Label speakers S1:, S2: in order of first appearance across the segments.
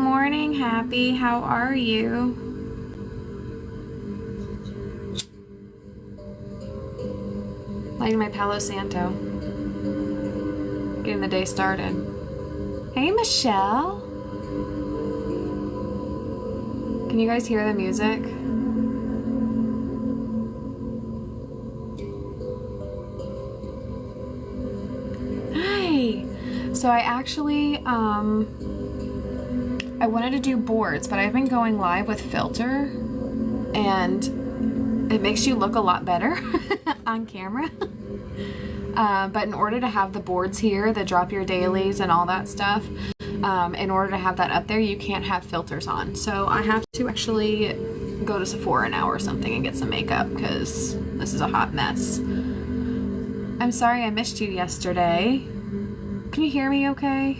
S1: morning, Happy. How are you? Lighting my Palo Santo. Getting the day started. Hey, Michelle. Can you guys hear the music? Hi. So I actually, I wanted to do boards, but I've been going live with filter, and it makes you look a lot better on camera. But in order to have the boards here, the drop your dailies and all that stuff, in order to have that up there, you can't have filters on. So I have to actually go to Sephora now or something and get some makeup because this is a hot mess. I'm sorry I missed you yesterday. Can you hear me okay?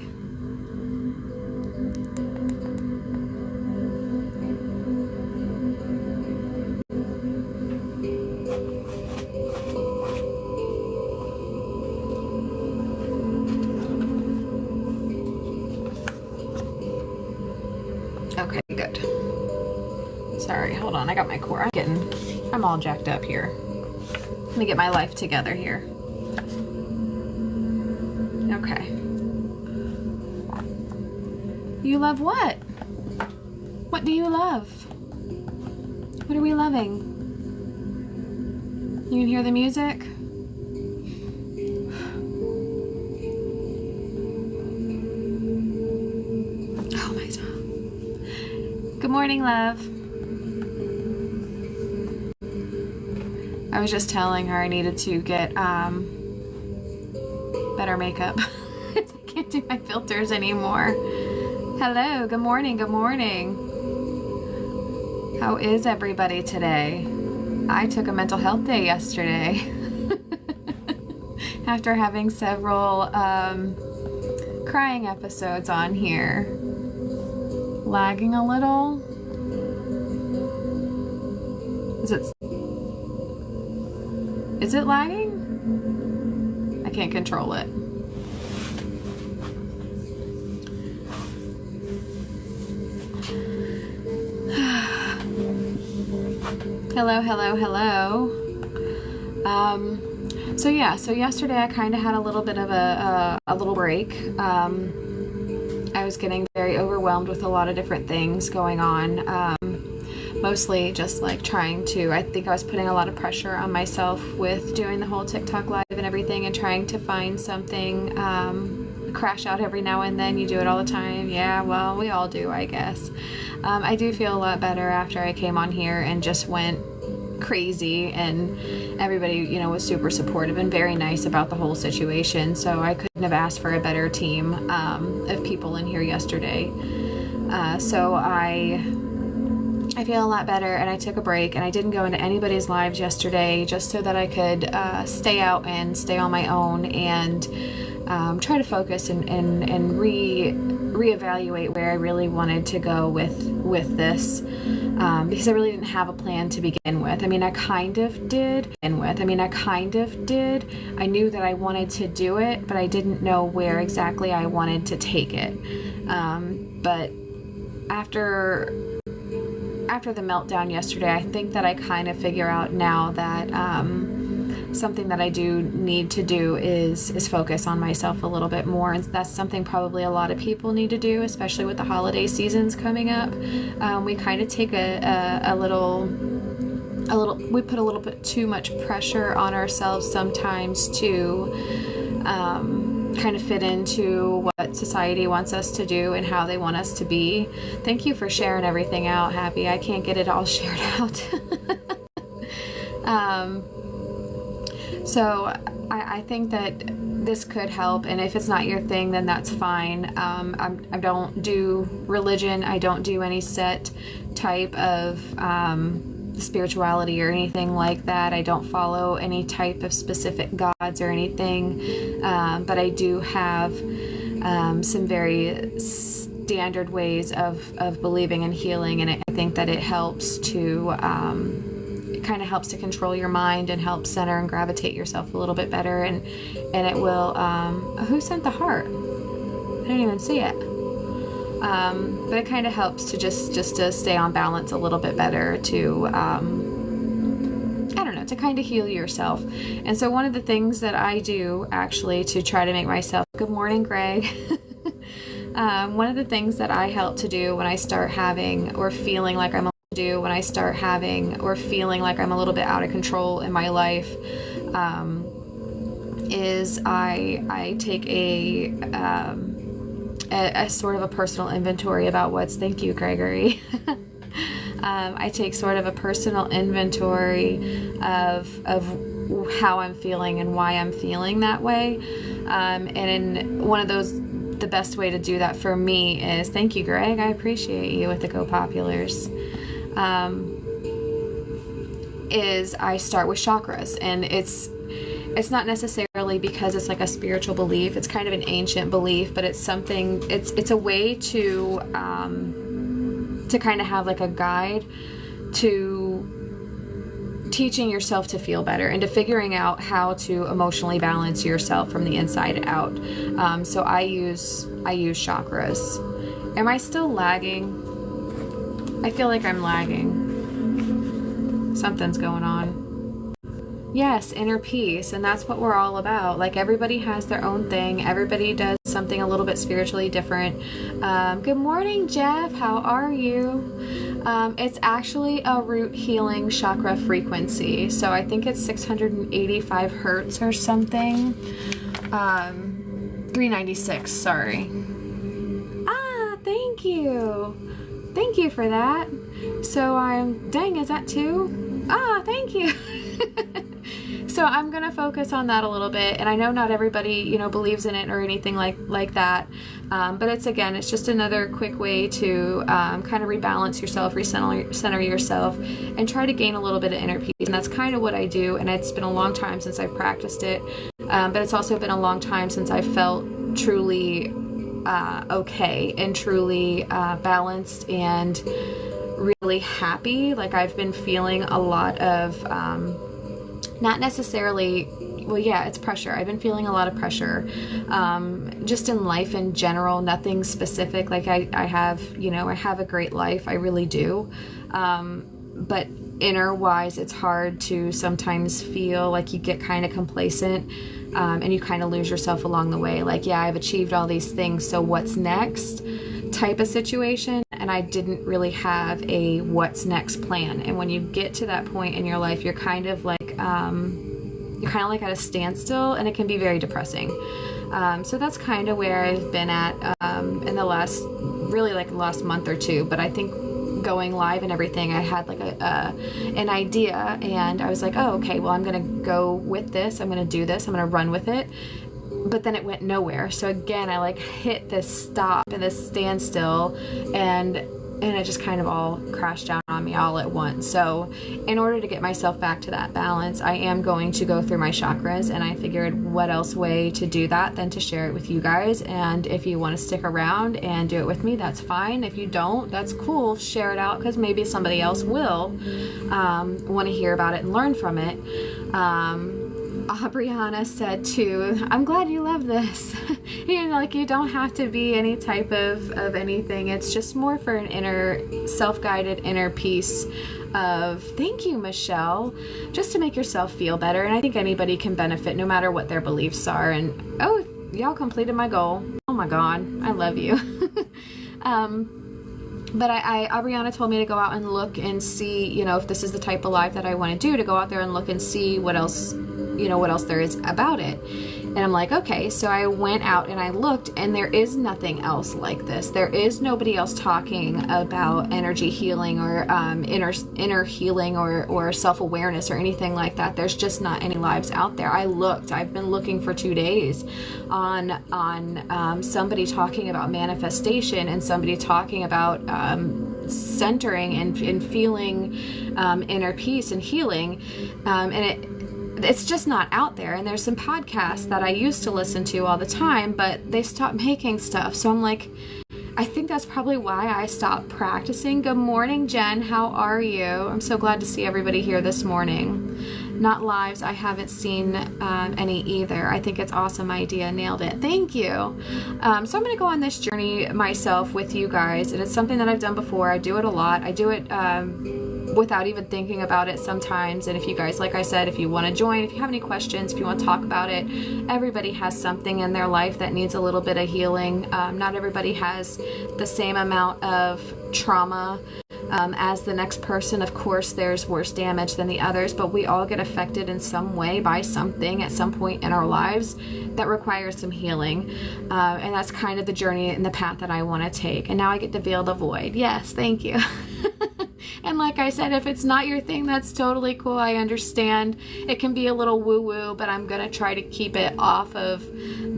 S1: Okay, good. Sorry, hold on, I got my core. I'm all jacked up here. Let me get my life together here. Okay. You love what? What do you love? What are we loving? You can hear the music? Oh my God. Good morning, love. I was just telling her I needed to get better makeup. I can't do my filters anymore. Hello, good morning, good morning. How is everybody today? I took a mental health day yesterday after having several crying episodes on here. Lagging a little. Is it lagging? I can't control it. Hello, hello, hello. So yesterday I kind of had a little bit of a little break. I was getting very overwhelmed with a lot of different things going on. Mostly just like I think I was putting a lot of pressure on myself with doing the whole TikTok live and everything, and trying to find something, crash out every now and then. You do it all the time. Yeah, well, we all do, I guess. I do feel a lot better after I came on here and just went crazy, and everybody, was super supportive and very nice about the whole situation. So I couldn't have asked for a better team of people in here yesterday. So I feel a lot better, and I took a break, and I didn't go into anybody's lives yesterday just so that I could stay out and stay on my own and try to focus and reevaluate where I really wanted to go with this, because I really didn't have a plan to begin with. I mean, I kind of did. I knew that I wanted to do it, but I didn't know where exactly I wanted to take it. But after the meltdown yesterday, I think that I kind of figure out now that something that I do need to do is focus on myself a little bit more, and that's something probably a lot of people need to do, especially with the holiday seasons coming up. We kind of take we put a little bit too much pressure on ourselves sometimes to kind of fit into what society wants us to do and how they want us to be. Thank you for sharing everything out, Happy. I can't get it all shared out. So I think that this could help, and if it's not your thing, then that's fine. I don't do religion. I don't do any set type of spirituality or anything like that. I don't follow any type of specific gods or anything, but I do have some very standard ways of believing and healing, and I think that it helps to it kind of helps to control your mind and help center and gravitate yourself a little bit better, and it will who sent the heart? I didn't even see it. But it kind of helps to just to stay on balance a little bit better, to I don't know, to kind of heal yourself. And so one of the things that I do actually to try to make myself, good morning, Greg. One of the things that I help to do when I start having or feeling like I'm when I start having or feeling like I'm a little bit out of control in my life, is I take a sort of a personal inventory about thank you, Gregory. I take sort of a personal inventory of how I'm feeling and why I'm feeling that way. And in one of those, the best way to do that for me is, thank you, Greg, I appreciate you with the Go Populars, is I start with chakras. And it's not necessarily because it's like a spiritual belief. It's kind of an ancient belief, but it's something, it's a way to kind of have like a guide to teaching yourself to feel better and to figuring out how to emotionally balance yourself from the inside out. So I use chakras. Am I still lagging? I feel like I'm lagging. Something's going on. Yes, inner peace, and that's what we're all about. Like, everybody has their own thing. Everybody does something a little bit spiritually different. Good morning, Jeff. How are you? It's actually a root healing chakra frequency. So I think it's 685 hertz or something. 396, sorry. Thank you. Thank you for that. So dang, is that 2? Thank you. So I'm going to focus on that a little bit. And I know not everybody, believes in it or anything like that. But it's just another quick way to kind of rebalance yourself, recenter yourself, and try to gain a little bit of inner peace. And that's kind of what I do. And it's been a long time since I've practiced it. But it's also been a long time since I felt truly okay and truly balanced and really happy. Like, I've been feeling a lot of not necessarily, well, yeah, it's pressure. I've been feeling a lot of pressure just in life in general, nothing specific. Like, I have a great life. I really do. But inner wise, it's hard to sometimes feel like you get kind of complacent and you kind of lose yourself along the way. Like, yeah, I've achieved all these things, so what's next type of situation. And I didn't really have a what's next plan. And when you get to that point in your life, you're kind of like at a standstill, and it can be very depressing. So that's kind of where I've been at in the last month or two. But I think going live and everything, I had like an idea, and I was like, oh, okay, well, I'm gonna go with this, I'm gonna do this, I'm gonna run with it. But then it went nowhere. So again, I hit this stop and this standstill, and it just kind of all crashed down on me all at once. So in order to get myself back to that balance, I am going to go through my chakras, and I figured what else way to do that than to share it with you guys. And if you want to stick around and do it with me, that's fine. If you don't, that's cool. Share it out, because maybe somebody else will want to hear about it and learn from it. Brianna said too, I'm glad you love this. You don't have to be any type of anything. It's just more for an inner, self-guided inner peace of, thank you, Michelle, just to make yourself feel better. And I think anybody can benefit no matter what their beliefs are. And y'all completed my goal. Oh my God, I love you. But Ariana told me to go out and look and see, if this is the type of live that I want to do, to go out there and look and see what else there is about it. And I'm like, okay. So I went out and I looked, and there is nothing else like this. There is nobody else talking about energy healing or inner healing or self-awareness or anything like that. There's just not any lives out there. I've been looking for 2 days on somebody talking about manifestation and somebody talking about centering and feeling inner peace and healing, and it's just not out there. And there's some podcasts that I used to listen to all the time, but they stopped making stuff. So I'm like, I think that's probably why I stopped practicing. Good morning, Jen. How are you? I'm so glad to see everybody here this morning. Not lives. I haven't seen any either. I think it's awesome idea. Nailed it. Thank you. So I'm going to go on this journey myself with you guys, and it's something that I've done before. I do it a lot. I do it without even thinking about it sometimes. And if you guys, like I said, if you want to join, if you have any questions, if you want to talk about it, everybody has something in their life that needs a little bit of healing. Not everybody has the same amount of trauma as the next person. Of course, there's worse damage than the others, but we all get affected in some way by something at some point in our lives that requires some healing. And that's kind of the journey and the path that I want to take. And now I get to feel the void. Yes, thank you. And like I said, if it's not your thing, that's totally cool. I understand. It can be a little woo-woo, but I'm going to try to keep it off of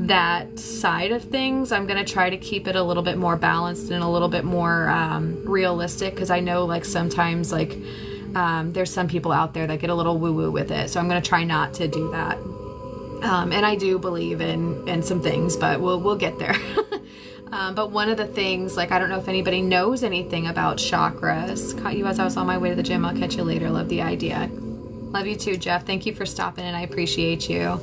S1: that side of things. I'm going to try to keep it a little bit more balanced and a little bit more realistic, because I know like sometimes like there's some people out there that get a little woo-woo with it. So I'm going to try not to do that. And I do believe in some things, but we'll get there. But one of the things, like, I don't know if anybody knows anything about chakras. Caught you as I was on my way to the gym. I'll catch you later. Love the idea. Love you too, Jeff. Thank you for stopping and I appreciate you.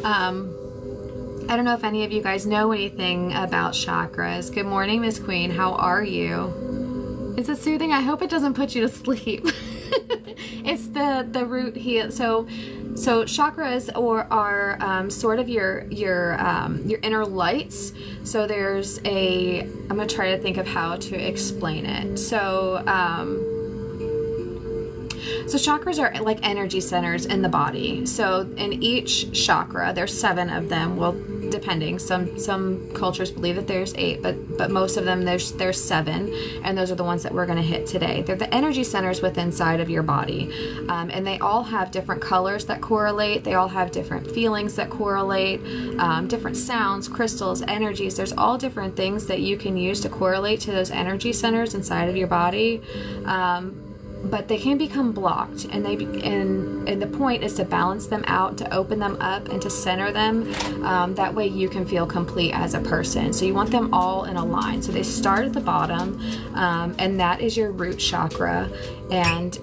S1: I don't know if any of you guys know anything about chakras. Good morning, Miss Queen. How are you? Is it soothing? I hope it doesn't put you to sleep. It's the root heal. So chakras are sort of your inner lights. So there's I'm gonna try to think of how to explain it. So chakras are like energy centers in the body. So in each chakra, there's 7 of them. Well, depending. Some cultures believe that there's 8, but most of them there's 7, and those are the ones that we're going to hit today. They're the energy centers within inside of your body, and they all have different colors that correlate. They all have different feelings that correlate, different sounds, crystals, energies. There's all different things that you can use to correlate to those energy centers inside of your body. But they can become blocked, and the point is to balance them out, to open them up, and to center them. That way you can feel complete as a person. So you want them all in a line. So they start at the bottom, and that is your root chakra. And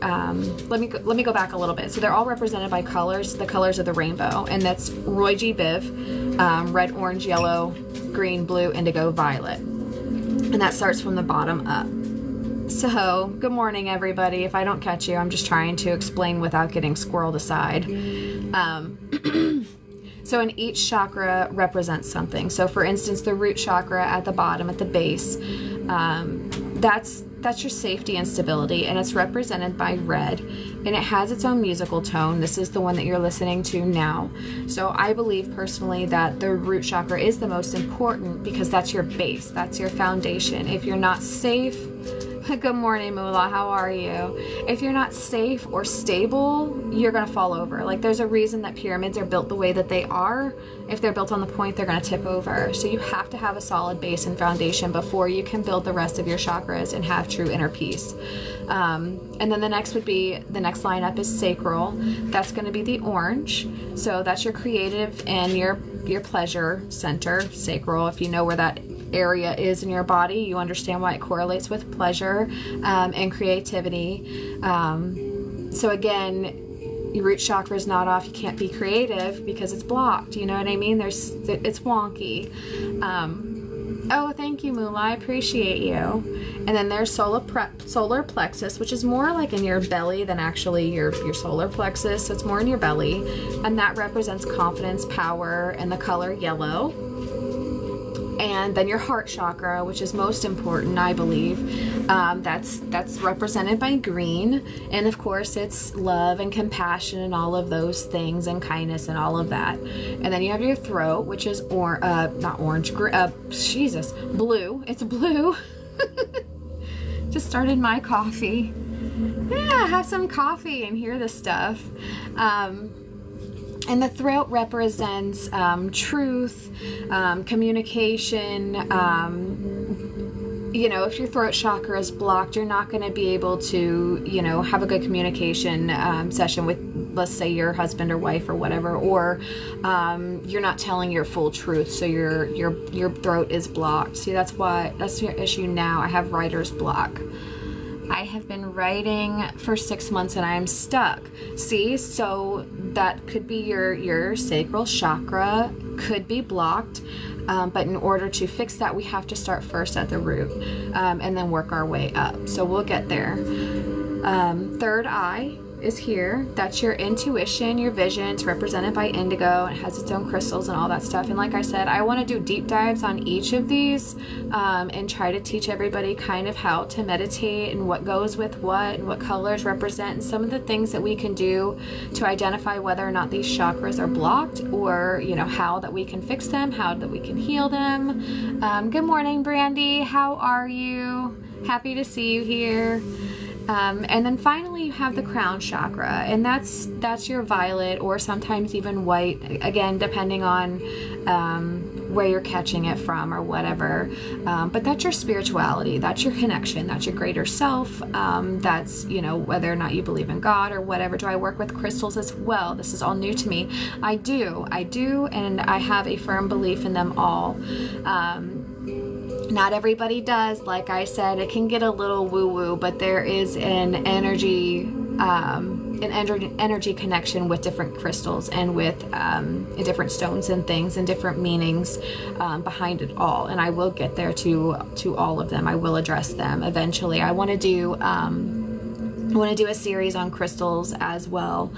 S1: let me go back a little bit. So they're all represented by colors, the colors of the rainbow, and that's Roy G. Biv, red, orange, yellow, green, blue, indigo, violet, and that starts from the bottom up. So, good morning, everybody. If I don't catch you, I'm just trying to explain without getting squirreled aside. So, in each chakra represents something. So, for instance, the root chakra at the bottom, at the base, that's your safety and stability, and it's represented by red, and it has its own musical tone. This is the one that you're listening to now. So I believe personally that the root chakra is the most important, because that's your base, that's your foundation. If you're not safe, good morning, Moolah, how are you? If you're not safe or stable, you're gonna fall over. Like, there's a reason that pyramids are built the way that they are. If they're built on the point, they're gonna tip over. So you have to have a solid base and foundation before you can build the rest of your chakras and have true inner peace. And then the next lineup is sacral. That's going to be the orange. So that's your creative and your pleasure center, sacral. If you know where that area is in your body, you understand why it correlates with pleasure and creativity. So again, your root chakra is not off. You can't be creative because it's blocked. You know what I mean? It's wonky. Oh, thank you, Moolah. I appreciate you. And then there's solar plexus, which is more like in your belly than actually your solar plexus. So it's more in your belly. And that represents confidence, power, and the color yellow. And then your heart chakra, which is most important, I believe, that's represented by green. And of course, it's love and compassion and all of those things, and kindness and all of that. And then you have your throat, which is blue. It's blue. Just started my coffee. Yeah, have some coffee and hear the stuff. And the throat represents truth, communication. If your throat chakra is blocked, you're not going to be able to, have a good communication session with, let's say, your husband or wife or whatever, or you're not telling your full truth, so your throat is blocked. See, that's your issue now. I have writer's block. I have been writing for 6 months and I'm stuck. See, so that could be your sacral chakra could be blocked. But in order to fix that, we have to start first at the root, and then work our way up. So we'll get there. Third eye is here. That's your intuition, your vision. It's represented by indigo. It has its own crystals and all that stuff. And like I said, I want to do deep dives on each of these, and try to teach everybody kind of how to meditate and what goes with what and what colors represent and some of the things that we can do to identify whether or not these chakras are blocked, or, you know, how that we can fix them, how that we can heal them. Good morning, Brandy. How are you? Happy to see you here. And then finally you have the crown chakra, and that's your violet or sometimes even white, again depending on where you're catching it from or whatever, but that's your spirituality, that's your connection, that's your greater self, that's, you know, whether or not you believe in God or whatever. Do I work with crystals as well? This is all new to me. I do, and I have a firm belief in them all. Not everybody does. Like I said, it can get a little woo-woo, but there is an energy connection with different crystals and with different stones and things and different meanings behind it all. And I will get there to all of them. I will address them eventually. I want to do a series on crystals as well.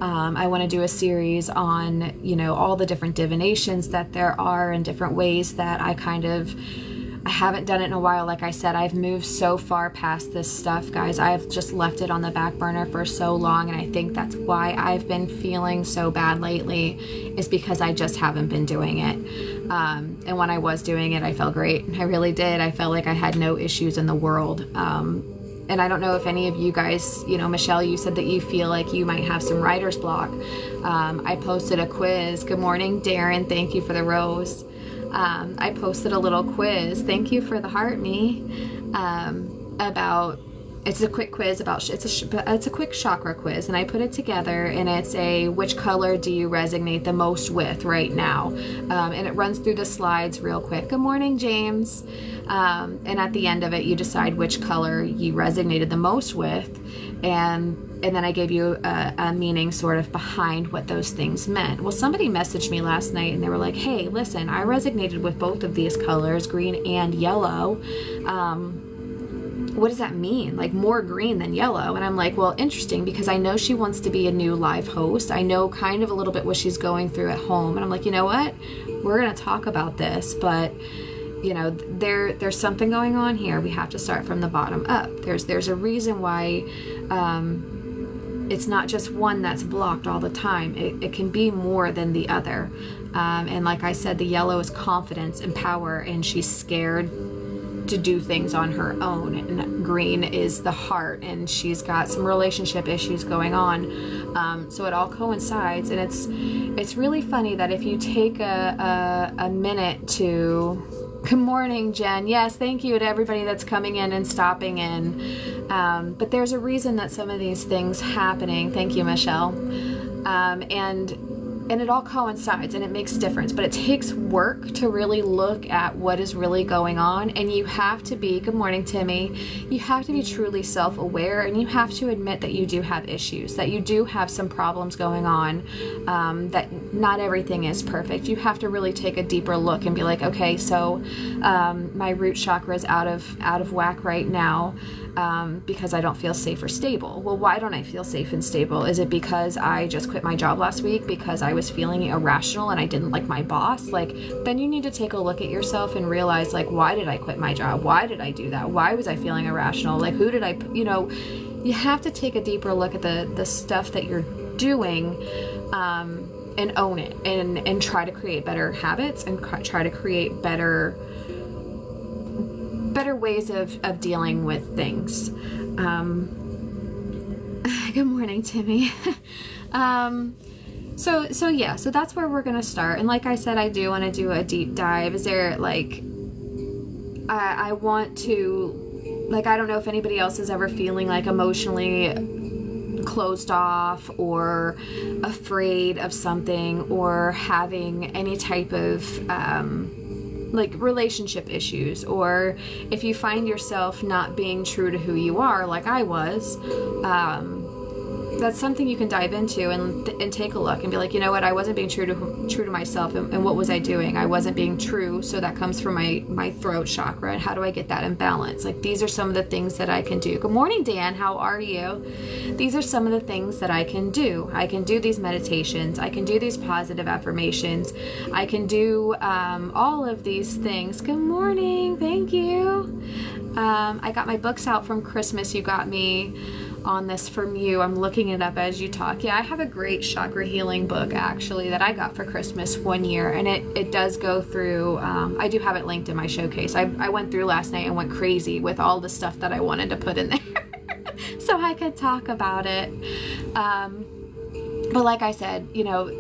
S1: I want to do a series on, you know, all the different divinations that there are and different ways that I haven't done it in a while. Like I said, I've moved so far past this stuff, guys. I've just left it on the back burner for so long, and I think that's why I've been feeling so bad lately, is because I just haven't been doing it. And when I was doing it, I felt great. I really did. I felt like I had no issues in the world. And I don't know if any of you guys, you know, Michelle, you said that you feel like you might have some writer's block. I posted a quiz. Good morning, Darren. Thank you for the rose. I posted a little quiz. Thank you for the heart, me. About, it's a quick quiz about, it's a quick chakra quiz, and I put it together, and it's a, which color do you resonate the most with right now? And it runs through the slides real quick. Good morning, James. And at the end of it, you decide which color you resonated the most with, and then I gave you a meaning sort of behind what those things meant. Well, somebody messaged me last night and they were like, hey, listen, I resonated with both of these colors, green and yellow. What does that mean? Like more green than yellow? And I'm like, well, interesting, because I know she wants to be a new live host. I know kind of a little bit what she's going through at home. And I'm like, you know what? We're going to talk about this, but you know, there's something going on here. We have to start from the bottom up. There's a reason why it's not just one that's blocked all the time. It can be more than the other. And like I said, the yellow is confidence and power, and she's scared to do things on her own. And green is the heart, and she's got some relationship issues going on. So it all coincides, and it's really funny that if you take a minute to... Good morning, Jen. Yes, thank you to everybody that's coming in and stopping in. But there's a reason that some of these things happening. Thank you, Michelle. And it all coincides, and it makes a difference, but it takes work to really look at what is really going on. And you have to be, good morning, Timmy, you have to be truly self-aware, and you have to admit that you do have issues, that you do have some problems going on, that not everything is perfect. You have to really take a deeper look and be like, okay, so my root chakra is out of whack right now. Because I don't feel safe or stable. Well, why don't I feel safe and stable? Is it because I just quit my job last week because I was feeling irrational and I didn't like my boss? Like, then you need to take a look at yourself and realize, like, why did I quit my job? Why did I do that? Why was I feeling irrational? Like, who did I, you know, you have to take a deeper look at the stuff that you're doing, and own it, and try to create better habits, and try to create better ways of dealing with things. Good morning, Timmy. So that's where we're gonna start. And like I said, I do want to do a deep dive. Is there, like, I want to, like, I don't know if anybody else is ever feeling like emotionally closed off or afraid of something, or having any type of like relationship issues, or if you find yourself not being true to who you are, like I was, that's something you can dive into and take a look and be like, you know what, I wasn't being true to myself, and what was I doing? I wasn't being true, so that comes from my throat chakra, and how do I get that in balance? Like, these are some of the things that I can do. Good morning, Dan, how are you? These are some of the things that I can do. I can do these meditations, I can do these positive affirmations, I can do all of these things. Good morning, thank you. I got my books out from Christmas. You got me on this from you. I'm looking it up as you talk. Yeah, I have a great chakra healing book actually that I got for Christmas one year, and it does go through, I do have it linked in my showcase. I went through last night and went crazy with all the stuff that I wanted to put in there so I could talk about it. But like I said, you know,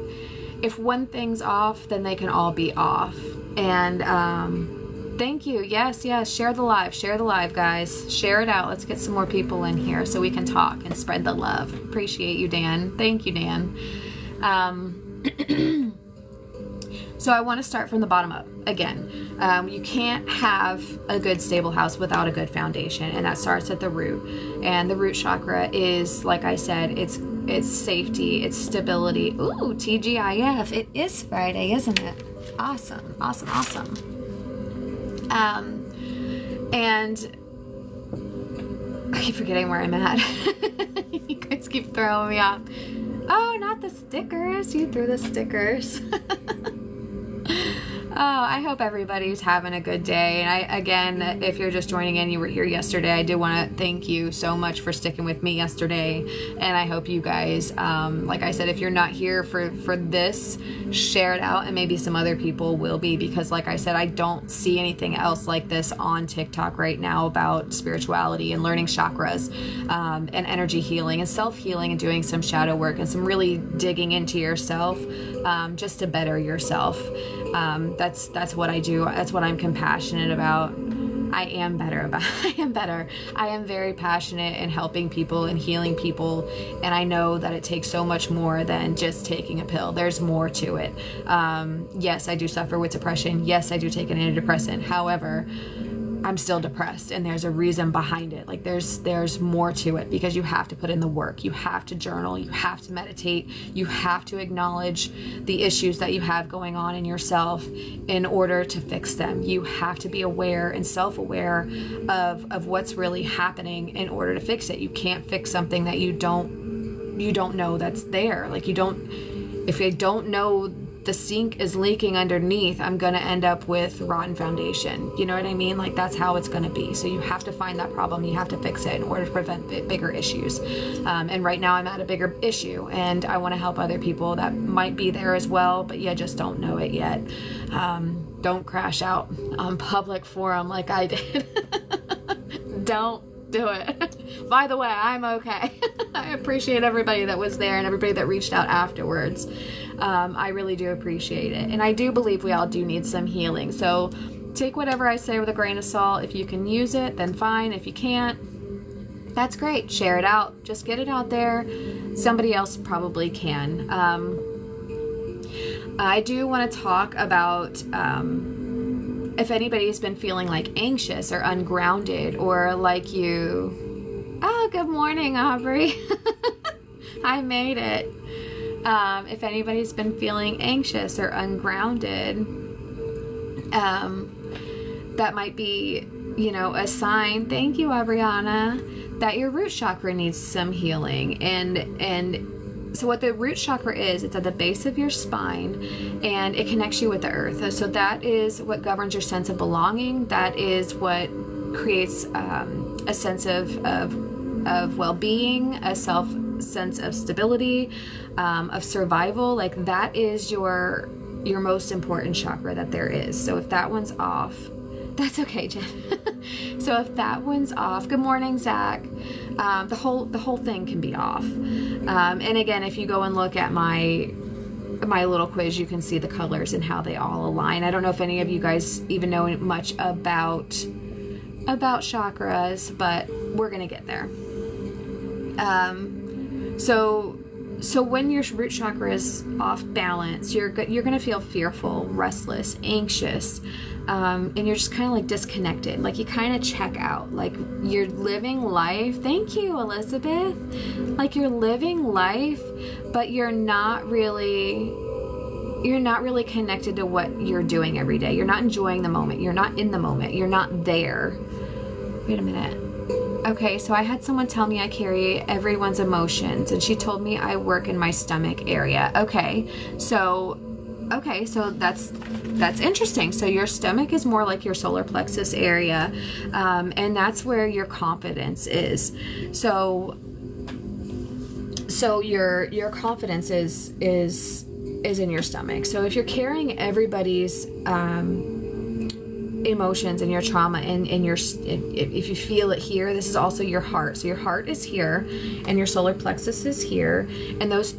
S1: if one thing's off, then they can all be off. And thank you. Yes. Share the live, guys. Share it out. Let's get some more people in here so we can talk and spread the love. Appreciate you, Dan. Thank you, Dan. So I want to start from the bottom up again. You can't have a good stable house without a good foundation, and that starts at the root. And the root chakra is, like I said, it's safety, it's stability. Ooh, TGIF. It is Friday, isn't it? Awesome. And I keep forgetting where I'm at. You guys keep throwing me off. Oh, not the stickers. You threw the stickers. Oh, I hope everybody's having a good day. And again, if you're just joining in, you were here yesterday, I do want to thank you so much for sticking with me yesterday. And I hope you guys, like I said, if you're not here for this, share it out, and maybe some other people will be, because like I said, I don't see anything else like this on TikTok right now about spirituality and learning chakras, and energy healing and self-healing and doing some shadow work and some really digging into yourself, just to better yourself. That's what I do. That's what I'm compassionate about. I am better. I am very passionate in helping people and healing people. And I know that it takes so much more than just taking a pill. There's more to it. Yes, I do suffer with depression. Yes, I do take an antidepressant. However, I'm still depressed, and there's a reason behind it. Like there's more to it, because you have to put in the work. You have to journal, you have to meditate, you have to acknowledge the issues that you have going on in yourself in order to fix them. You have to be aware and self-aware of what's really happening in order to fix it. You can't fix something that you don't know that's there. Like if you don't know the sink is leaking underneath, I'm going to end up with rotten foundation. You know what I mean? Like, that's how it's going to be. So you have to find that problem. You have to fix it in order to prevent bigger issues. And right now I'm at a bigger issue, and I want to help other people that might be there as well, but you just don't know it yet. Don't crash out on public forum like I did. Don't do it. By the way, I'm okay. I appreciate everybody that was there and everybody that reached out afterwards. I really do appreciate it. And I do believe we all do need some healing. So take whatever I say with a grain of salt. If you can use it, then fine. If you can't, that's great. Share it out. Just get it out there. Somebody else probably can. I do want to talk about if anybody's been feeling like anxious or ungrounded, or like you. Oh, good morning, Aubrey. I made it. If anybody's been feeling anxious or ungrounded, that might be, a sign. Thank you, Aubriana, that your root chakra needs some healing. And so what the root chakra is, it's at the base of your spine, and it connects you with the earth. So that is what governs your sense of belonging. That is what creates a sense of well-being, a sense of stability, of survival. Like, that is your most important chakra that there is. So if that one's off, that's okay, Jen. So if that one's off, good morning, Zach. The whole thing can be off. And again, if you go and look at my little quiz, you can see the colors and how they all align. I don't know if any of you guys even know much about chakras, but we're gonna get there. So So when your root chakra is off balance, you're going to feel fearful, restless, anxious, and you're just kind of like disconnected. Like you kind of check out. Like you're living life. Thank you, Elizabeth. Like you're living life, but you're not really connected to what you're doing every day. You're not enjoying the moment. You're not in the moment. You're not there. Wait a minute. Okay, so I had someone tell me I carry everyone's emotions, and she told me I work in my stomach area. Okay, so that's interesting. So your stomach is more like your solar plexus area, and that's where your confidence is. So your confidence is in your stomach. So if you're carrying everybody's emotions and your trauma and if you feel it here, this is also your heart. So your heart is here and your solar plexus is here, and those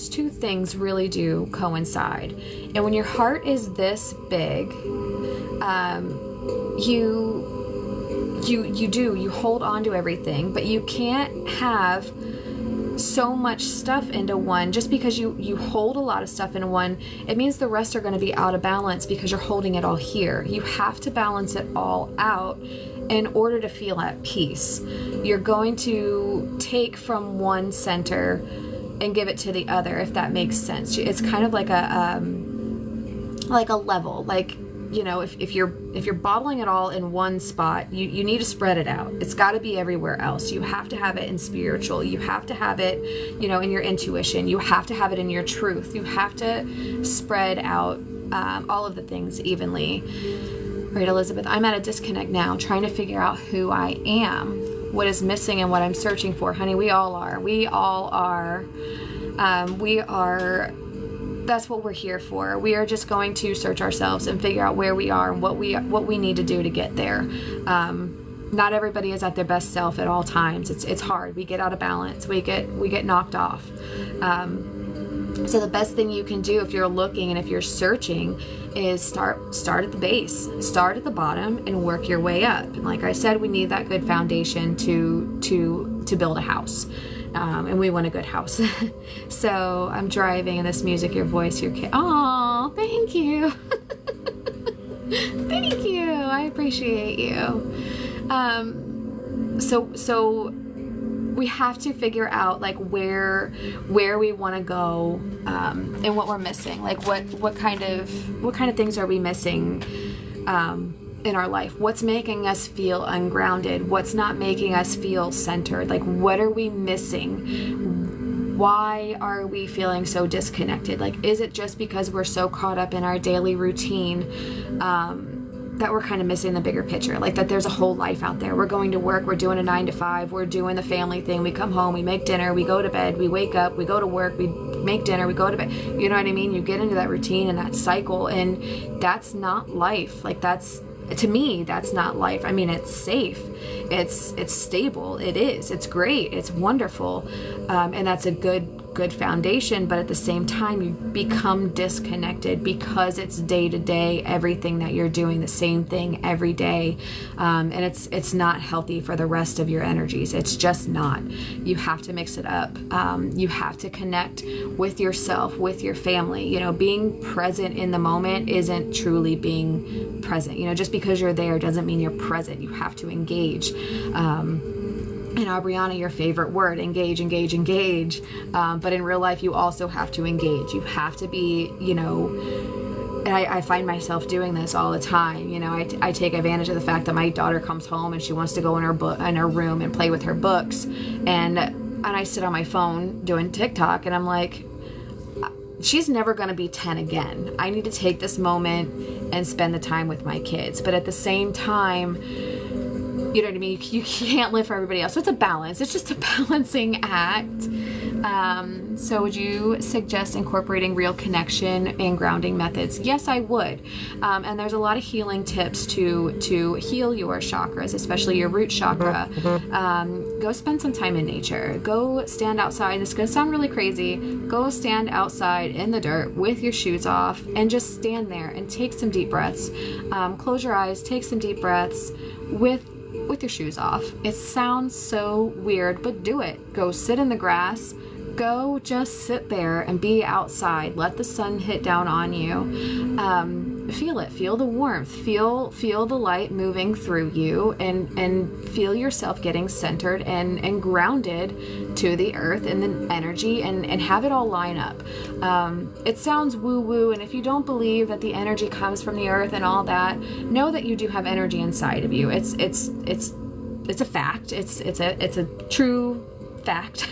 S1: two things really do coincide. And when your heart is this big, you hold on to everything, but you can't have so much stuff into one. Just because you hold a lot of stuff into one, it means the rest are going to be out of balance because you're holding it all here. You have to balance it all out in order to feel at peace. You're going to take from one center and give it to the other, if that makes sense. It's kind of like a level. Like, you know, if you're bottling it all in one spot, you need to spread it out. It's got to be everywhere else. You have to have it in spiritual. You have to have it, you know, in your intuition. You have to have it in your truth. You have to spread out all of the things evenly. Right, Elizabeth, I'm at a disconnect now, trying to figure out who I am, what is missing and what I'm searching for. Honey, we all are. We all are. That's what we're here for. We are just going to search ourselves and figure out where we are and what we need to do to get there. Not everybody is at their best self at all times. It's hard. We get out of balance. We get knocked off. So the best thing you can do if you're looking and if you're searching is start at the base, start at the bottom, and work your way up. And like I said, we need that good foundation to build a house. And we want a good house. So I'm driving, and this music, your voice, your kid. Oh, thank you. Thank you. I appreciate you. So we have to figure out like where we want to go, and what we're missing. Like what kind of things are we missing in our life? What's making us feel ungrounded? What's not making us feel centered? Like, what are we missing? Why are we feeling so disconnected? Like, is it just because we're so caught up in our daily routine that we're kind of missing the bigger picture? Like that there's a whole life out there. We're going to work, we're doing a 9 to 5, we're doing the family thing, we come home, we make dinner, we go to bed, we wake up, we go to work, we make dinner, we go to bed. You know what I mean? You get into that routine and that cycle, and that's not life. Like to me, that's not life. I mean, it's safe, it's stable, it's great, it's wonderful, and that's a good foundation. But at the same time, you become disconnected because it's day to day, everything that you're doing, the same thing every day, and it's not healthy for the rest of your energies. It's just not. You have to mix it up. You have to connect with yourself, with your family. You know, being present in the moment isn't truly being present. You know, just because you're there doesn't mean you're present. You have to engage. And Aubriana, your favorite word, engage. But in real life, you also have to engage. You have to be, you know, and I find myself doing this all the time. You know, I take advantage of the fact that my daughter comes home and she wants to go in her room and play with her books. And I sit on my phone doing TikTok, and I'm like, she's never going to be 10 again. I need to take this moment and spend the time with my kids. But at the same time, you know what I mean? You can't live for everybody else. So it's a balance. It's just a balancing act. So would you suggest incorporating real connection and grounding methods? Yes, I would. And there's a lot of healing tips to heal your chakras, especially your root chakra. Go spend some time in nature. Go stand outside. This is going to sound really crazy. Go stand outside in the dirt with your shoes off and just stand there and take some deep breaths. Close your eyes, take some deep breaths with your shoes off. It sounds so weird, but do it. Go sit in the grass, go just sit there and be outside. Let the sun hit down on you. Feel it, feel the warmth, feel the light moving through you, and feel yourself getting centered and grounded to the earth and the energy, and have it all line up. It sounds woo-woo, and if you don't believe that the energy comes from the earth and all that, know that you do have energy inside of you. It's a fact. It's a true fact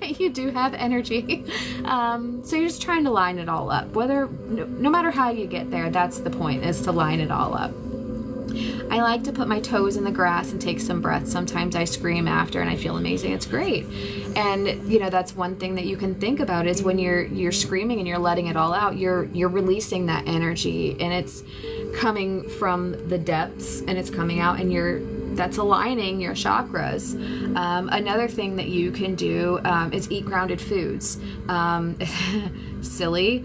S1: that you do have energy. So you're just trying to line it all up. No matter how you get there, that's the point, is to line it all up. I like to put my toes in the grass and take some breaths. Sometimes I scream after and I feel amazing. It's great. And that's one thing that you can think about, is when you're screaming and you're letting it all out, you're releasing that energy, and it's coming from the depths and it's coming out, and that's aligning your chakras. Another thing that you can do is eat grounded foods. Silly.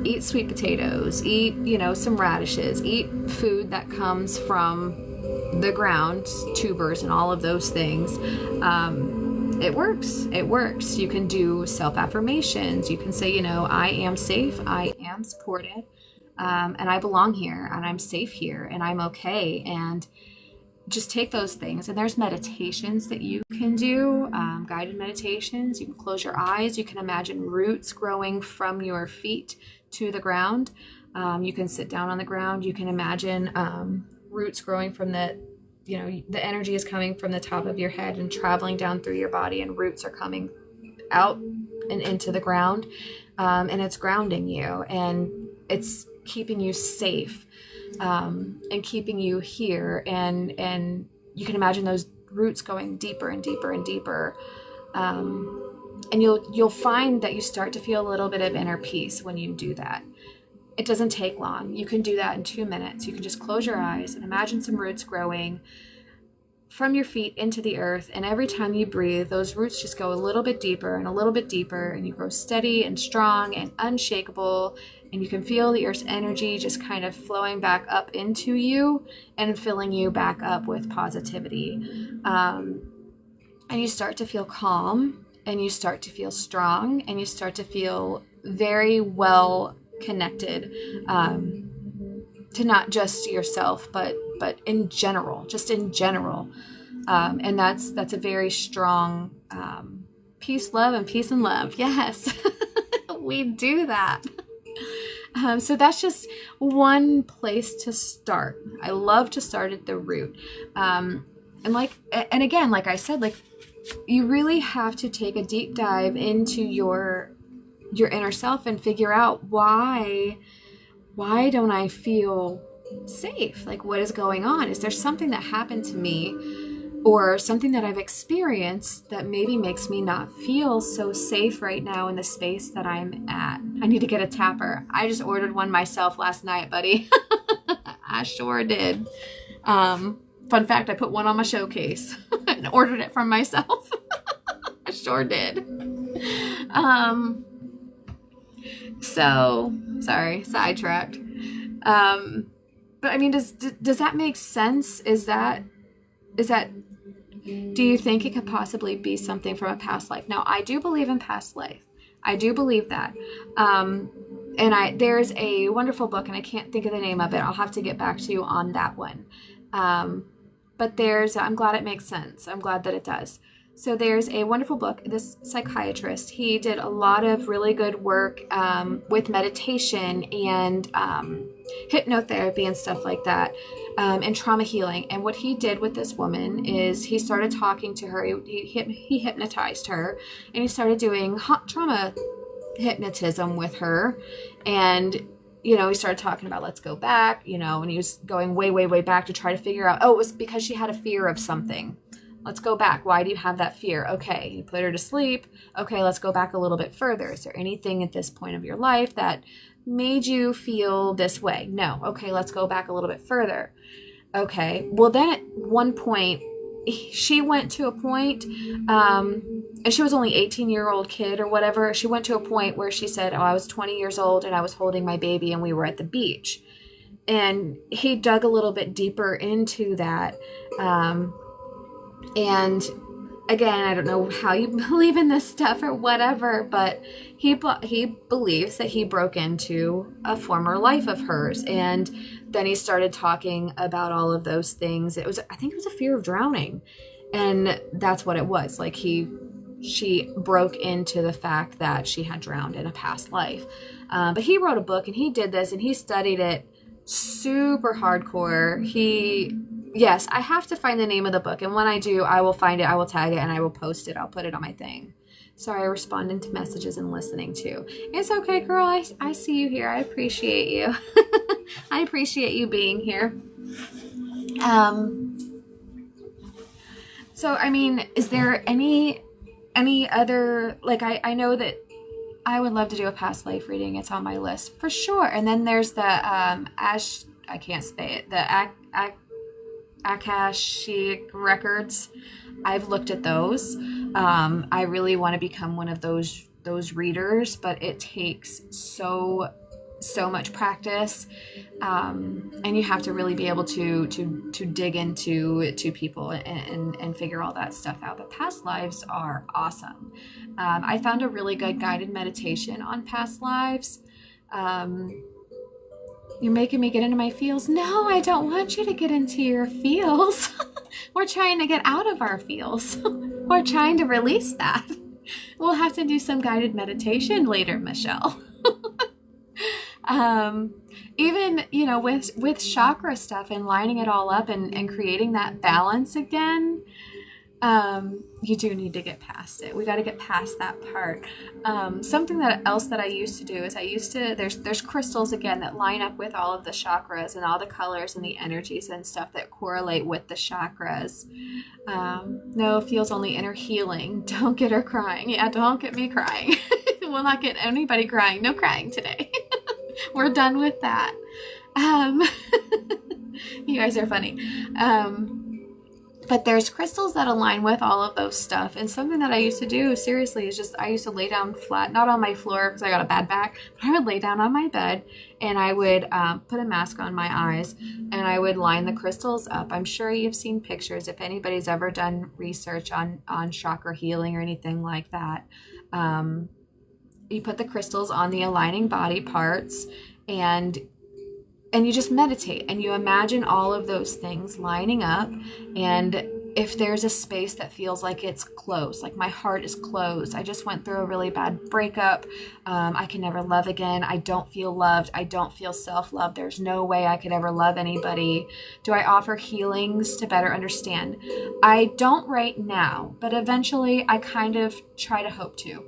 S1: Eat sweet potatoes, eat, some radishes, eat food that comes from the ground, tubers and all of those things. It works. You can do self-affirmations. You can say, I am safe, I am supported, and I belong here, and I'm safe here, and I'm okay. And just take those things. And there's meditations that you can do, guided meditations. You can close your eyes. You can imagine roots growing from your feet to the ground. You can sit down on the ground. You can imagine roots growing from the energy is coming from the top of your head and traveling down through your body, and roots are coming out and into the ground. And it's grounding you, and it's keeping you safe, and keeping you here. And you can imagine those roots going deeper and deeper and deeper. And you'll find that you start to feel a little bit of inner peace when you do that. It doesn't take long. You can do that in 2 minutes. You can just close your eyes and imagine some roots growing from your feet into the earth. And every time you breathe, those roots just go a little bit deeper and a little bit deeper, and you grow steady and strong and unshakable. And you can feel the earth's energy just kind of flowing back up into you and filling you back up with positivity. And you start to feel calm, and you start to feel strong, and you start to feel very well connected, to not just yourself, but in general, just in general. And that's a very strong peace, love, and peace and love. Yes, we do that. So that's just one place to start. I love to start at the root. And again, like I said, you really have to take a deep dive into your inner self and figure out why don't I feel safe? What is going on? Is there something that happened to me, or something that I've experienced that maybe makes me not feel so safe right now in the space that I'm at? I need to get a tapper. I just ordered one myself last night, buddy. I sure did. Fun fact, I put one on my showcase and ordered it from myself. I sure did. So, sorry, sidetracked. But I mean, does that make sense? Is that, do you think it could possibly be something from a past life? Now, I do believe in past life. I do believe that. And there's a wonderful book, and I can't think of the name of it. I'll have to get back to you on that one. But I'm glad it makes sense. I'm glad that it does. So there's a wonderful book. This psychiatrist, he did a lot of really good work with meditation and hypnotherapy and stuff like that, and trauma healing. And what he did with this woman is he started talking to her. He hypnotized her, and he started doing trauma hypnotism with her. And he started talking about, let's go back, and he was going way, way, way back to try to figure out, it was because she had a fear of something. Let's go back. Why do you have that fear? Okay, you put her to sleep. Okay, let's go back a little bit further. Is there anything at this point of your life that made you feel this way? No. Okay, let's go back a little bit further. Okay, well then at one point, she went to a point, and she was only 18-year-old kid or whatever. She went to a point where she said, I was 20 years old and I was holding my baby and we were at the beach. And he dug a little bit deeper into that. And again, I don't know how you believe in this stuff or whatever, but he believes that he broke into a former life of hers, and then he started talking about all of those things. I think it was a fear of drowning, and that's what it was. Like she broke into the fact that she had drowned in a past life. But he wrote a book and he did this and he studied it super hardcore. Yes, I have to find the name of the book. And when I do, I will find it, I will tag it, and I will post it. I'll put it on my thing. Sorry, responding to messages and listening too. It's okay, girl. I see you here. I appreciate you. I appreciate you being here. So, I mean, is there any other, like, I know that I would love to do a past life reading. It's on my list for sure. And then there's the I can't say it, the Akashic records. I've looked at those. I really want to become one of those readers, but it takes so much practice, and you have to really be able to dig into people and figure all that stuff out. But past lives are awesome. I found a really good guided meditation on past lives. You're making me get into my feels. No, I don't want you to get into your feels. We're trying to get out of our feels. We're trying to release that. We'll have to do some guided meditation later, Michelle. Even, you know, with chakra stuff and lining it all up and creating that balance again, you do need to get past it. We got to get past that part. Something else that I used to do is there's crystals again that line up with all of the chakras and all the colors and the energies and stuff that correlate with the chakras. No, feels only inner healing. Don't get her crying. Yeah, don't get me crying. We'll not get anybody crying. No crying today. We're done with that. You guys are funny. But there's crystals that align with all of those stuff. And something that I used to do, seriously, is just I used to lay down flat, not on my floor because I got a bad back, but I would lay down on my bed and I would put a mask on my eyes and I would line the crystals up. I'm sure you've seen pictures. If anybody's ever done research on chakra healing or anything like that, you put the crystals on the aligning body parts and you just meditate and you imagine all of those things lining up. And if there's a space that feels like it's closed, like my heart is closed, I just went through a really bad breakup, I can never love again, I don't feel loved, I don't feel self-love, there's no way I could ever love anybody. Do I offer healings to better understand? I don't right now, but eventually I kind of try to hope to.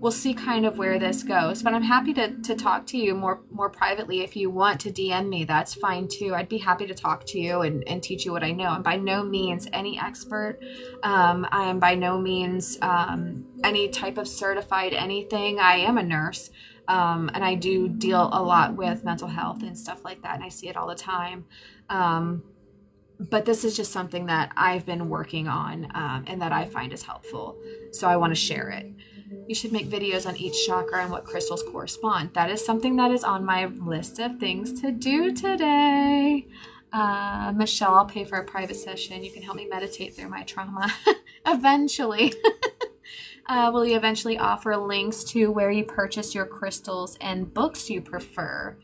S1: We'll see kind of where this goes, but I'm happy to talk to you more privately. If you want to DM me, that's fine too. I'd be happy to talk to you and teach you what I know. I'm by no means any expert. I am by no means any type of certified anything. I am a nurse, and I do deal a lot with mental health and stuff like that, and I see it all the time. But this is just something that I've been working on and that I find is helpful. So I want to share it. You should make videos on each chakra and what crystals correspond. That is something that is on my list of things to do today. Michelle, I'll pay for a private session. You can help me meditate through my trauma. Eventually. Will you eventually offer links to where you purchase your crystals and books you prefer?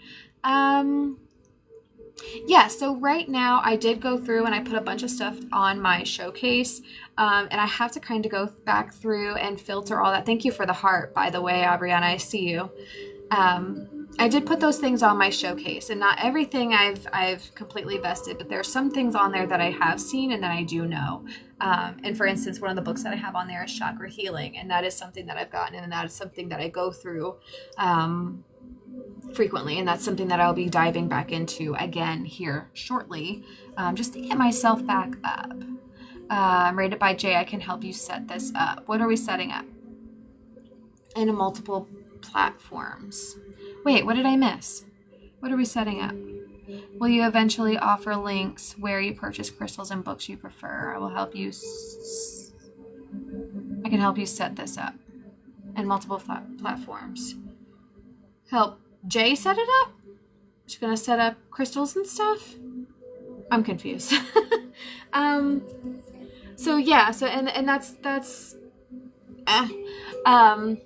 S1: Yeah, so right now I did go through and I put a bunch of stuff on my showcase, and I have to kind of go back through and filter all that. Thank you for the heart, by the way, Abriana, I see you. I did put those things on my showcase, and not everything I've completely vested, but there are some things on there that I have seen and that I do know. And for instance, one of the books that I have on there is Chakra Healing, and that is something that I've gotten, and that is something that I go through frequently, and that's something that I'll be diving back into again here shortly, just to get myself back up. Rated by Jay, I can help you set this up. What are we setting up? In multiple platforms. Wait, what did I miss? What are we setting up? Will you eventually offer links where you purchase crystals and books you prefer? I will help you. I can help you set this up in multiple platforms. Help Jay set it up? She's gonna set up crystals and stuff? I'm confused. So yeah, so and that's eh. um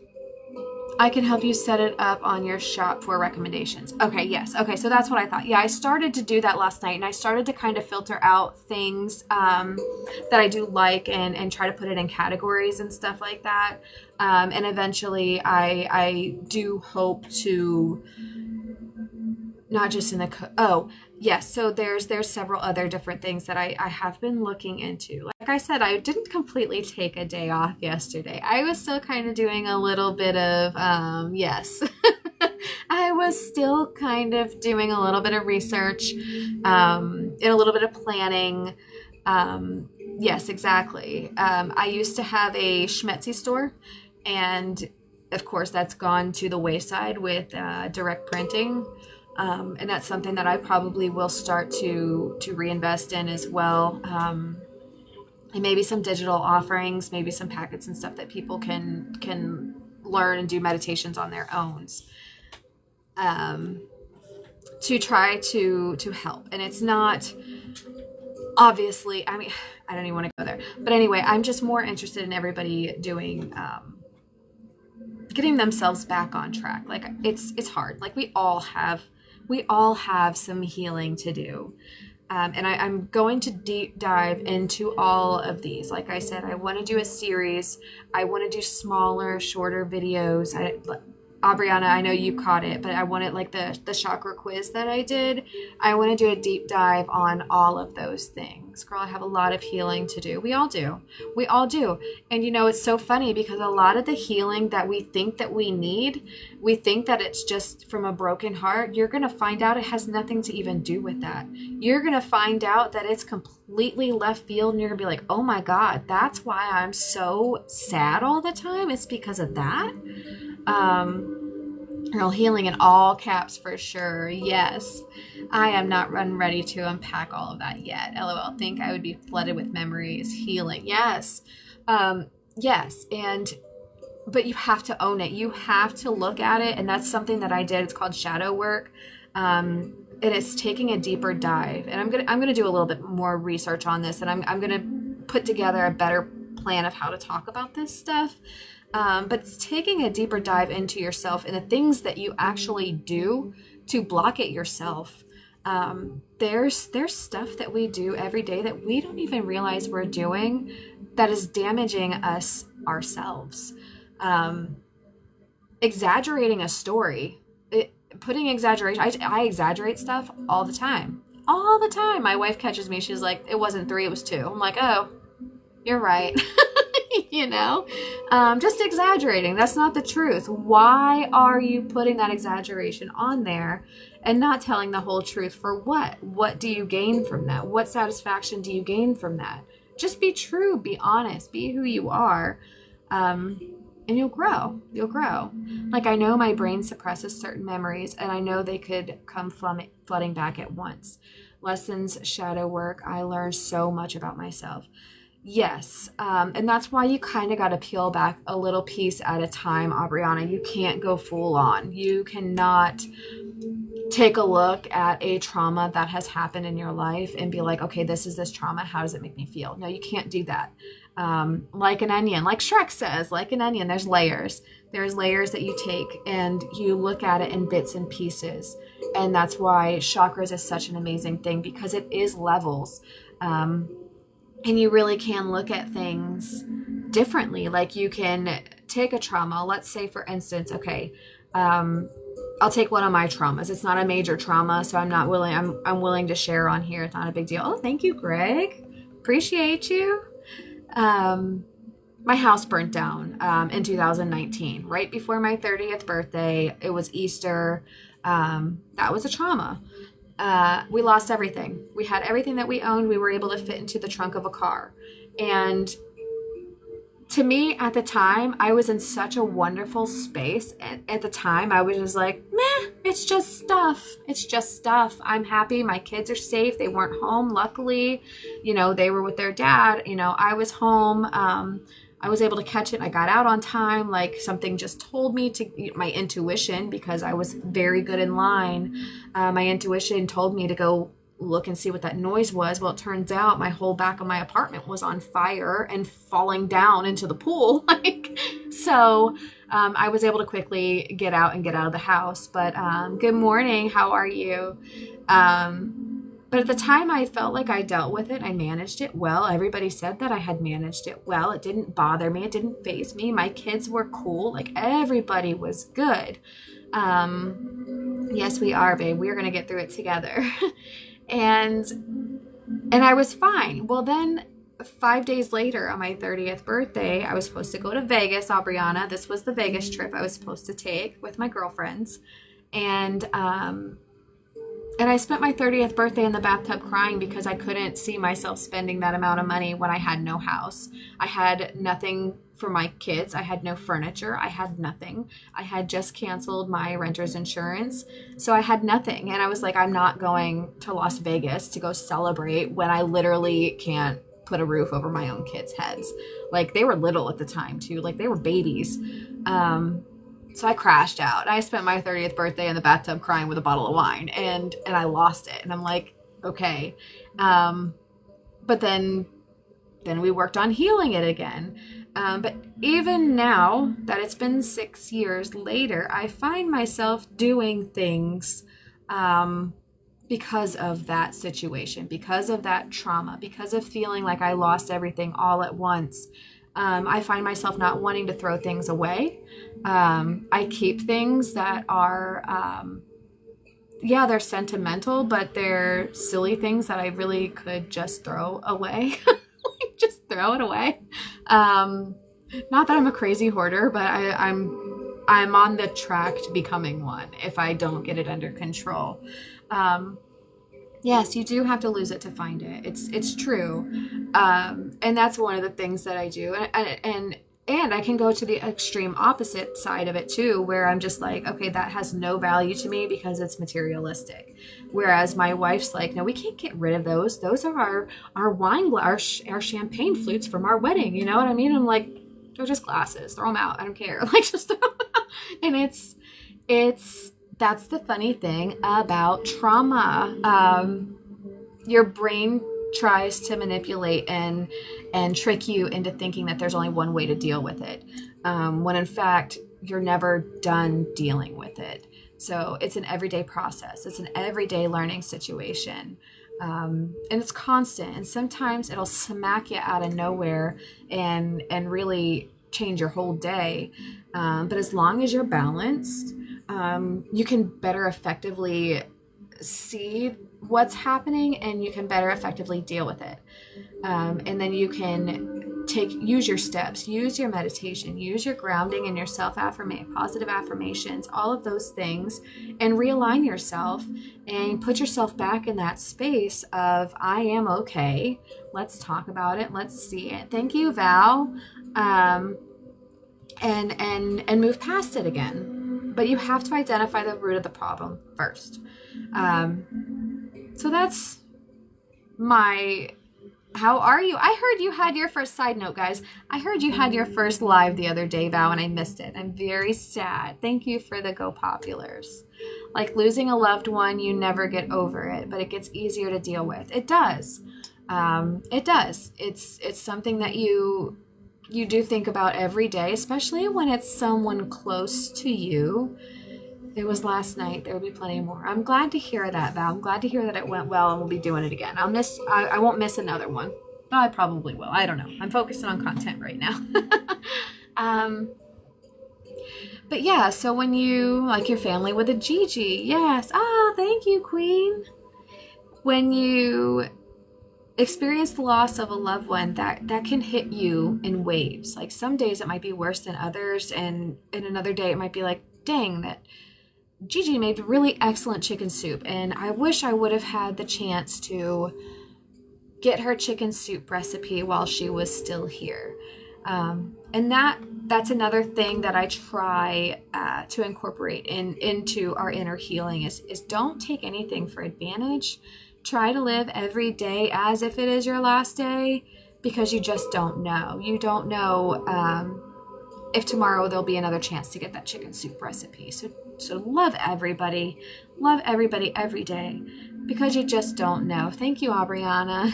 S1: I can help you set it up on your shop for recommendations. Okay, yes. Okay, so that's what I thought. Yeah, I started to do that last night, and I started to kind of filter out things that I do like, and try to put it in categories and stuff like that. And eventually, I do hope to not just in the oh yes, so there's several other different things that I have been looking into. Like I said, I didn't completely take a day off yesterday. I was still kind of doing a little bit of yes. I was still kind of doing a little bit of research, and a little bit of planning. Yes, exactly. I used to have a Schmetzy store, and of course that's gone to the wayside with direct printing. And that's something that I probably will start to reinvest in as well. And maybe some digital offerings, maybe some packets and stuff that people can learn and do meditations on their own, to try to help. And it's not obviously, I mean, I don't even want to go there, but anyway, I'm just more interested in everybody doing getting themselves back on track. Like it's hard. Like we all have some healing to do. And I'm going to deep dive into all of these. Like I said, I want to do a series. I want to do smaller, shorter videos. Aubriana, I know you caught it, but I want it like the chakra quiz that I did. I want to do a deep dive on all of those things. Girl, I have a lot of healing to do. We all do. We all do. And you know, it's so funny because a lot of the healing that we think that we need, we think that it's just from a broken heart. You're going to find out it has nothing to even do with that. You're going to find out that it's completely left field, and you're going to be like, oh my God, that's why I'm so sad all the time. It's because of that. Girl, healing in all caps for sure. Yes. I am not ready to unpack all of that yet. LOL. Think I would be flooded with memories. Healing. Yes. Yes. But you have to own it. You have to look at it. And that's something that I did. It's called shadow work. And it's taking a deeper dive. And I'm going to do a little bit more research on this. And I'm going to put together a better plan of how to talk about this stuff. But it's taking a deeper dive into yourself and the things that you actually do to block it yourself. There's stuff that we do every day that we don't even realize we're doing that is damaging us ourselves. Exaggerating a story, putting exaggeration. I exaggerate stuff all the time. All the time. My wife catches me. She's like, it wasn't 3, it was 2. I'm like, oh, you're right. You know, just exaggerating. That's not the truth. Why are you putting that exaggeration on there and not telling the whole truth? For what? What do you gain from that? What satisfaction do you gain from that? Just be true, be honest, be who you are. And you'll grow. You'll grow. Like I know my brain suppresses certain memories, and I know they could come flooding back at once. Lessons, shadow work. I learned so much about myself. Yes, and that's why you kind of got to peel back a little piece at a time, Aubriana. You can't go full on. You cannot take a look at a trauma that has happened in your life and be like, okay, this is this trauma. How does it make me feel? No, you can't do that. Like an onion, like Shrek says, like an onion, there's layers. There's layers that you take and you look at it in bits and pieces. And that's why chakras is such an amazing thing, because it is levels. And you really can look at things differently. Like you can take a trauma. Let's say, for instance, okay, I'll take one of my traumas. It's not a major trauma, so I'm willing to share on here. It's not a big deal. Oh, thank you, Greg. Appreciate you. My house burnt down in 2019, right before my 30th birthday. It was Easter. That was a trauma. We lost everything. We had everything that we owned. We were able to fit into the trunk of a car. And to me, at the time, I was in such a wonderful space. At the time, I was just like, meh, it's just stuff. It's just stuff. I'm happy. My kids are safe. They weren't home. Luckily, they were with their dad. I was home. I was able to catch it. I got out on time. Like something just told me to, my intuition, because I was very good in line. My intuition told me to go look and see what that noise was. Well, it turns out my whole back of my apartment was on fire and falling down into the pool. So I was able to quickly get out of the house. But good morning. How are you? But at the time, I felt like I dealt with it. I managed it well. Everybody said that I had managed it well. It didn't bother me. It didn't faze me. My kids were cool. Like, everybody was good. Yes, we are, babe. We are going to get through it together. and I was fine. Well, then 5 days later, on my 30th birthday, I was supposed to go to Vegas, Aubriana. This was the Vegas trip I was supposed to take with my girlfriends. And I spent my 30th birthday in the bathtub crying because I couldn't see myself spending that amount of money when I had no house. I had nothing for my kids. I had no furniture. I had nothing. I had just canceled my renter's insurance. So I had nothing. And I was like, I'm not going to Las Vegas to go celebrate when I literally can't put a roof over my own kids' heads. Like, they were little at the time too. Like, they were babies. So I crashed out. I spent my 30th birthday in the bathtub crying with a bottle of wine, and I lost it. And I'm like, okay. But then we worked on healing it again. But even now that it's been 6 years later, I find myself doing things because of that situation, because of that trauma, because of feeling like I lost everything all at once. I find myself not wanting to throw things away. I keep things that are, they're sentimental, but they're silly things that I really could just throw away. Just throw it away. Not that I'm a crazy hoarder, but I'm on the track to becoming one if I don't get it under control. Yes, you do have to lose it to find it. It's true. And that's one of the things that I do. And I can go to the extreme opposite side of it too, where I'm just like, okay, that has no value to me because it's materialistic. Whereas my wife's like, no, we can't get rid of those. Those are our wine, our champagne flutes from our wedding. You know what I mean? I'm like, they're just glasses. Throw them out. I don't care. Like, just throw them out. And that's the funny thing about trauma. Your brain tries to manipulate and trick you into thinking that there's only one way to deal with it, when in fact you're never done dealing with it. So it's an everyday process. It's an everyday learning situation, and it's constant. And sometimes it'll smack you out of nowhere and really change your whole day. But as long as you're balanced, you can better effectively see what's happening, and you can better effectively deal with it. And then you can use your steps, use your meditation, use your grounding and your positive affirmations, all of those things, and realign yourself and put yourself back in that space of, I am okay. Let's talk about it. Let's see it. Thank you, Val. And move past it again. But you have to identify the root of the problem first. So that's how are you? I heard you had your first, side note, guys. I heard you had your first live the other day, Val, and I missed it. I'm very sad. Thank you for the Go Populars. Like losing a loved one, you never get over it, but it gets easier to deal with. It does. It does. It's something that you do think about every day, especially when it's someone close to you. It was last night. There will be plenty more. I'm glad to hear that, Val. I'm glad to hear that it went well, and we'll be doing it again. I won't miss another one. No, I probably will. I don't know. I'm focusing on content right now. But yeah, so when you, like your family with a Gigi, yes. Oh, thank you, Queen. When you experience the loss of a loved one, that can hit you in waves. Like some days it might be worse than others, and in another day it might be like, dang, that Gigi made really excellent chicken soup, and I wish I would have had the chance to get her chicken soup recipe while she was still here. And that's another thing that I try to incorporate into our inner healing is don't take anything for advantage. Try to live every day as if it is your last day, because you just don't know. You don't know if tomorrow there'll be another chance to get that chicken soup recipe. So love everybody every day, because you just don't know. Thank you, Aubriana.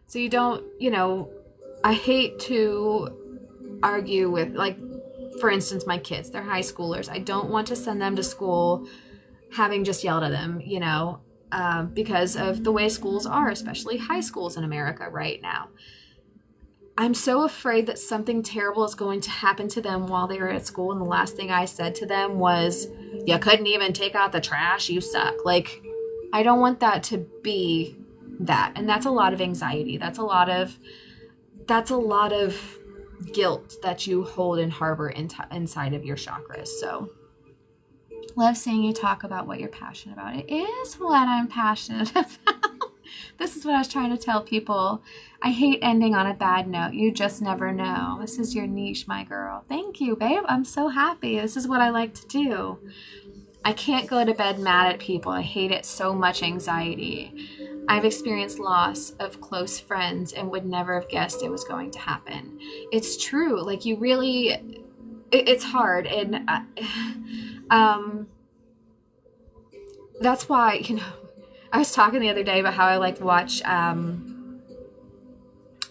S1: So you don't, I hate to argue with, like, for instance, my kids, they're high schoolers. I don't want to send them to school having just yelled at them, because of the way schools are, especially high schools in America right now. I'm so afraid that something terrible is going to happen to them while they are at school. And the last thing I said to them was, you couldn't even take out the trash, you suck. Like, I don't want that to be that. And that's a lot of anxiety. That's a lot of guilt that you hold and harbor inside of your chakras. So love seeing you talk about what you're passionate about. It is what I'm passionate about. This is what I was trying to tell people. I hate ending on a bad note. You just never know. This is your niche, my girl. Thank you, babe. I'm so happy. This is what I like to do. I can't go to bed mad at people. I hate it so much. Anxiety. I've experienced loss of close friends and would never have guessed it was going to happen. It's true. Like, you really, it's hard. And that's why, I was talking the other day about how I like to watch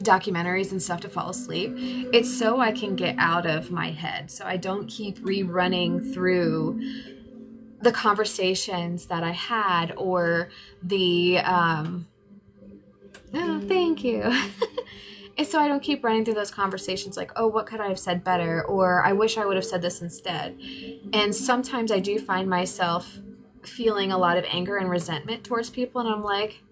S1: documentaries and stuff to fall asleep. It's so I can get out of my head, so I don't keep rerunning through the conversations that I had, or the oh, thank you. And so I don't keep running through those conversations like, oh, what could I have said better, or I wish I would have said this instead. And sometimes I do find myself feeling a lot of anger and resentment towards people, and I'm like,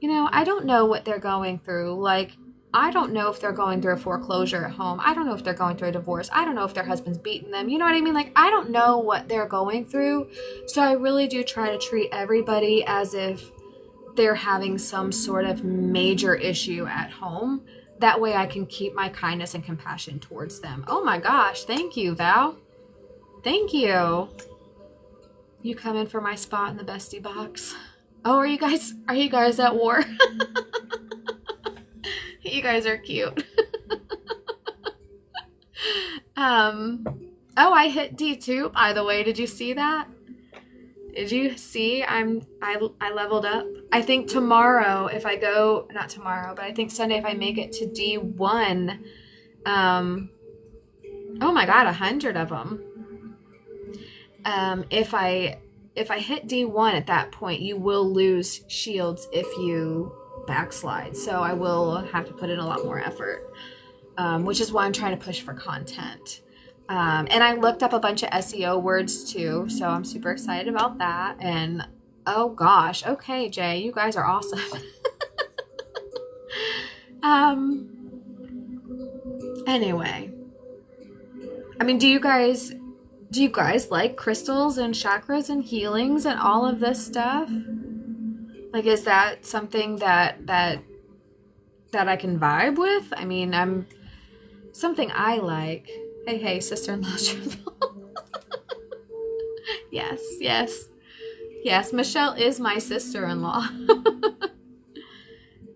S1: I don't know what they're going through. Like, I don't know if they're going through a foreclosure at home. I don't know if they're going through a divorce. I don't know if their husband's beating them. You know what I mean? Like, I don't know what they're going through. So I really do try to treat everybody as if they're having some sort of major issue at home. That way I can keep my kindness and compassion towards them. Oh my gosh. Thank you, Val. Thank you. You come in for my spot in the bestie box. Oh, are you guys at war? You guys are cute. Oh, I hit D2, by the way. Did you see that? Did you see I leveled up? I think tomorrow, if I go, not tomorrow, but I think Sunday, if I make it to D1, oh my God, 100 of them. If I hit D1 at that point, you will lose shields if you backslide. So I will have to put in a lot more effort, which is why I'm trying to push for content. And I looked up a bunch of SEO words too, so I'm super excited about that. And oh gosh, okay, Jay, you guys are awesome. Anyway, I mean, do you guys like crystals and chakras and healings and all of this stuff? Like, is that something that I can vibe with? I mean, I'm something I like. Hey, sister-in-law. Yes. Michelle is my sister-in-law.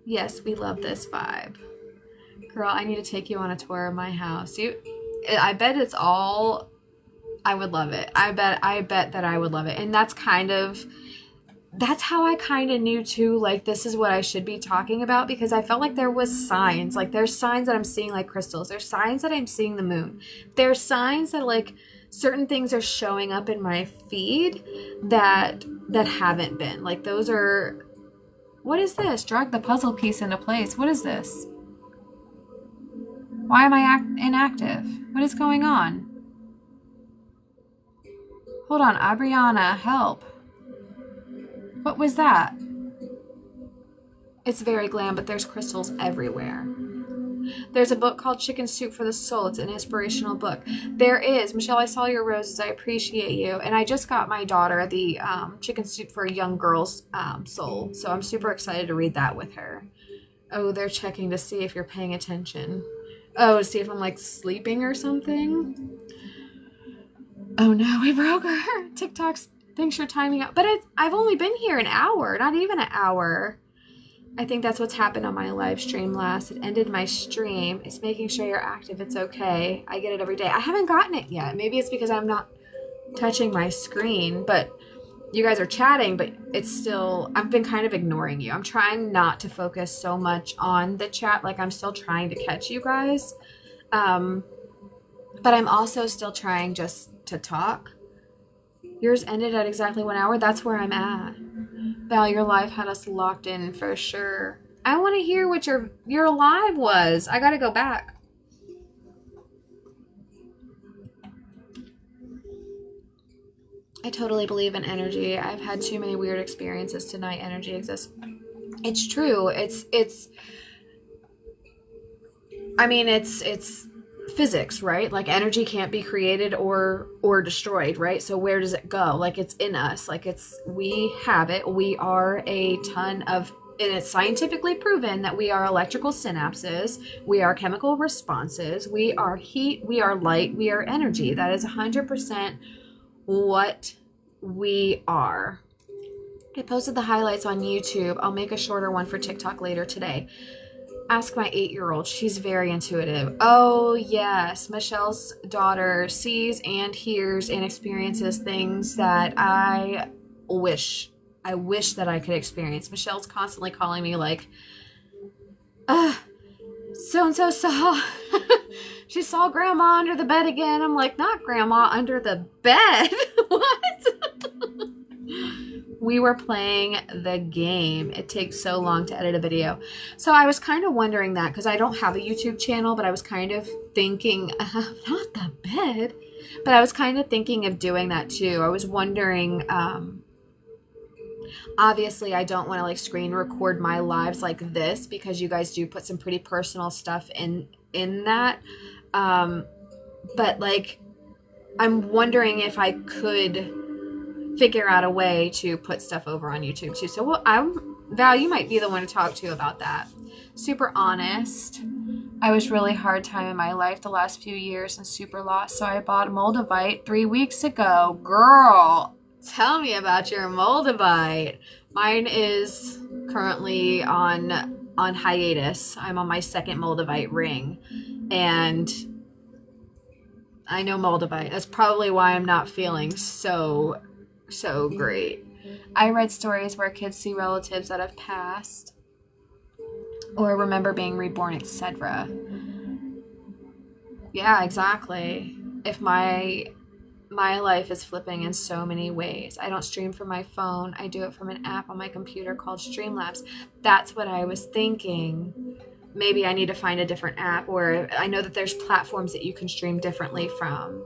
S1: Yes, we love this vibe. Girl, I need to take you on a tour of my house. I bet it's all, I would love it. I bet that I would love it. And that's how I kind of knew too, like, this is what I should be talking about, because I felt like there was signs. Like, there's signs that I'm seeing, like crystals. There's signs that I'm seeing the moon. There's signs that, like, certain things are showing up in my feed that haven't been. Like, those are, what is this? Drag the puzzle piece into place. What is this? Why am I inactive? What is going on? Hold on, Aubriana, help. What was that? It's very glam, but there's crystals everywhere. There's a book called Chicken Soup for the Soul. It's an inspirational book. There is. Michelle, I saw your roses. I appreciate you. And I just got my daughter the Chicken Soup for a Young Girl's Soul. So I'm super excited to read that with her. Oh, they're checking to see if you're paying attention. Oh, to see if I'm, like, sleeping or something. Oh no, we broke her. TikTok's, thanks for timing out. But I've only been here an hour, not even an hour. I think that's what's happened on my live stream last. It ended my stream. It's making sure you're active. It's okay. I get it every day. I haven't gotten it yet. Maybe it's because I'm not touching my screen, but you guys are chatting, but it's still, I've been kind of ignoring you. I'm trying not to focus so much on the chat. Like, I'm still trying to catch you guys. But I'm also still trying just to talk. Yours ended at exactly 1 hour. That's where I'm at. Val, your live had us locked in for sure. I want to hear what your live was. I got to go back. I totally believe in energy. I've had too many weird experiences to deny energy exists. It's true. It's physics, right? Like, energy can't be created or destroyed, right? So where does it go? Like, it's in us. Like, we have it. We are a ton of, and it's scientifically proven that we are electrical synapses. We are chemical responses. We are heat. We are light. We are energy. That is 100% what we are. I posted the highlights on YouTube. I'll make a shorter one for TikTok later today. Ask my 8-year-old. She's very intuitive. Oh, yes. Michelle's daughter sees and hears and experiences things that I wish that I could experience. Michelle's constantly calling me like, so-and-so saw, she saw grandma under the bed again. I'm like, not grandma under the bed. What? We were playing the game. It takes so long to edit a video. So I was kind of wondering that, because I don't have a YouTube channel, but I was kind of thinking, not the bed, but I was kind of thinking of doing that too. I was wondering, obviously I don't want to like screen record my lives like this, because you guys do put some pretty personal stuff in that. But like, I'm wondering if I could figure out a way to put stuff over on YouTube too. So Val, you might be the one to talk to about that. Super honest. I was really hard time in my life the last few years and super lost. So I bought Moldavite 3 weeks ago. Girl, tell me about your Moldavite. Mine is currently on hiatus. I'm on my second Moldavite ring, and I know Moldavite. That's probably why I'm not feeling so great. I read stories where kids see relatives that have passed or remember being reborn, etc. Yeah, exactly. If my life is flipping in so many ways. I don't stream from my phone. I do it from an app on my computer called Streamlabs. That's what I was thinking. Maybe I need to find a different app, or I know that there's platforms that you can stream differently from.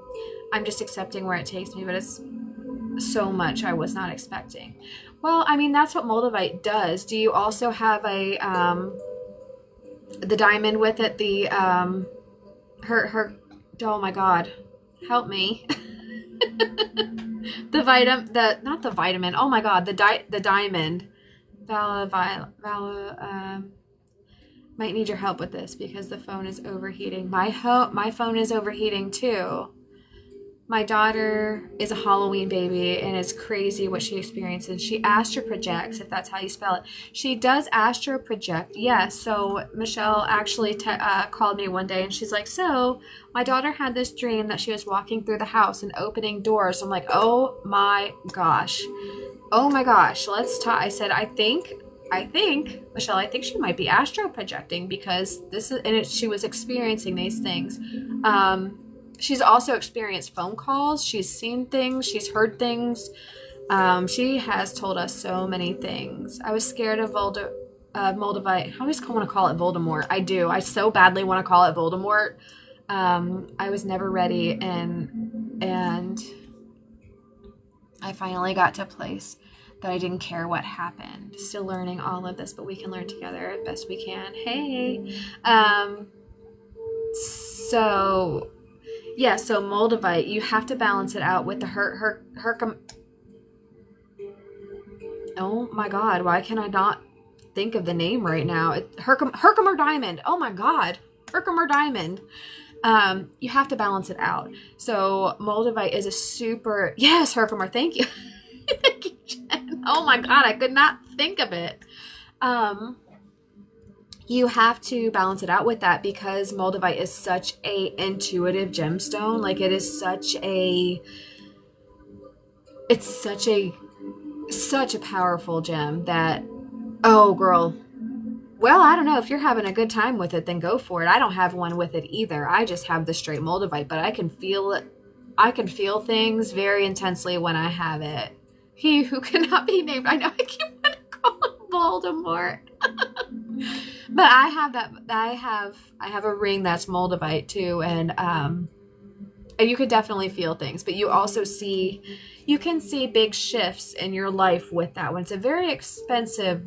S1: I'm just accepting where it takes me, but it's so much I was not expecting. Well, I mean, that's what Moldavite does. Do you also have the diamond with it? The her oh my god, help me. Not the vitamin. Oh my god, the diamond. Might need your help with this because the phone is overheating. My phone is overheating too. My daughter is a Halloween baby, and it's crazy what she experiences. She astral projects, if that's how you spell it. She does astral project, yes. So Michelle actually called me one day, and she's like, so my daughter had this dream that she was walking through the house and opening doors. I'm like, oh my gosh. Let's talk. I said, I think, Michelle, I think she might be astral projecting, because she was experiencing these things. She's also experienced phone calls. She's seen things. She's heard things. She has told us so many things. I was scared of Moldavite. I always want to call it Voldemort. I do. I so badly want to call it Voldemort. I was never ready, and I finally got to a place that I didn't care what happened. Still learning all of this, but we can learn together as best we can. Hey. So Moldavite, you have to balance it out with the Hercum. Oh my god, why can I not think of the name right now? Herkimer Diamond. Oh my god, Herkimer Diamond. You have to balance it out. So Moldavite is a super, yes, Herkimer, thank you. Thank you, Jen. Oh my god, I could not think of it. you have to balance it out with that, because moldavite is such a intuitive gemstone. Like, it's such a powerful gem that, oh girl, well, I don't know, if you're having a good time with it, then go for it. I don't have one with it either. I just have the straight moldavite, but I can feel it. I can feel things very intensely when I have it. He who cannot be named. I know I keep wanting to call him Voldemort. But I have that. I have a ring that's moldavite too, and you could definitely feel things. But you also you can see big shifts in your life with that one. It's a very expensive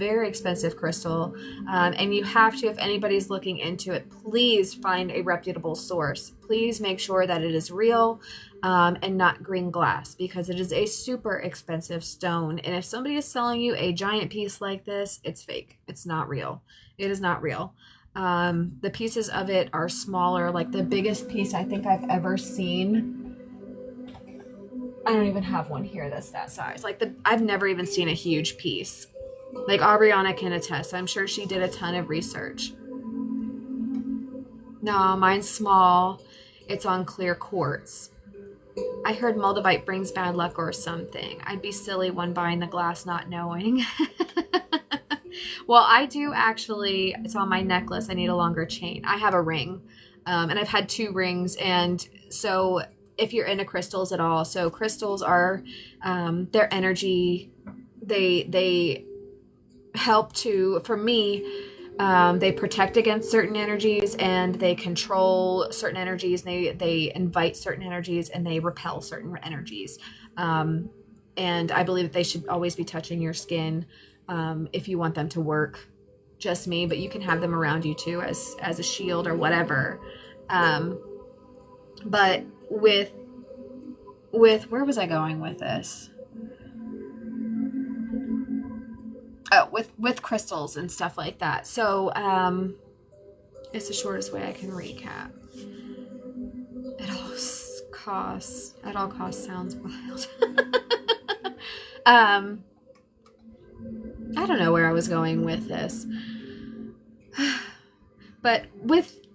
S1: crystal, and you have to, if anybody's looking into it, please find a reputable source. Please make sure that it is real, and not green glass, because it is a super expensive stone. And if somebody is selling you a giant piece like this, it's fake. It's not real. It is not real. The pieces of it are smaller. Like, the biggest piece I think I've ever seen, I don't even have one here that's that size. Like, I've never even seen a huge piece. Like, Aubriana can attest. I'm sure she did a ton of research. No, mine's small. It's on clear quartz. I heard moldavite brings bad luck or something. I'd be silly one buying the glass not knowing. Well, I do actually. It's on my necklace. I need a longer chain. I have a ring, and I've had 2 rings. And so if you're into crystals at all, so crystals are their energy. They help to, for me, they protect against certain energies, and they control certain energies. They invite certain energies, and they repel certain energies. And I believe that they should always be touching your skin if you want them to work. Just me, but you can have them around you too as a shield or whatever. But with where was I going with this? Oh, with crystals and stuff like that. So it's the shortest way I can recap. At all costs sounds wild. I don't know where I was going with this. But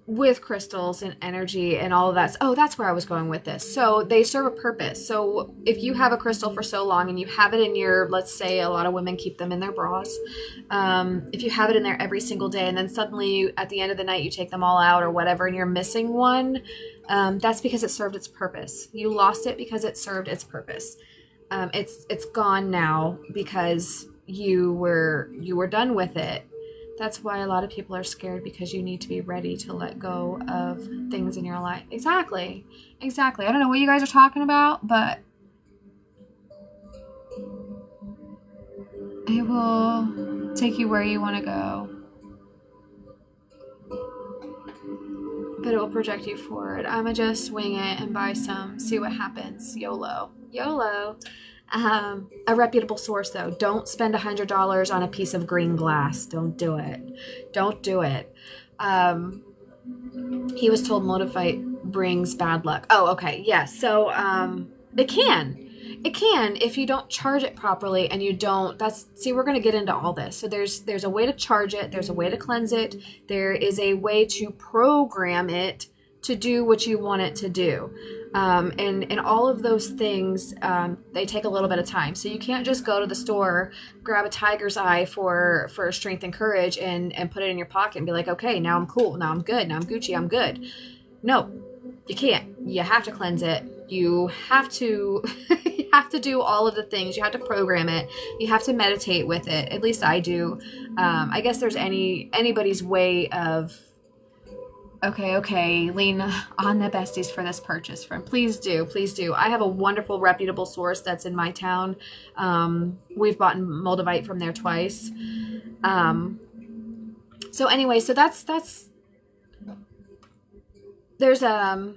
S1: with crystals and energy and all of that. Oh, that's where I was going with this. So they serve a purpose. So if you have a crystal for so long and you have it in your, let's say a lot of women keep them in their bras. If you have it in there every single day, and then suddenly at the end of the night you take them all out or whatever, and you're missing one, that's because it served its purpose. You lost it because it served its purpose. It's gone now because you were done with it. That's why a lot of people are scared, because you need to be ready to let go of things in your life. Exactly. I don't know what you guys are talking about, but it will take you where you want to go. But it will project you forward. I'ma just swing it and buy some, see what happens. YOLO. A reputable source, though. Don't spend $100 on a piece of green glass. Don't do it. He was told moldavite brings bad luck. Oh, okay. Yeah. So it can if you don't charge it properly, and you don't. We're going to get into all this. So there's a way to charge it. There's a way to cleanse it. There is a way to program it to do what you want it to do. And all of those things, they take a little bit of time. So you can't just go to the store, grab a tiger's eye for strength and courage, and put it in your pocket and be like, okay, now I'm cool. Now I'm good. Now I'm Gucci. I'm good. No, you can't. You have to cleanse it. You have to, you have to do all of the things. You have to program it. You have to meditate with it. At least I do. I guess there's anybody's way of, Okay, lean on the besties for this purchase, friend. Please do. I have a wonderful, reputable source that's in my town. We've bought moldavite from there twice. So anyway, so that's there's a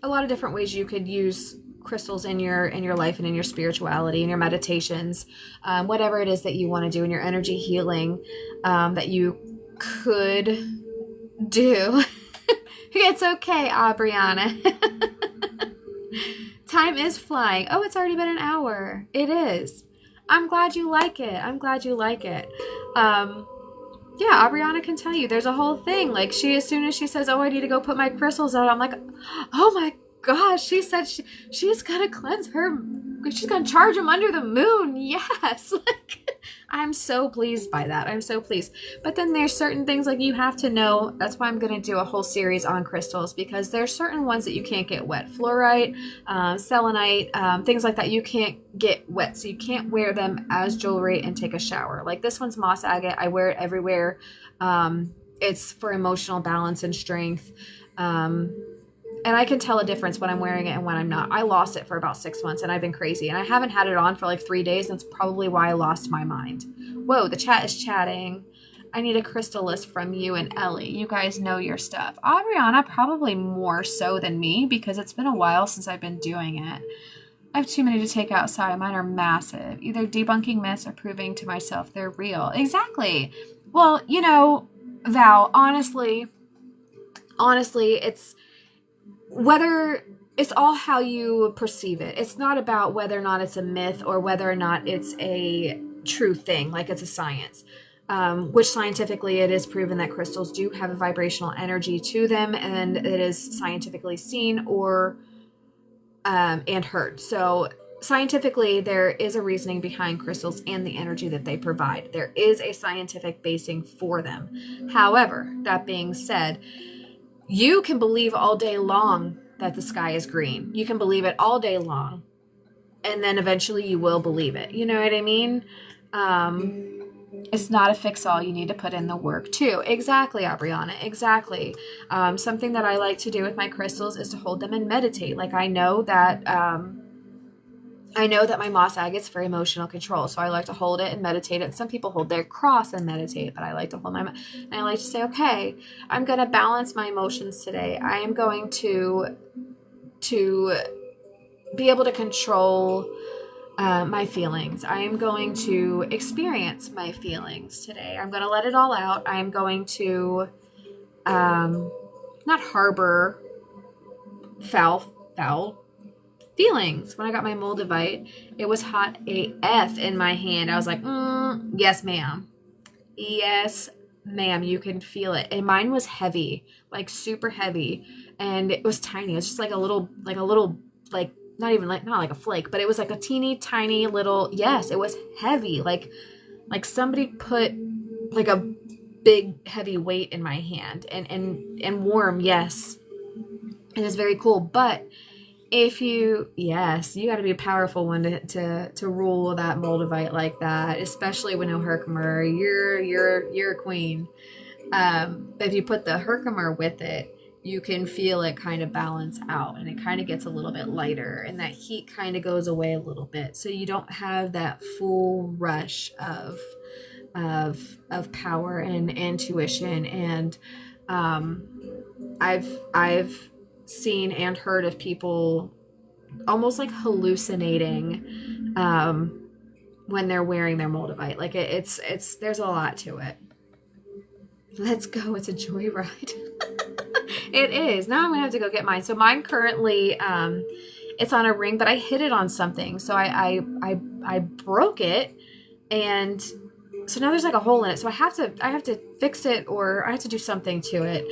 S1: lot of different ways you could use crystals in your life and in your spirituality and your meditations, whatever it is that you want to do in your energy healing, that you could do. It's okay, Aubriana. Time is flying. Oh, it's already been an hour. It is. I'm glad you like it. Yeah, Aubriana can tell you. There's a whole thing. Like, as soon as she says, "Oh, I need to go put my crystals out," I'm like, "Oh my gosh!" She said she's gonna cleanse her. She's gonna charge them under the moon. Yes, like, I'm so pleased by that. I'm so pleased. But then there's certain things like you have to know. That's why I'm gonna do a whole series on crystals, because there's certain ones that you can't get wet. Fluorite, selenite, things like that. You can't get wet, so you can't wear them as jewelry and take a shower. Like this one's moss agate. I wear it everywhere. It's for emotional balance and strength. And I can tell a difference when I'm wearing it and when I'm not. I lost it for about 6 months and I've been crazy. And I haven't had it on for like 3 days. That's probably why I lost my mind. Whoa, the chat is chatting. I need a crystal list from you and Ellie. You guys know your stuff. Adriana, probably more so than me, because it's been a while since I've been doing it. I have too many to take outside. Mine are massive. Either debunking myths or proving to myself they're real. Exactly. Well, you know, Val, honestly, it's whether it's all how you perceive it. It's not about whether or not it's a myth or whether or not it's a true thing, like it's a science. Which scientifically it is proven that crystals do have a vibrational energy to them, and it is scientifically seen or and heard. So scientifically, there is a reasoning behind crystals and the energy that they provide. There is a scientific basing for them. However, that being said, you can believe all day long that the sky is green. You can believe it all day long, and then eventually you will believe it. You know what I mean? It's not a fix-all. You need to put in the work too. Exactly, Aubriana. Exactly. Something that I like to do with my crystals is to hold them and meditate. Like I know that my moss agate's for emotional control, so I like to hold it and meditate it. Some people hold their cross and meditate, but I like to hold and I like to say, okay, I'm going to balance my emotions today. I am going to be able to control my feelings. I am going to experience my feelings today. I'm going to let it all out. I am going to not harbor foul feelings. When I got my Moldavite, it was hot AF in my hand. I was like, yes, ma'am. Yes, ma'am. You can feel it. And mine was heavy, like super heavy. And it was tiny. It was just like a little, not like a flake, but it was like a teeny tiny little, yes, it was heavy. Like somebody put like a big heavy weight in my hand, and warm. Yes. It is very cool. But you got to be a powerful one to rule that Moldavite like that, especially with no Herkimer. You're a queen. But if you put the Herkimer with it, you can feel it kind of balance out, and it kind of gets a little bit lighter, and that heat kind of goes away a little bit, so you don't have that full rush of power and intuition. And I've seen and heard of people almost like hallucinating when they're wearing their Moldavite. Like it's there's a lot to it. Let's go. It's a joyride. It is. Now I'm gonna have to go get mine. So mine currently, it's on a ring, but I hit it on something. So I broke it, and so now there's like a hole in it. So I have to fix it, or I have to do something to it.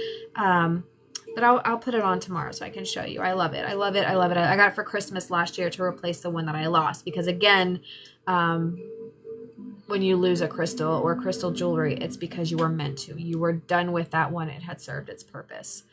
S1: But I'll put it on tomorrow so I can show you. I love it. I love it. I love it. I got it for Christmas last year to replace the one that I lost, because again, when you lose a crystal or crystal jewelry, it's because you were meant to. You were done with that one. It had served its purpose.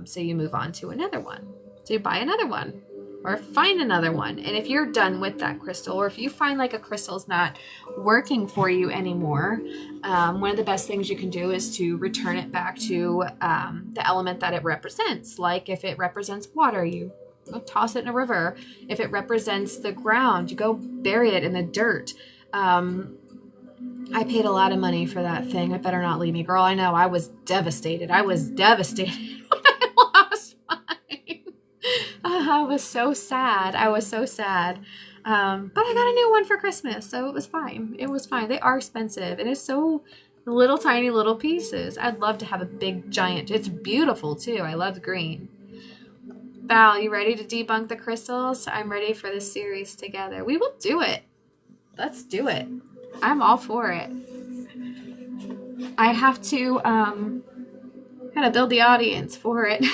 S1: So you move on to another one. So you buy another one or find another one. And if you're done with that crystal, or if you find like a crystal's not working for you anymore, one of the best things you can do is to return it back to the element that it represents. Like if it represents water, you go toss it in a river. If it represents the ground, you go bury it in the dirt. I paid a lot of money for that thing. It better not leave me, girl. I know. I was devastated. When I lost mine. I was so sad. But I got a new one for Christmas, so it was fine. They are expensive, and it's so little tiny little pieces. I'd love to have a big giant. It's beautiful too. I love green. Val, you ready to debunk the crystals? I'm ready for this series together. We will do it. Let's do it. I'm all for it. I have to kind of build the audience for it.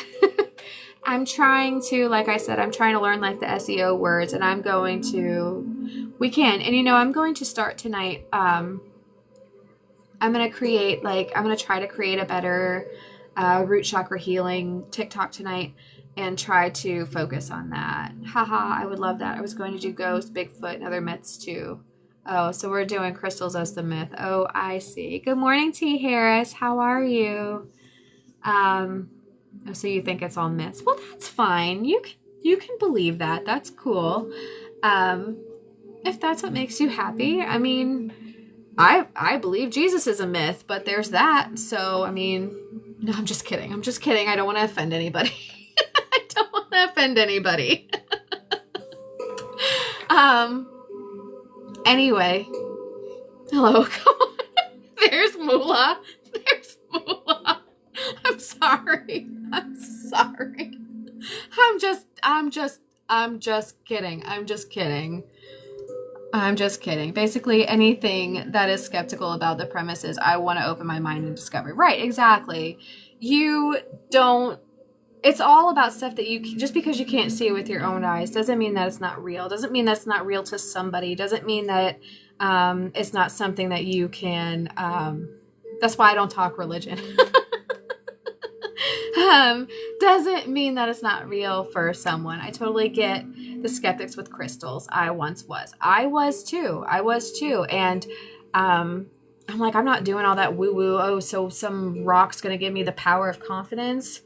S1: I'm trying to, like I said, I'm trying to learn like the SEO words, and I'm going to, we can, and you know, I'm going to start tonight. I'm going to create, like, I'm going to try to create a better root chakra healing TikTok tonight and try to focus on that. Haha, I would love that. I was going to do ghost, Bigfoot, and other myths too. Oh, so we're doing crystals as the myth. Oh, I see. Good morning, T. Harris. How are you? So you think it's all myths? Well, that's fine. You can believe that. That's cool. If that's what makes you happy. I mean, I believe Jesus is a myth, but there's that. So, I mean, no, I'm just kidding. I'm just kidding. I don't want to offend anybody. I don't want to offend anybody. Anyway. Hello. Come on. There's Moolah. There's Moolah. I'm sorry. I'm sorry. I'm just kidding. I'm just kidding. I'm just kidding. Basically, anything that is skeptical about the premises, I want to open my mind and discover. Right, exactly. You don't, it's all about stuff that you, just because you can't see it with your own eyes, doesn't mean that it's not real. Doesn't mean that's not real to somebody. Doesn't mean that it's not something that you can, that's why I don't talk religion. Doesn't mean that it's not real for someone. I totally get the skeptics with crystals. I once was. I was too. And I'm like, I'm not doing all that woo-woo. Oh, so some rock's going to give me the power of confidence.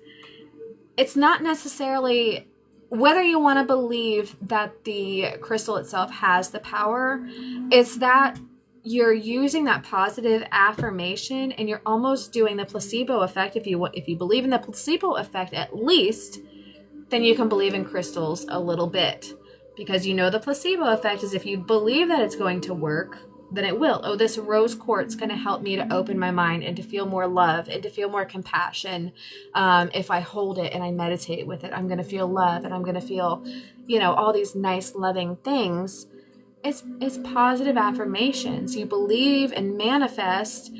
S1: It's not necessarily whether you want to believe that the crystal itself has the power. It's that you're using that positive affirmation and you're almost doing the placebo effect. If you believe in the placebo effect, at least, then you can believe in crystals a little bit, because you know the placebo effect is if you believe that it's going to work, then it will. Oh, this rose quartz going to help me to open my mind and to feel more love and to feel more compassion. If I hold it and I meditate with it, I'm going to feel love and I'm going to feel, all these nice, loving things. It's positive affirmations. You believe and manifest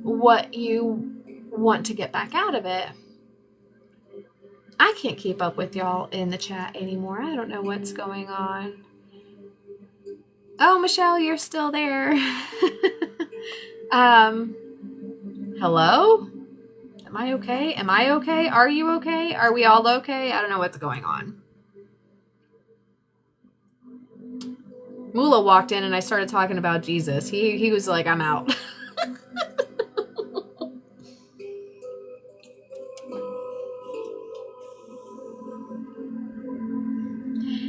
S1: what you want to get back out of it. I can't keep up with y'all in the chat anymore. I don't know what's going on. Oh, Michelle, you're still there. Hello? Am I okay? Am I okay? Are you okay? Are we all okay? I don't know what's going on. Moolah walked in and I started talking about Jesus. He was like, I'm out.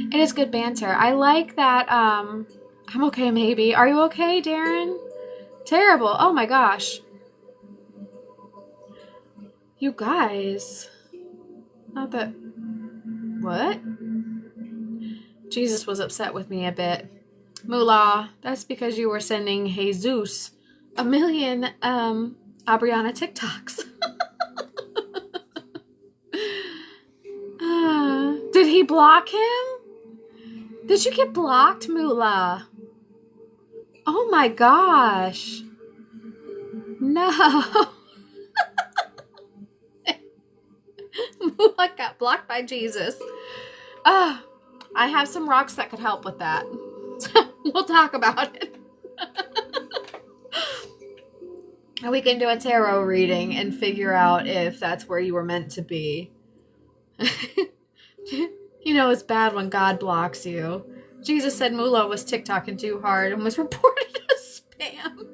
S1: It is good banter. I like that. I'm okay, maybe. Are you okay, Darren? Terrible. Oh my gosh. You guys. Not that. What? Jesus was upset with me a bit. Moolah, that's because you were sending Jesus a million Abriana TikToks. Did he block him? Did you get blocked, Moolah? Oh my gosh. No. Moolah got blocked by Jesus. I have some rocks that could help with that. We'll talk about it. We can do a tarot reading and figure out if that's where you were meant to be. It's bad when God blocks you. Jesus said Moolah was TikToking too hard and was reported as spam.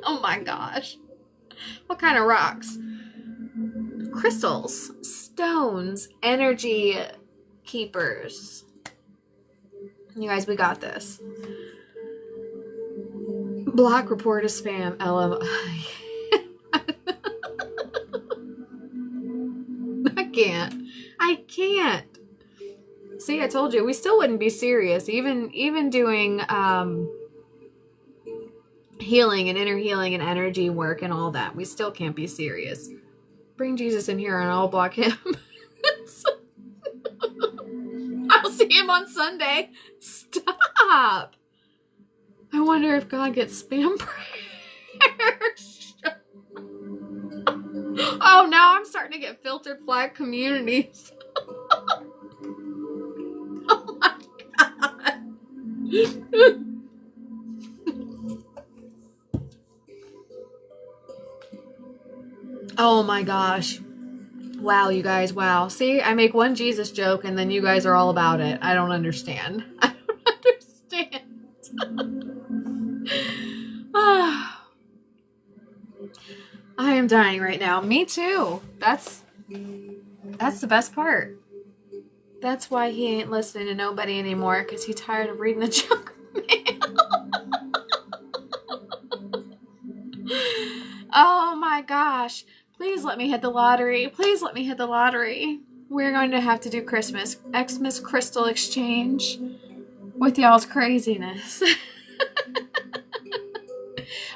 S1: Oh my gosh. What kind of rocks? Crystals, stones, energy keepers. You guys, we got this. Block report as spam. LM. I can't. See, I told you, we still wouldn't be serious. Even doing healing and inner healing and energy work and all that, we still can't be serious. Bring Jesus in here and I'll block him. I'll see him on Sunday. Stop. I wonder if God gets spam prayers. Oh, now I'm starting to get filtered flag communities. Oh my God. Oh my gosh. Wow, you guys, wow. See, I make one Jesus joke and then you guys are all about it. I don't understand. I don't understand. I am dying right now. Me too. That's the best part. That's why he ain't listening to nobody anymore, because he's tired of reading the junk mail. Oh my gosh. Please let me hit the lottery. Please let me hit the lottery. We're going to have to do Xmas crystal exchange with y'all's craziness.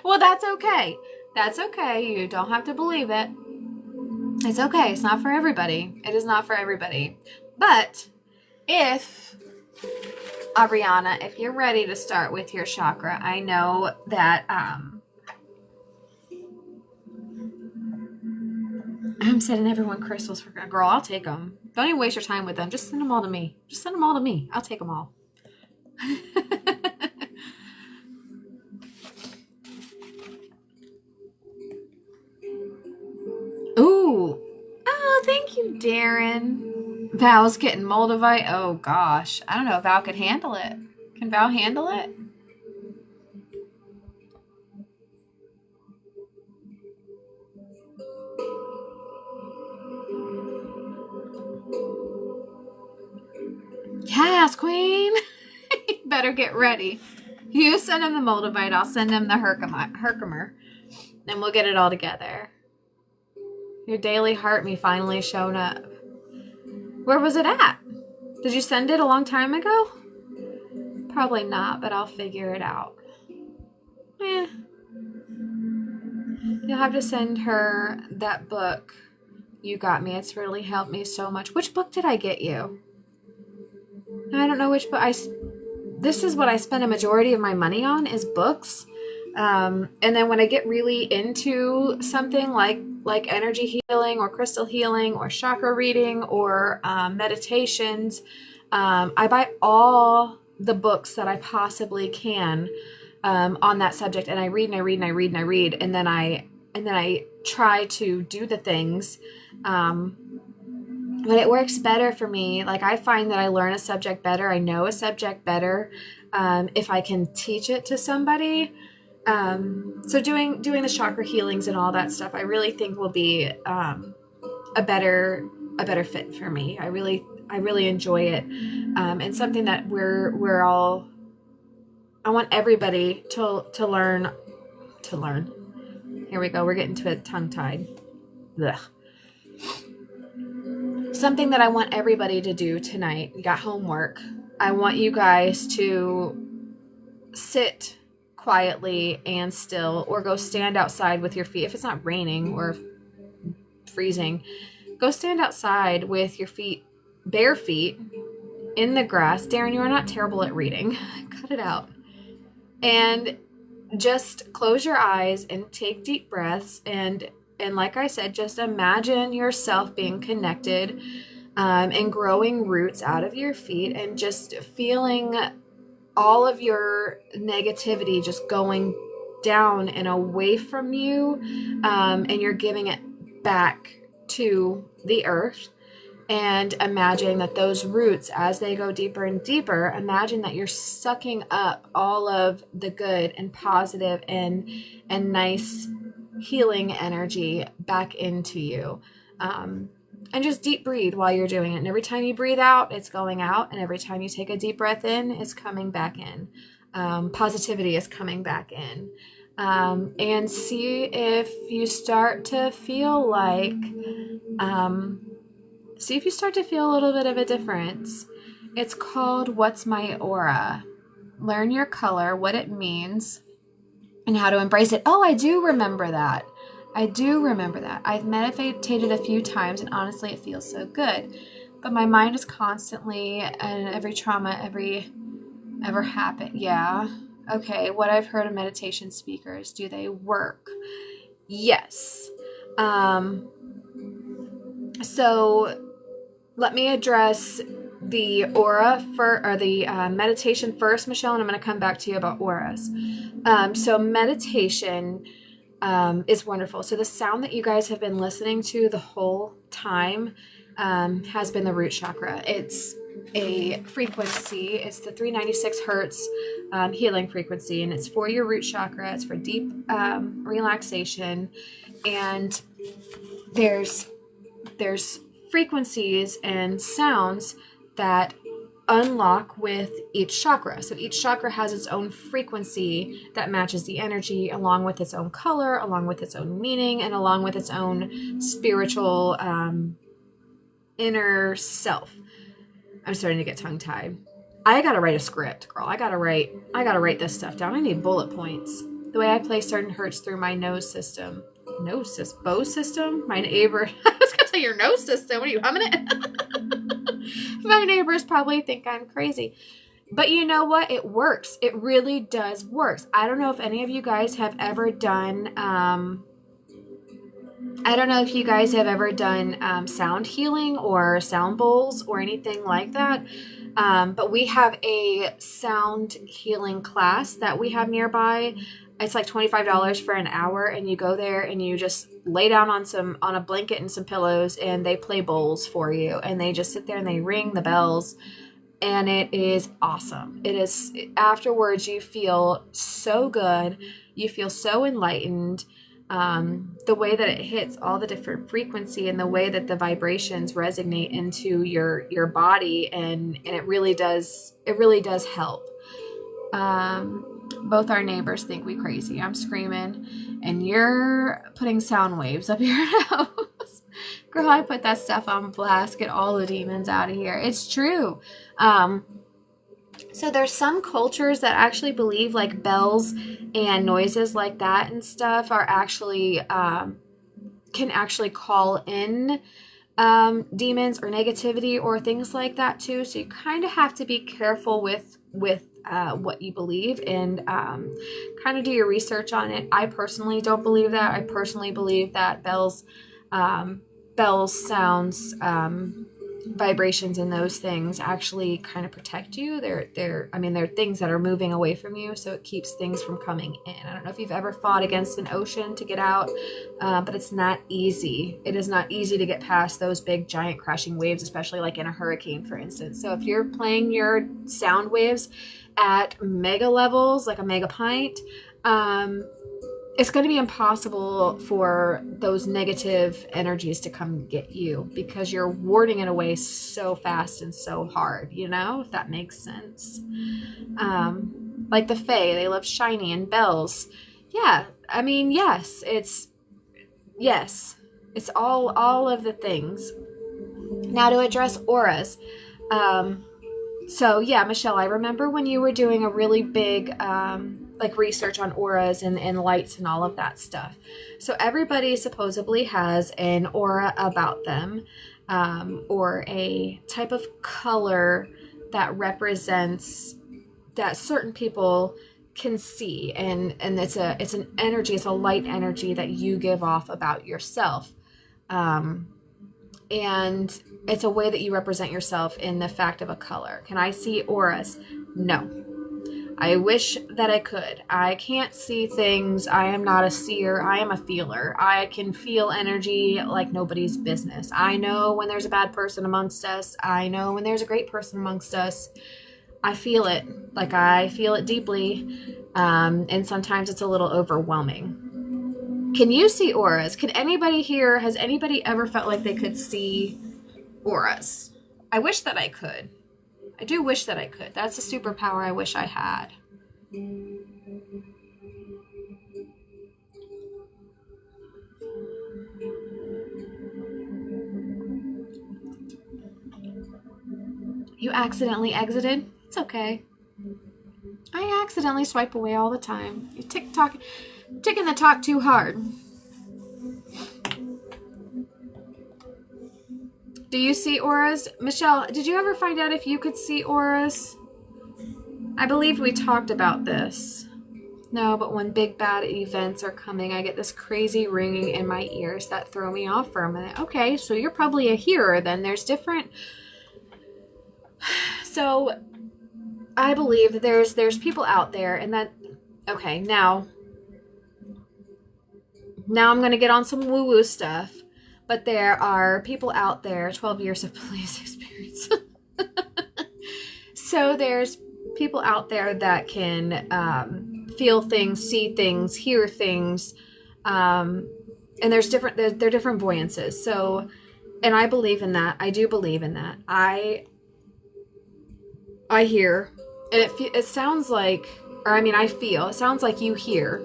S1: Well, that's okay. That's okay. You don't have to believe it. It's okay. It's not for everybody. It is not for everybody. But if, Ariana, if you're ready to start with your chakra, I know that I'm sending everyone crystals for girl. I'll take them. Don't even waste your time with them. Just send them all to me. Just send them all to me. I'll take them all. Ooh. Oh, thank you, Darren. Val's getting Moldavite. Oh gosh. I don't know if Val could handle it. Can Val handle it? Yes, Queen. Better get ready. You send him the Moldavite. I'll send him the Herkimer. Then we'll get it all together. Your daily heart me finally shown up. Where was it at? Did you send it a long time ago? Probably not, but I'll figure it out. You'll have to send her that book you got me. It's really helped me so much. Which book did I get you? I don't know which book. This is what I spend a majority of my money on, is books. And then when I get really into something like energy healing or crystal healing or chakra reading or meditations, I buy all the books that I possibly can on that subject, and I read and I read and I read and I read, and then I try to do the things. But it works better for me. Like, I find that I learn a subject better. I know a subject better if I can teach it to somebody. So doing the chakra healings and all that stuff, I really think will be a better fit for me. I really enjoy it, and something that we're all. I want everybody to learn. Here we go. We're getting to it tongue-tied. Ugh. Something that I want everybody to do tonight. We got homework. I want you guys to sit quietly and still, or go stand outside with your feet. If it's not raining or freezing, go stand outside with your feet, bare feet, in the grass. Darren, you are not terrible at reading. Cut it out. And just close your eyes and take deep breaths, and like I said, just imagine yourself being connected and growing roots out of your feet, and just feeling all of your negativity just going down and away from you, and you're giving it back to the earth. And imagine that those roots, as they go deeper and deeper, imagine that you're sucking up all of the good and positive and nice healing energy back into you. And just deep breathe while you're doing it. And every time you breathe out, it's going out. And every time you take a deep breath in, it's coming back in. Positivity is coming back in. And see if you start to feel like... See if you start to feel a little bit of a difference. It's called What's My Aura? Learn your color, what it means, and how to embrace it. Oh, I do remember that. I've meditated a few times, and honestly, it feels so good. But my mind is constantly, and every trauma ever happened. Yeah. Okay, what I've heard of meditation speakers, do they work? Yes. So let me address the aura or the meditation first, Michelle, and I'm going to come back to you about auras. So meditation is wonderful. So the sound that you guys have been listening to the whole time has been the root chakra. It's a frequency. It's the 396 hertz healing frequency, and it's for your root chakra. It's for deep relaxation, and there's frequencies and sounds that unlock with each chakra. So each chakra has its own frequency that matches the energy, along with its own color, along with its own meaning, and along with its own spiritual inner self. I'm starting to get tongue-tied. I gotta write a script, girl. I gotta write this stuff down. I need bullet points. The way I place certain hertz through my nose system. Bow system? My neighbor. I was gonna say your nose system. What are you, humming it? My neighbors probably think I'm crazy. But you know what? It works. It really does work. I don't know if any of you guys have ever done sound healing or sound bowls or anything like that. But we have a sound healing class that we have nearby. It's like $25 for an hour, and you go there and you just lay down on a blanket and some pillows, and they play bowls for you, and they just sit there and they ring the bells, and it is awesome. It is, afterwards you feel so good, you feel so enlightened. The way that it hits all the different frequency and the way that the vibrations resonate into your body, and it really does help. Both our neighbors think we crazy. I'm screaming and you're putting sound waves up your nose. Girl, I put that stuff on blast, get all the demons out of here. It's true. So there's some cultures that actually believe like bells and noises like that and stuff are actually can actually call in demons or negativity or things like that too. So you kind of have to be careful with what you believe and kind of do your research on it. I personally don't believe that. I personally believe that bells, sounds, vibrations and those things actually kind of protect you. They're things that are moving away from you, so it keeps things from coming in. I don't know if you've ever fought against an ocean to get out, but it's not easy. It is not easy to get past those big giant crashing waves, especially like in a hurricane, for instance. So if you're playing your sound waves at mega levels, like a mega pint, it's going to be impossible for those negative energies to come get you because you're warding it away so fast and so hard, if that makes sense. Like the Fae, they love shiny and bells. Yeah, yes, it's all of the things. Now to address auras. So yeah, Michelle, I remember when you were doing a really big, research on auras and lights and all of that stuff. So everybody supposedly has an aura about them, or a type of color that represents that certain people can see, and it's an energy, it's a light energy that you give off about yourself, and it's a way that you represent yourself in the fact of a color. Can I see auras? No. I wish that I could. I can't see things. I am not a seer. I am a feeler. I can feel energy like nobody's business. I know when there's a bad person amongst us. I know when there's a great person amongst us. I feel it. Like I feel it deeply. And sometimes it's a little overwhelming. Can you see auras? Can anybody here, has anybody ever felt like they could see auras? I wish that I could. I do wish that I could. That's a superpower I wish I had. You accidentally exited? It's okay. I accidentally swipe away all the time. You ticking the talk too hard. Do you see auras? Michelle, did you ever find out if you could see auras? I believe we talked about this. No, but when big bad events are coming, I get this crazy ringing in my ears that throw me off for a minute. Okay, so you're probably a hearer then. There's different... So I believe that there's people out there, and that... Okay, now I'm going to get on some woo-woo stuff, but there are people out there, 12 years of police experience. So there's people out there that can feel things, see things, hear things, and there's different voyances. So, and I believe in that. I do believe in that. I hear, and it sounds like, or I mean, I feel, it sounds like you hear.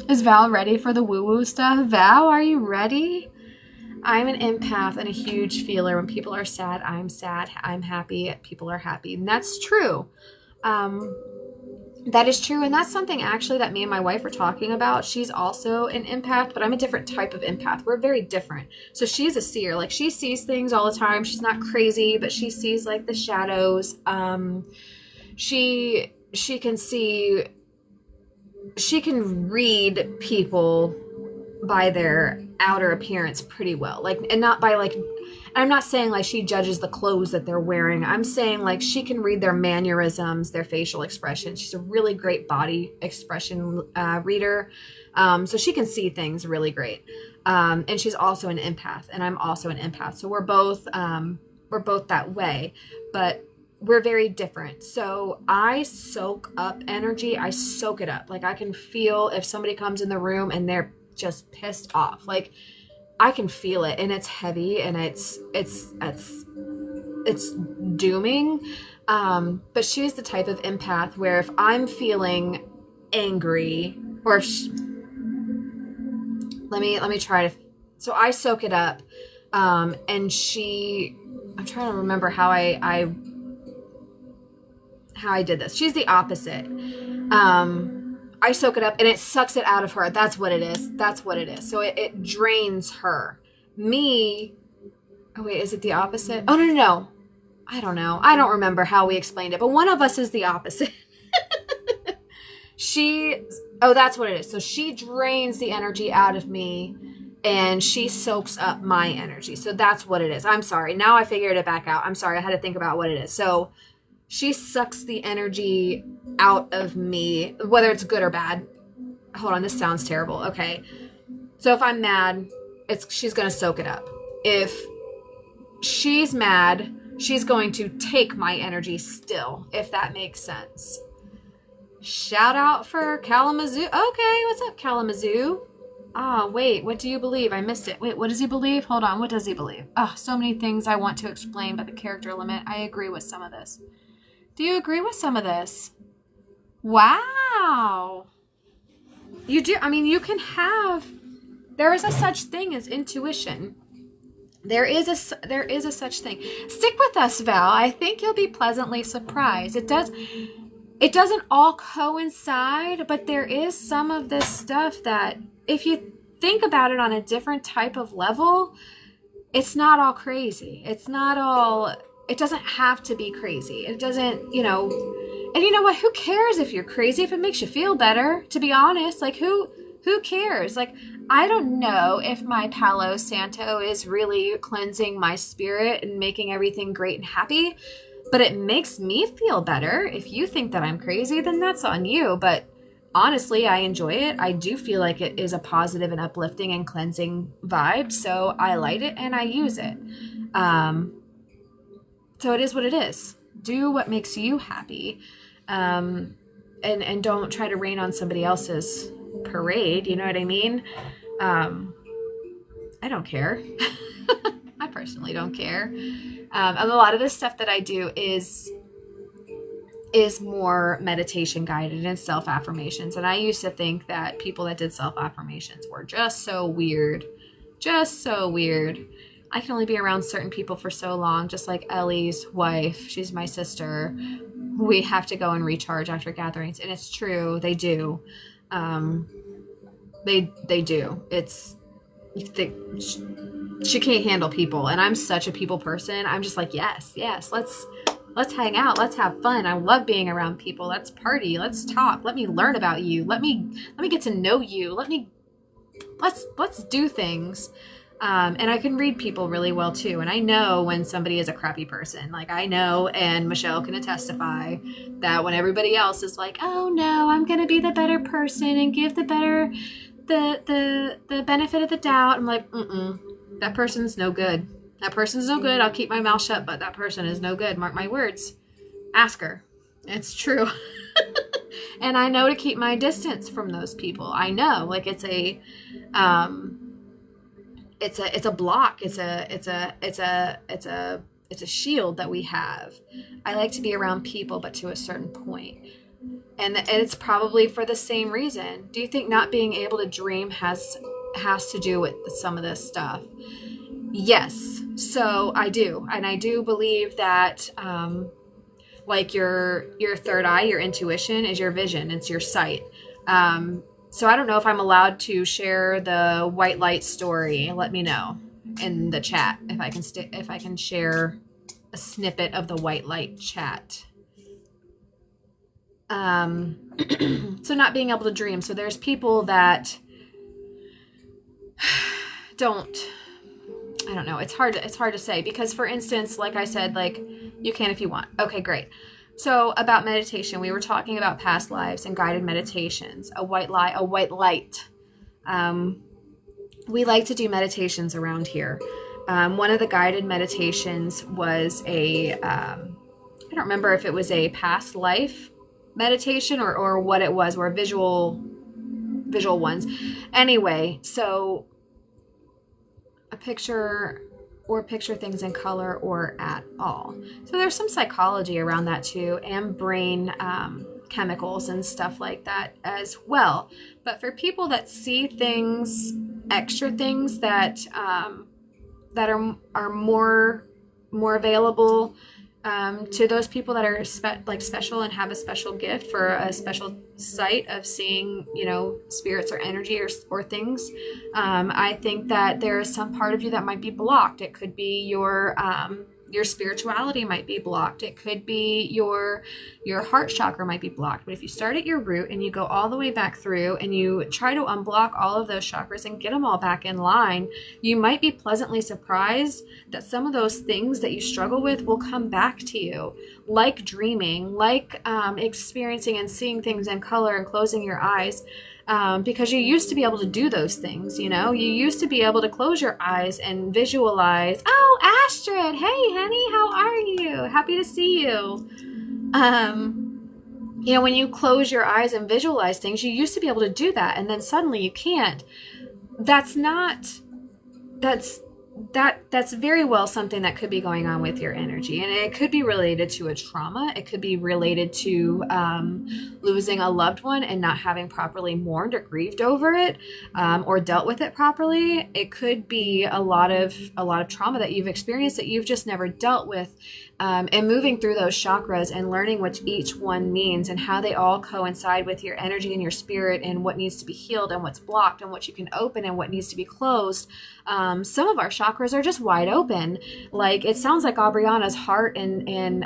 S1: Is Val ready for the woo-woo stuff? Val, are you ready? I'm an empath and a huge feeler. When people are sad, I'm sad. I'm happy, people are happy. And that's true. That is true. And that's something actually that me and my wife were talking about. She's also an empath, but I'm a different type of empath. We're very different. So she's a seer. Like, she sees things all the time. She's not crazy, but she sees like the shadows. She can see, she can read people by their outer appearance pretty well. Like, and not by like, I'm not saying like she judges the clothes that they're wearing. I'm saying like she can read their mannerisms, their facial expression. She's a really great body expression reader. So she can see things really great. And she's also an empath, and I'm also an empath. So we're both that way, but we're very different. So I soak up energy. I soak it up. Like, I can feel if somebody comes in the room and they're just pissed off. Like, I can feel it, and it's heavy, and it's dooming. But she's the type of empath where if I'm feeling angry, or if let me try to. So I soak it up, and I'm trying to remember how I did this. She's the opposite. I soak it up and it sucks it out of her. That's what it is. That's what it is. So it drains her. Me, oh wait, is it the opposite? Oh, no. I don't know. I don't remember how we explained it, but one of us is the opposite. That's what it is. So she drains the energy out of me and she soaks up my energy. So that's what it is. I'm sorry. Now I figured it back out. I'm sorry. I had to think about what it is. So she sucks the energy out of me, whether it's good or bad. Hold on, this sounds terrible. Okay. So if I'm mad, she's going to soak it up. If she's mad, she's going to take my energy still, if that makes sense. Shout out for Kalamazoo. Okay, what's up, Kalamazoo? Wait, what do you believe? I missed it. Wait, what does he believe? Hold on, what does he believe? So many things I want to explain, but the character limit, I agree with some of this. Do you agree with some of this? Wow. You do. I mean, you can have, there is a such thing as intuition. There is a such thing. Stick with us, Val. I think you'll be pleasantly surprised. It doesn't all coincide, but there is some of this stuff that if you think about it on a different type of level, it's not all crazy. It doesn't have to be crazy. It doesn't, and you know what? Who cares if you're crazy if it makes you feel better, to be honest? Like, who cares? Like, I don't know if my Palo Santo is really cleansing my spirit and making everything great and happy, but it makes me feel better. If you think that I'm crazy, then that's on you. But honestly, I enjoy it. I do feel like it is a positive and uplifting and cleansing vibe. So I light it and I use it. So it is what it is. Do what makes you happy. And don't try to rain on somebody else's parade. You know what I mean? I don't care. I personally don't care. And a lot of the stuff that I do is more meditation guided and self-affirmations. And I used to think that people that did self-affirmations were just so weird. I can only be around certain people for so long, just like Ellie's wife. She's my sister. We have to go and recharge after gatherings. And it's true. They do. They do. She can't handle people. And I'm such a people person. I'm just like, yes, let's Let's hang out. Let's have fun. I love being around people. Let's party. Let's talk. Let me learn about you. Let me get to know you. Let's do things. And I can read people really well too. And I know when somebody is a crappy person. Like I know, and Michelle can testify that when everybody else is like, oh no, I'm going to be the better person and give the benefit of the doubt. I'm like, that person's no good. That person's no good. I'll keep my mouth shut, but that person is no good. Mark my words. Ask her. It's true. And I know to keep my distance from those people. I know, like it's a block. It's a shield that we have. I like to be around people, but to a certain point. And it's probably for the same reason. Do you think not being able to dream has to do with some of this stuff? Yes. So I do. And I do believe that, like your third eye, your intuition is your vision. It's your sight. So I don't know if I'm allowed to share the white light story. Let me know in the chat if I can share a snippet of the white light chat. So not being able to dream. So there's people that I don't know. It's hard to say because, for instance, like I said, like you can if you want. Okay, great. So about meditation, we were talking about past lives and guided meditations, a white light. We like to do meditations around here. One of the guided meditations was I don't remember if it was a past life meditation or what it was, or visual ones. Anyway, so a picture things in color or at all. So there's some psychology around that too, and brain chemicals and stuff like that as well. But for people that see things, extra things that are more available to those people that are special and have a special gift for a special sight of seeing, spirits or energy or things. I think that there is some part of you that might be blocked. It could be your spirituality might be blocked. It could be your heart chakra might be blocked. But if you start at your root and you go all the way back through and you try to unblock all of those chakras and get them all back in line, you might be pleasantly surprised that some of those things that you struggle with will come back to you, like dreaming, like experiencing and seeing things in color and closing your eyes. Because you used to be able to do those things, you used to be able to close your eyes and visualize. Oh, Astrid, hey, honey, how are you? Happy to see you. When you close your eyes and visualize things, you used to be able to do that. And then suddenly you can't. That's very well something that could be going on with your energy. And it could be related to a trauma. It could be related to losing a loved one and not having properly mourned or grieved over it, or dealt with it properly. It could be a lot of trauma that you've experienced that you've just never dealt with. And moving through those chakras and learning what each one means and how they all coincide with your energy and your spirit and what needs to be healed and what's blocked and what you can open and what needs to be closed. Some of our chakras are just wide open. Like it sounds like Aubriana's heart and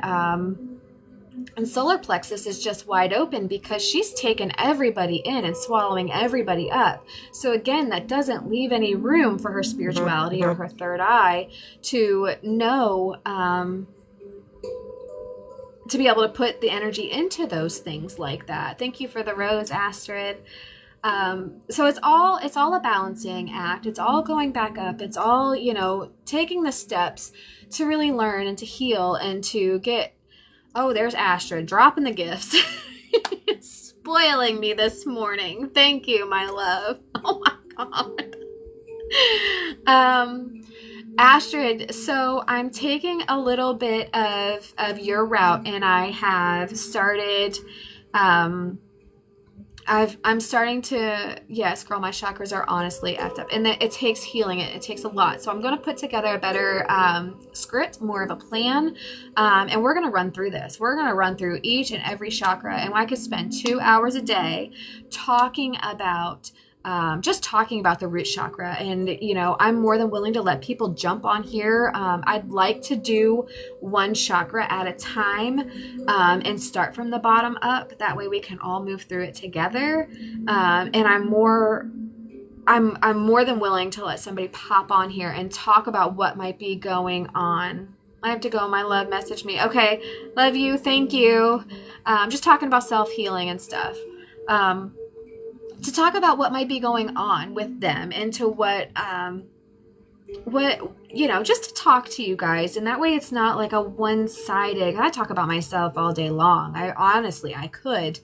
S1: solar plexus is just wide open because she's taken everybody in and swallowing everybody up. So again, that doesn't leave any room for her spirituality or her third eye to know, to be able to put the energy into those things like that. Thank you for the rose, Astrid. So it's all a balancing act. It's all going back up. It's all, taking the steps to really learn and to heal and to get, oh, there's Astrid dropping the gifts. Spoiling me this morning. Thank you, my love. Oh my God. Astrid, so I'm taking a little bit of your route, and I have started, I'm starting to, yes, girl, my chakras are honestly effed up, and it takes healing. It takes a lot. So I'm going to put together a better script, more of a plan, and we're going to run through this. We're going to run through each and every chakra, and I could spend 2 hours a day talking about just talking about the root chakra. And, you know, I'm more than willing to let people jump on here. I'd like to do one chakra at a time, and start from the bottom up. That way we can all move through it together. And I'm more than willing to let somebody pop on here and talk about what might be going on. I have to go. My love messaged me. Okay. Love you. Thank you. Just talking about self-healing and stuff. To talk about what might be going on with them, and to what, you know, just to talk to you guys. And that way it's not like a one-sided, I talk about myself all day long. I could.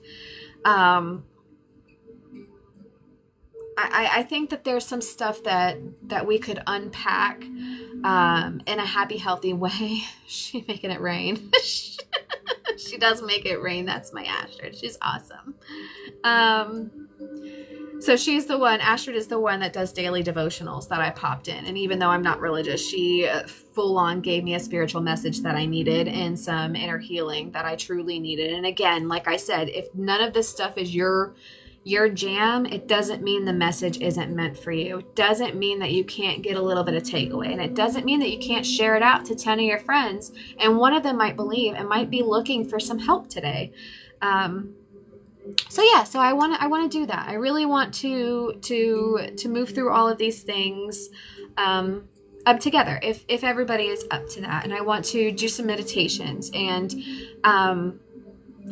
S1: I think that there's some stuff that we could unpack in a happy, healthy way. She's making it rain. She does make it rain. That's my Astrid. She's awesome. So she's the one, Astrid is the one that does daily devotionals that I popped in. And even though I'm not religious, she full on gave me a spiritual message that I needed, and some inner healing that I truly needed. And again, like I said, if none of this stuff is your jam, it doesn't mean the message isn't meant for you. It doesn't mean that you can't get a little bit of takeaway. And it doesn't mean that you can't share it out to 10 of your friends. And one of them might believe and might be looking for some help today. So yeah, so I want to do that. I really want to move through all of these things up together, if everybody is up to that. And I want to do some meditations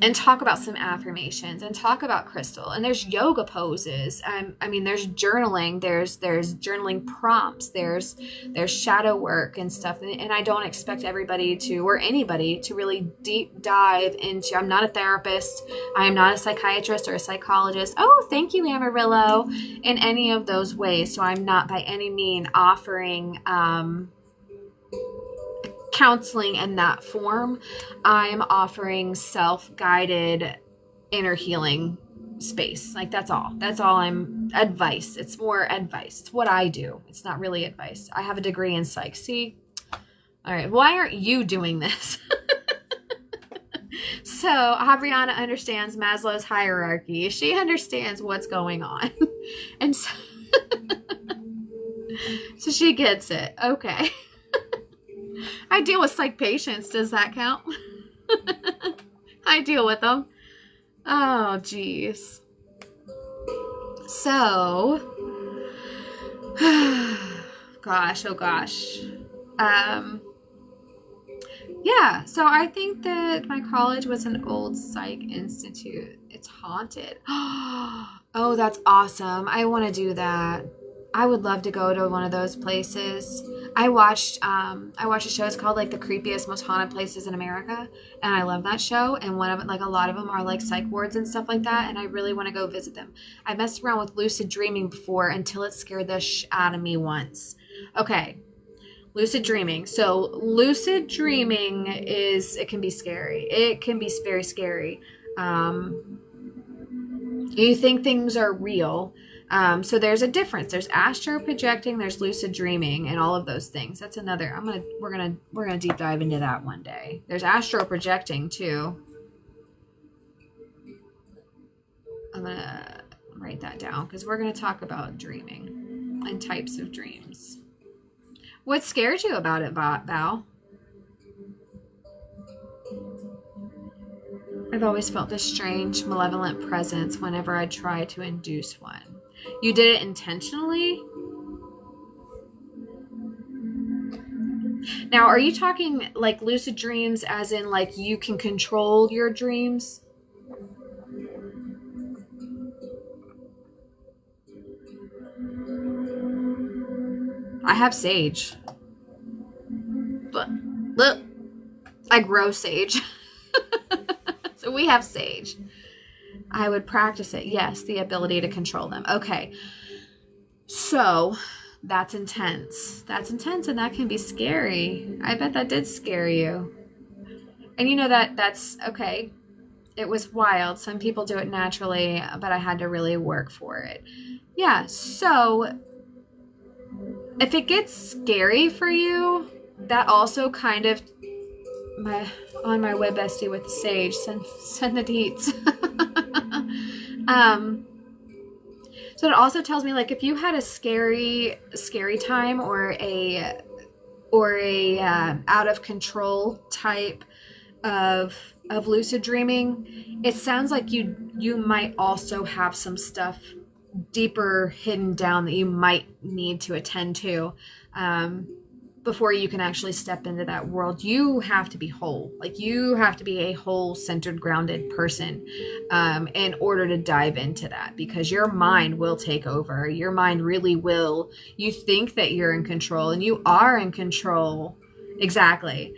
S1: and talk about some affirmations, and talk about crystal. And there's yoga poses. I mean, there's journaling, there's journaling prompts, there's shadow work and stuff. And I don't expect everybody or anybody to really deep dive into, I'm not a therapist. I am not a psychiatrist or a psychologist. Oh, thank you, Amarillo, in any of those ways. So I'm not by any means offering, counseling in that form. I'm offering self-guided inner healing space. Like that's all I'm advice. It's more advice. It's what I do. It's not really advice. I have a degree in psych. See? All right. Why aren't you doing this? So Abriana understands Maslow's hierarchy. She understands what's going on. And so, so she gets it. Okay. I deal with psych patients. Does that count? I deal with them. Oh, geez. So, gosh, oh gosh. Yeah, so I think that my college was an old psych institute. It's haunted. Oh, that's awesome. I want to do that. I would love to go to one of those places. I watched a show. It's called like The Creepiest, Most Haunted Places in America. And I love that show. And one of it, like a lot of them are like psych wards and stuff like that. And I really want to go visit them. I messed around with lucid dreaming before until it scared the out of me once. Okay. Lucid dreaming. So lucid dreaming it can be scary. It can be very scary. You think things are real. So there's a difference. There's astral projecting, there's lucid dreaming, and all of those things. That's another. We're gonna deep dive into that one day. There's astral projecting too. I'm gonna write that down because we're gonna talk about dreaming and types of dreams. What scared you about it, Val? I've always felt this strange, malevolent presence whenever I try to induce one. You did it intentionally? Now, are you talking like lucid dreams as in like you can control your dreams? I have sage. Look, I grow sage. So we have sage. I would practice it. Yes, the ability to control them. Okay. So that's intense. That's intense, and that can be scary. I bet that did scare you. And you know that's okay. It was wild. Some people do it naturally, but I had to really work for it. Yeah, so if it gets scary for you, that also kind of on my web bestie with the sage, send the deets. So So it also tells me, like, if you had a scary time, or a out of control type of lucid dreaming, it sounds like you might also have some stuff deeper hidden down that you might need to attend to, before you can actually step into that world. You have to be whole. Like, you have to be a whole, centered, grounded person, in order to dive into that, because your mind will take over. Your mind really will. You think that you're in control, and you are in control. Exactly.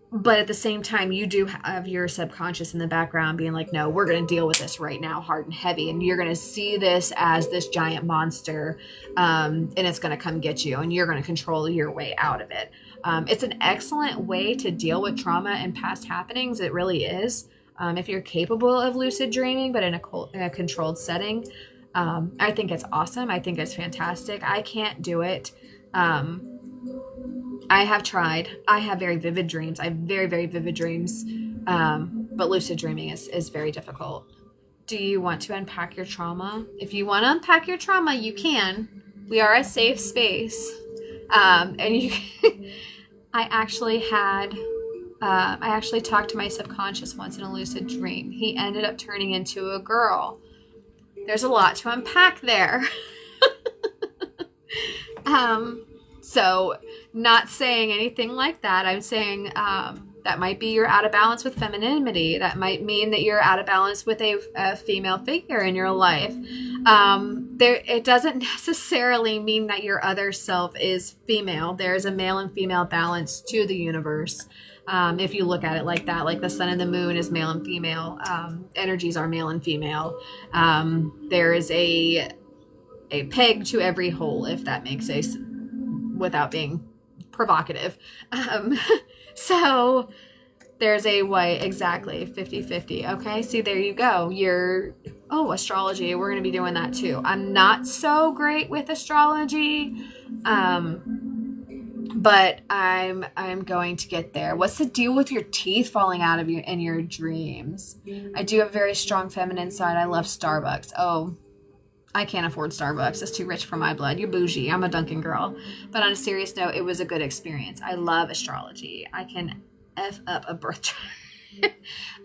S1: But at the same time, you do have your subconscious in the background being like, no, we're going to deal with this right now, hard and heavy. And you're going to see this as this giant monster, and it's going to come get you, and you're going to control your way out of it. It's an excellent way to deal with trauma and past happenings. It really is. If you're capable of lucid dreaming, but in a controlled setting, I think it's awesome. I think it's fantastic. I can't do it. I have tried. I have very vivid dreams. I have very, very vivid dreams. But lucid dreaming is very difficult. Do you want to unpack your trauma? If you want to unpack your trauma, you can. We are a safe space. And you I actually talked to my subconscious once in a lucid dream. He ended up turning into a girl. There's a lot to unpack there. So not saying anything like that. I'm saying that might be you're out of balance with femininity. That might mean that you're out of balance with a female figure in your life. It doesn't necessarily mean that your other self is female. There's a male and female balance to the universe. If you look at it like that, like the sun and the moon is male and female. Energies are male and female. There is a peg to every hole, if that makes sense, without being provocative. So there's a way, exactly, 50-50. Okay, see, there you go. Astrology, we're going to be doing that too. I'm not so great with astrology, but I'm going to get there. What's the deal with your teeth falling out of in your dreams? I do have a very strong feminine side. I love Starbucks. Oh, I can't afford Starbucks. It's too rich for my blood. You're bougie. I'm a Dunkin' girl. But on a serious note, it was a good experience. I love astrology. I can F up a birth chart.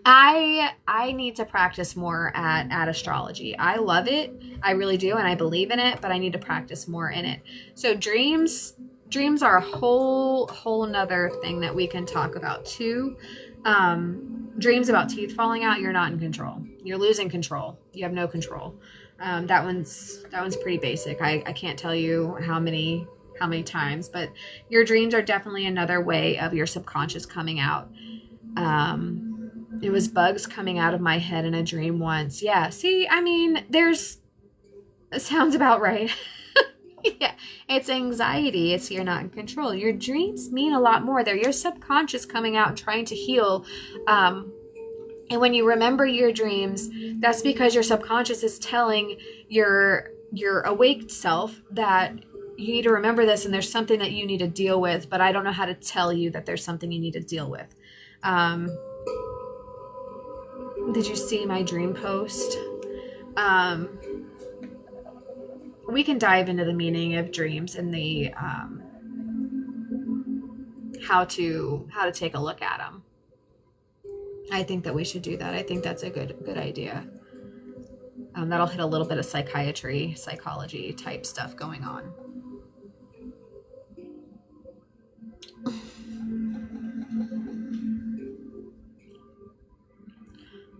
S1: I need to practice more at astrology. I love it. I really do. And I believe in it, but I need to practice more in it. So dreams are a whole nother thing that we can talk about too. Dreams about teeth falling out, you're not in control. You're losing control. You have no control. That one's pretty basic. I can't tell you how many times, but your dreams are definitely another way of your subconscious coming out. It was bugs coming out of my head in a dream once. Yeah. See, I mean, it sounds about right. Yeah. It's anxiety. It's you're not in control. Your dreams mean a lot more. They're your subconscious coming out and trying to heal. And when you remember your dreams, that's because your subconscious is telling your awake self that you need to remember this and there's something that you need to deal with, but I don't know how to tell you that there's something you need to deal with. Did you see my dream post? We can dive into the meaning of dreams and the how to take a look at them. I think that we should do that. I think that's a good idea. That'll hit a little bit of psychology type stuff going on.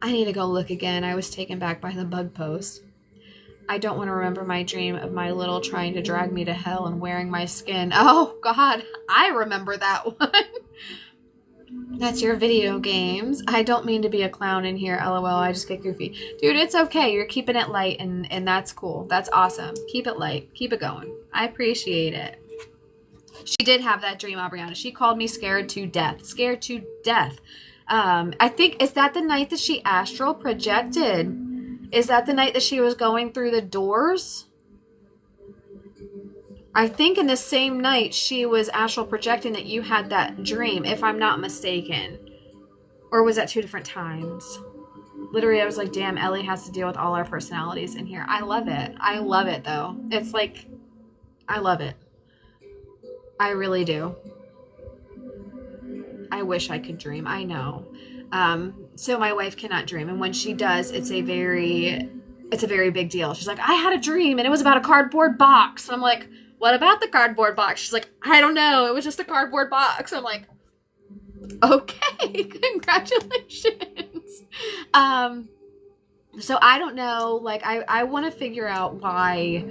S1: I need to go look again. I was taken back by the bug post. I don't want to remember my dream of my little trying to drag me to hell and wearing my skin. Oh, God. I remember that one. That's your video games. I don't mean to be a clown in here. LOL. I just get goofy. Dude, it's okay. You're keeping it light and that's cool. That's awesome. Keep it light. Keep it going. I appreciate it. She did have that dream, Aubriana. She called me scared to death. Scared to death. I think, is that the night that she astral projected? Is that the night that she was going through the doors? I think in the same night she was astral projecting that you had that dream, if I'm not mistaken. Or was that two different times? literally, I was like, damn, Ellie has to deal with all our personalities in here. I love it. I love it, though. It's like, I love it. I really do. I wish I could dream. I know. So my wife cannot dream. And when she does, it's a very big deal. She's like, I had a dream and it was about a cardboard box. And I'm like, what about the cardboard box? She's like, I don't know. It was just a cardboard box. I'm like, okay, congratulations. So I don't know. Like, I want to figure out why.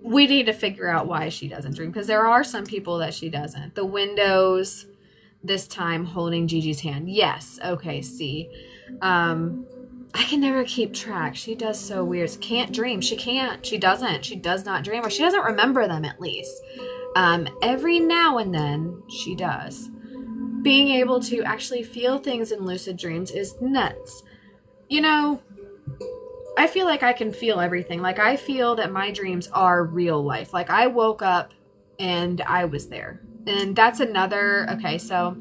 S1: We need to figure out why she doesn't dream, because there are some people that she doesn't. The windows, this time holding Gigi's hand. Yes. Okay. See, I can never keep track. She does so weird. Can't dream. She can't. She doesn't. She does not dream, or she doesn't remember them at least. Every now and then she does. Being able to actually feel things in lucid dreams is nuts. You know, I feel like I can feel everything. Like, I feel that my dreams are real life. Like, I woke up and I was there. And that's another, okay, so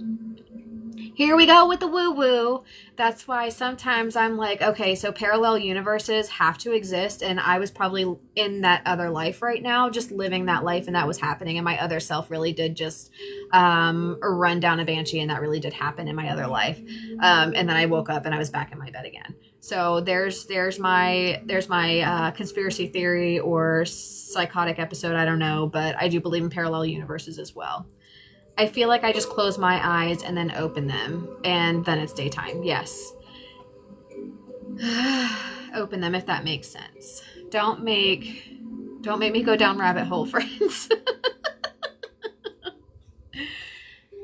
S1: here we go with the woo-woo. That's why sometimes I'm like, okay, so parallel universes have to exist, and I was probably in that other life right now, just living that life, and that was happening, and my other self really did just run down a banshee, and that really did happen in my other life. And then I woke up and I was back in my bed again. So there's my conspiracy theory or psychotic episode, I don't know, but I do believe in parallel universes as well. I feel like I just close my eyes and then open them, and then it's daytime. Yes. Open them, if that makes sense. Don't make me go down rabbit hole, friends.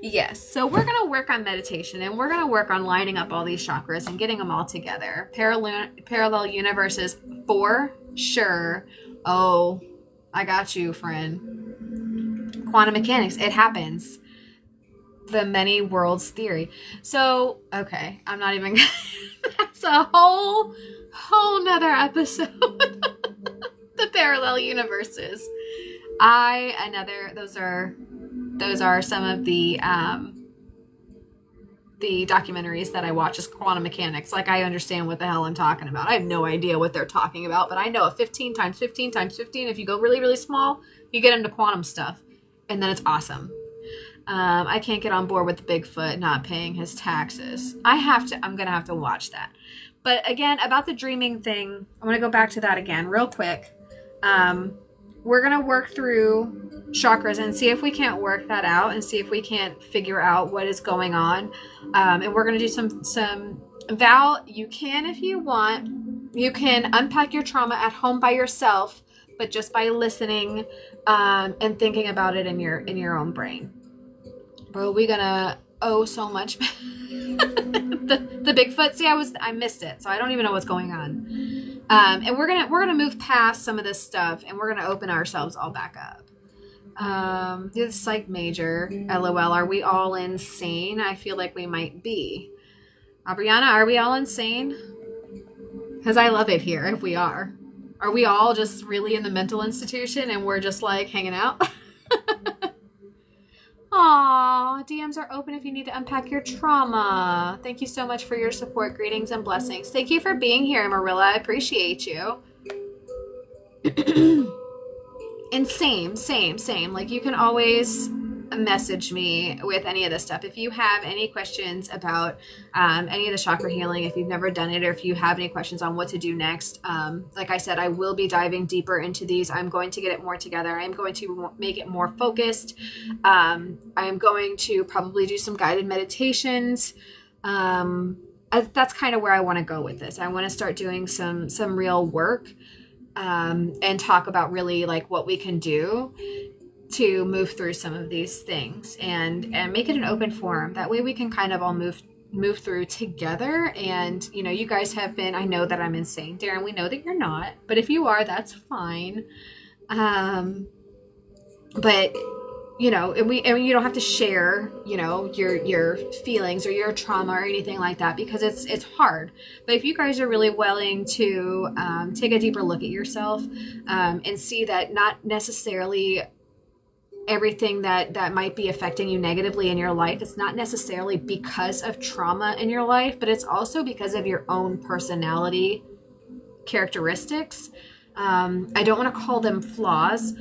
S1: Yes. So we're going to work on meditation, and we're going to work on lining up all these chakras and getting them all together. Parallel universes for sure. Oh, I got you, friend. Quantum mechanics. It happens. The many worlds theory. So, okay. I'm not even that's a whole nother episode. The parallel universes. Those are some of the documentaries that I watch is quantum mechanics. Like, I understand what the hell I'm talking about. I have no idea what they're talking about, but I know 15 times 15 times 15. If you go really, really small, you get into quantum stuff, and then it's awesome. I can't get on board with Bigfoot not paying his taxes. I'm going to have to watch that. But again, about the dreaming thing, I want to go back to that again real quick. We're going to work through chakras and see if we can't work that out and see if we can't figure out what is going on. And we're going to do some Val, you can, if you want, you can unpack your trauma at home by yourself, but just by listening and thinking about it in your own brain. Bro, we gonna owe so much. the Bigfoot. See, I missed it, so I don't even know what's going on. And we're gonna move past some of this stuff, and we're gonna open ourselves all back up. The psych major. LOL. Are we all insane? I feel like we might be. Brianna, are we all insane? Because I love it here. If we are we all just really in the mental institution and we're just like hanging out? Aw, DMs are open if you need to unpack your trauma. Thank you so much for your support. Greetings and blessings. Thank you for being here, Marilla. I appreciate you. And same. Like, you can always message me with any of this stuff. If you have any questions about any of the chakra healing, if you've never done it, or if you have any questions on what to do next, like I said, I will be diving deeper into these. I'm going to get it more together. I'm going to make it more focused. I'm going to probably do some guided meditations. That's kind of where I want to go with this. I want to start doing some real work and talk about really like what we can do to move through some of these things and make it an open forum. That way we can kind of all move through together. And, you know, you guys have been, I know that I'm insane, Darren, we know that you're not, but if you are, that's fine. But, you know, and you don't have to share, you know, your feelings or your trauma or anything like that, because it's hard. But if you guys are really willing to take a deeper look at yourself and see that not necessarily everything that might be affecting you negatively in your life, it's not necessarily because of trauma in your life, but it's also because of your own personality characteristics. I don't want to call them flaws,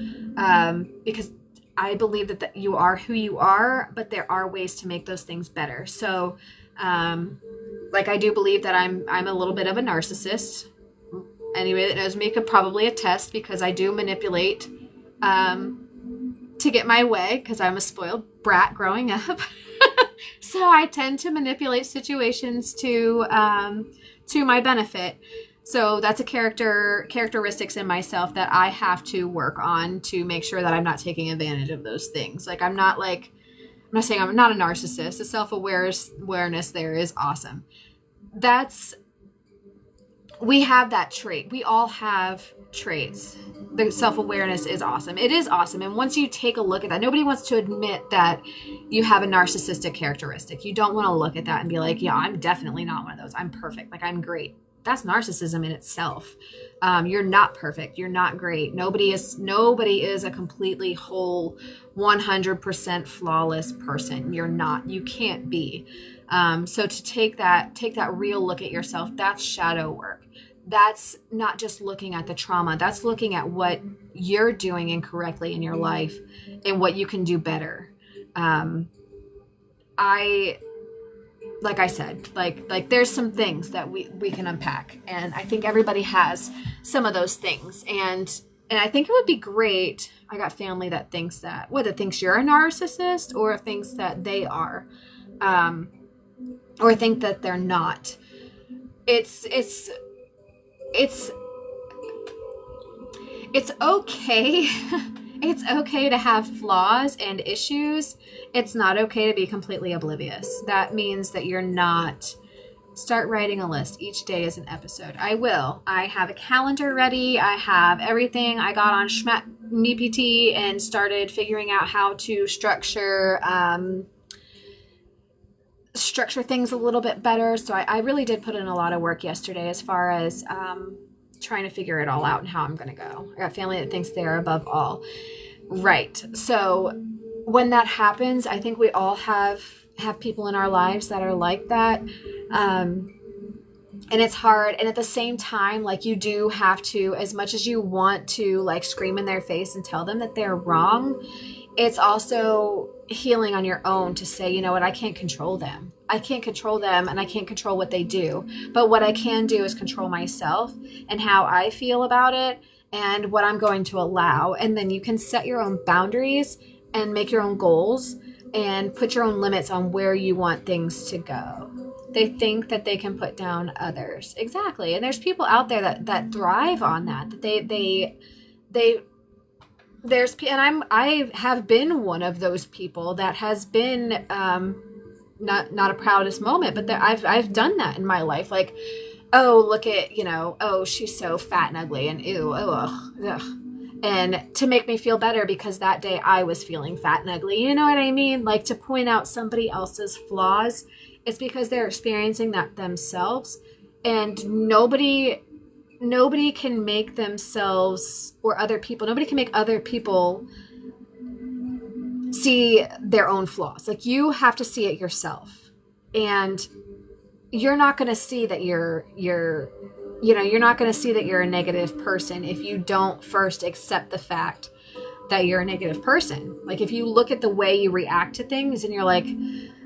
S1: because I believe that you are who you are, but there are ways to make those things better. So, like, I do believe that I'm a little bit of a narcissist. Anybody that knows me could probably attest, because I do manipulate to get my way, because I'm a spoiled brat growing up. So I tend to manipulate situations to my benefit. So that's a characteristics in myself that I have to work on to make sure that I'm not taking advantage of those things. Like, I'm not saying I'm not a narcissist. The self-awareness there is awesome. We have that trait. We all have traits. The self-awareness is awesome. It is awesome. And once you take a look at that, nobody wants to admit that you have a narcissistic characteristic. You don't want to look at that and be like, yeah, I'm definitely not one of those. I'm perfect. Like, I'm great. That's narcissism in itself. You're not perfect. You're not great. Nobody is a completely whole, 100% flawless person. You're not. You can't be. So to take that real look at yourself, that's shadow work. That's not just looking at the trauma. That's looking at what you're doing incorrectly in your life and what you can do better. Like I said, like there's some things that we can unpack, and I think everybody has some of those things. And I think it would be great. I got family that thinks that, whether thinks you're a narcissist or thinks that they are, or think that they're not. It's okay. It's okay to have flaws and issues. It's not okay to be completely oblivious. That means that you're not. Start writing a list. Each day is an episode. I will. I have a calendar ready. I have everything. I got on MePT and started figuring out how to structure things a little bit better. So I really did put in a lot of work yesterday as far as trying to figure it all out and how I'm going to go. I got family that thinks they're above all. Right. So when that happens, I think we all have people in our lives that are like that. And it's hard. And at the same time, like, you do have to, as much as you want to, like, scream in their face and tell them that they're wrong, it's also healing on your own to say, you know what, I can't control them. I can't control them, and I can't control what they do. But what I can do is control myself and how I feel about it and what I'm going to allow. And then you can set your own boundaries and make your own goals and put your own limits on where you want things to go. They think that they can put down others. Exactly. And there's people out there that thrive on that. I have been one of those people that has been not a proudest moment, but I've done that in my life. Like, oh, look at, oh, she's so fat and ugly, and ew, oh, ugh. And to make me feel better because that day I was feeling fat and ugly. You know what I mean? Like, to point out somebody else's flaws, it's because they're experiencing that themselves, and nobody can make themselves or other people, nobody can make other people see their own flaws. Like, you have to see it yourself, and you're not going to see that you're not going to see that you're a negative person if you don't first accept the fact that you're a negative person. Like, if you look at the way you react to things and you're like,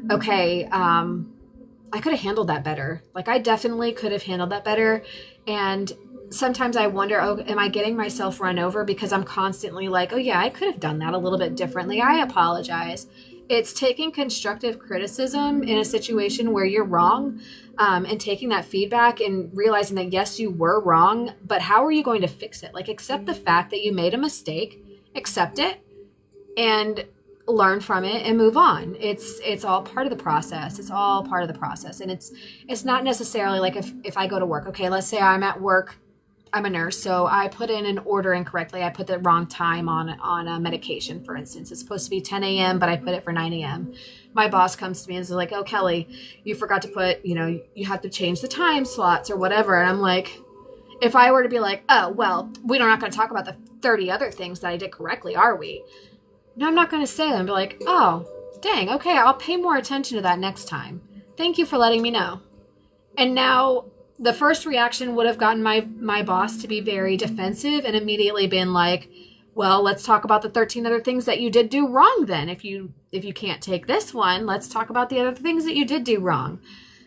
S1: okay, I could have handled that better. Like, I definitely could have handled that better. And sometimes I wonder, oh, am I getting myself run over because I'm constantly like, oh yeah, I could have done that a little bit differently. I apologize. It's taking constructive criticism in a situation where you're wrong, and taking that feedback and realizing that, yes, you were wrong, but how are you going to fix it? Like, accept the fact that you made a mistake, accept it, and learn from it and move on. It's all part of the process. It's all part of the process. And it's not necessarily like if I go to work, okay, let's say I'm at work, I'm a nurse, so I put in an order incorrectly. I put the wrong time on a medication, for instance. It's supposed to be 10 a.m., but I put it for 9 a.m. My boss comes to me and is like, oh, Kelly, you forgot to put, you have to change the time slots or whatever. And I'm like, if I were to be like, oh, well, we're not going to talk about the 30 other things that I did correctly, are we? No, I'm not going to say them. Be like, oh, dang, okay, I'll pay more attention to that next time. Thank you for letting me know. And now the first reaction would have gotten my boss to be very defensive and immediately been like, well, let's talk about the 13 other things that you did do wrong then. If you can't take this one, let's talk about the other things that you did do wrong.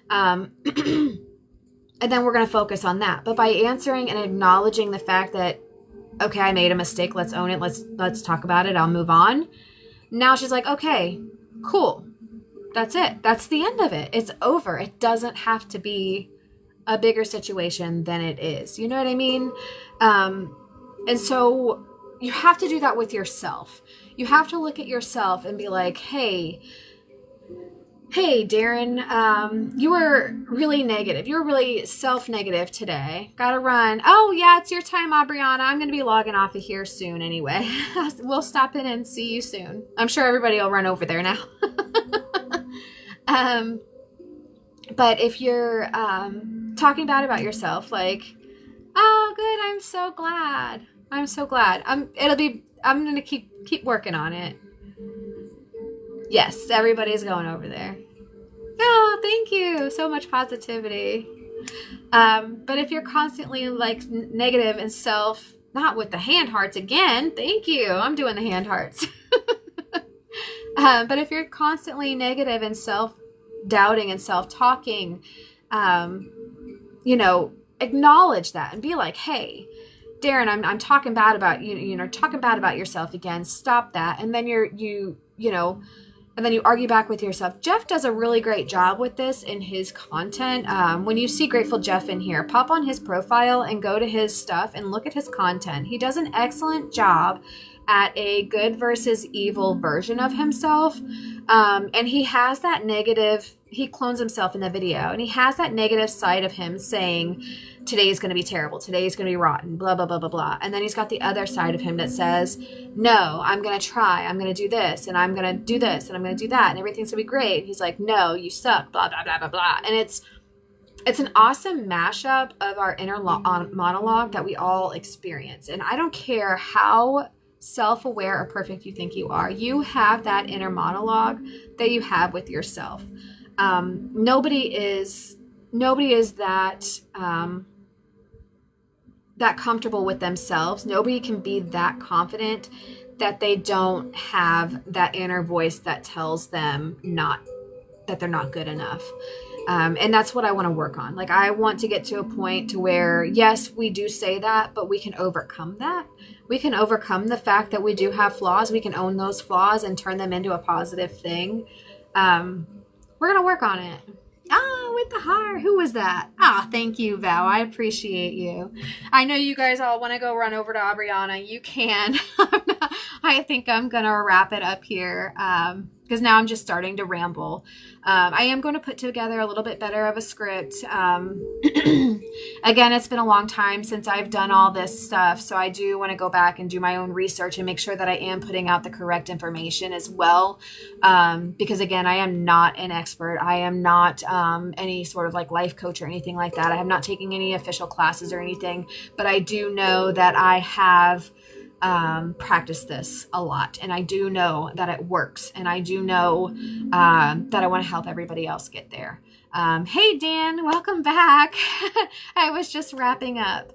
S1: And then we're going to focus on that. But by answering and acknowledging the fact that, okay, I made a mistake, let's own it, let's talk about it, I'll move on. Now she's like, okay, cool. That's it. That's the end of it. It's over. It doesn't have to be a bigger situation than it is. You know what I mean? And so you have to do that with yourself. You have to look at yourself and be like, hey, Darren, you were really negative. You were really self-negative today. Gotta run. Oh, yeah, it's your time, Aubriana. I'm going to be logging off of here soon anyway. We'll stop in and see you soon. I'm sure everybody will run over there now. But if you're talking bad about yourself, like, oh, good, I'm so glad. I'm going to keep working on it. Yes, everybody's going over there. Oh, thank you. So much positivity. But if you're constantly like negative and not with the hand hearts again, thank you. I'm doing the hand hearts. But if you're constantly negative and self-doubting and self-talking, acknowledge that and be like, hey, Darren, I'm talking bad about you, talking bad about yourself again. Stop that. And then and then you argue back with yourself. Jeff does a really great job with this in his content. When you see Grateful Jeff in here, pop on his profile and go to his stuff and look at his content. He does an excellent job at a good versus evil version of himself. And he has that negative, he clones himself in the video, and he has that negative side of him saying, today is going to be terrible, today is going to be rotten, blah, blah, blah, blah, blah. And then he's got the other side of him that says, no, I'm going to try, I'm going to do this, and I'm going to do this, and I'm going to do that, and everything's going to be great. And he's like, no, you suck, blah, blah, blah, blah, blah. And it's an awesome mashup of our inner monologue that we all experience. And I don't care how self-aware or perfect you think you are, you have that inner monologue that you have with yourself. Nobody is that comfortable with themselves. Nobody can be that confident that they don't have that inner voice that tells them that they're not good enough. And that's what I want to work on. Like, I want to get to a point to where, yes, we do say that, but we can overcome that. We can overcome the fact that we do have flaws. We can own those flaws and turn them into a positive thing. We're going to work on it. With the heart. Who was that? Thank you, Val. I appreciate you. I know you guys all want to go run over to Aubriana. You can. I think I'm going to wrap it up here because now I'm just starting to ramble. I am going to put together a little bit better of a script. Again, it's been a long time since I've done all this stuff, so I do want to go back and do my own research and make sure that I am putting out the correct information as well. Because again, I am not an expert. I am not any sort of like life coach or anything like that. I have not taken any official classes or anything, but I do know that I have practice this a lot, and I do know that it works, and I do know that I want to help everybody else get there. Hey Dan, welcome back. I was just wrapping up.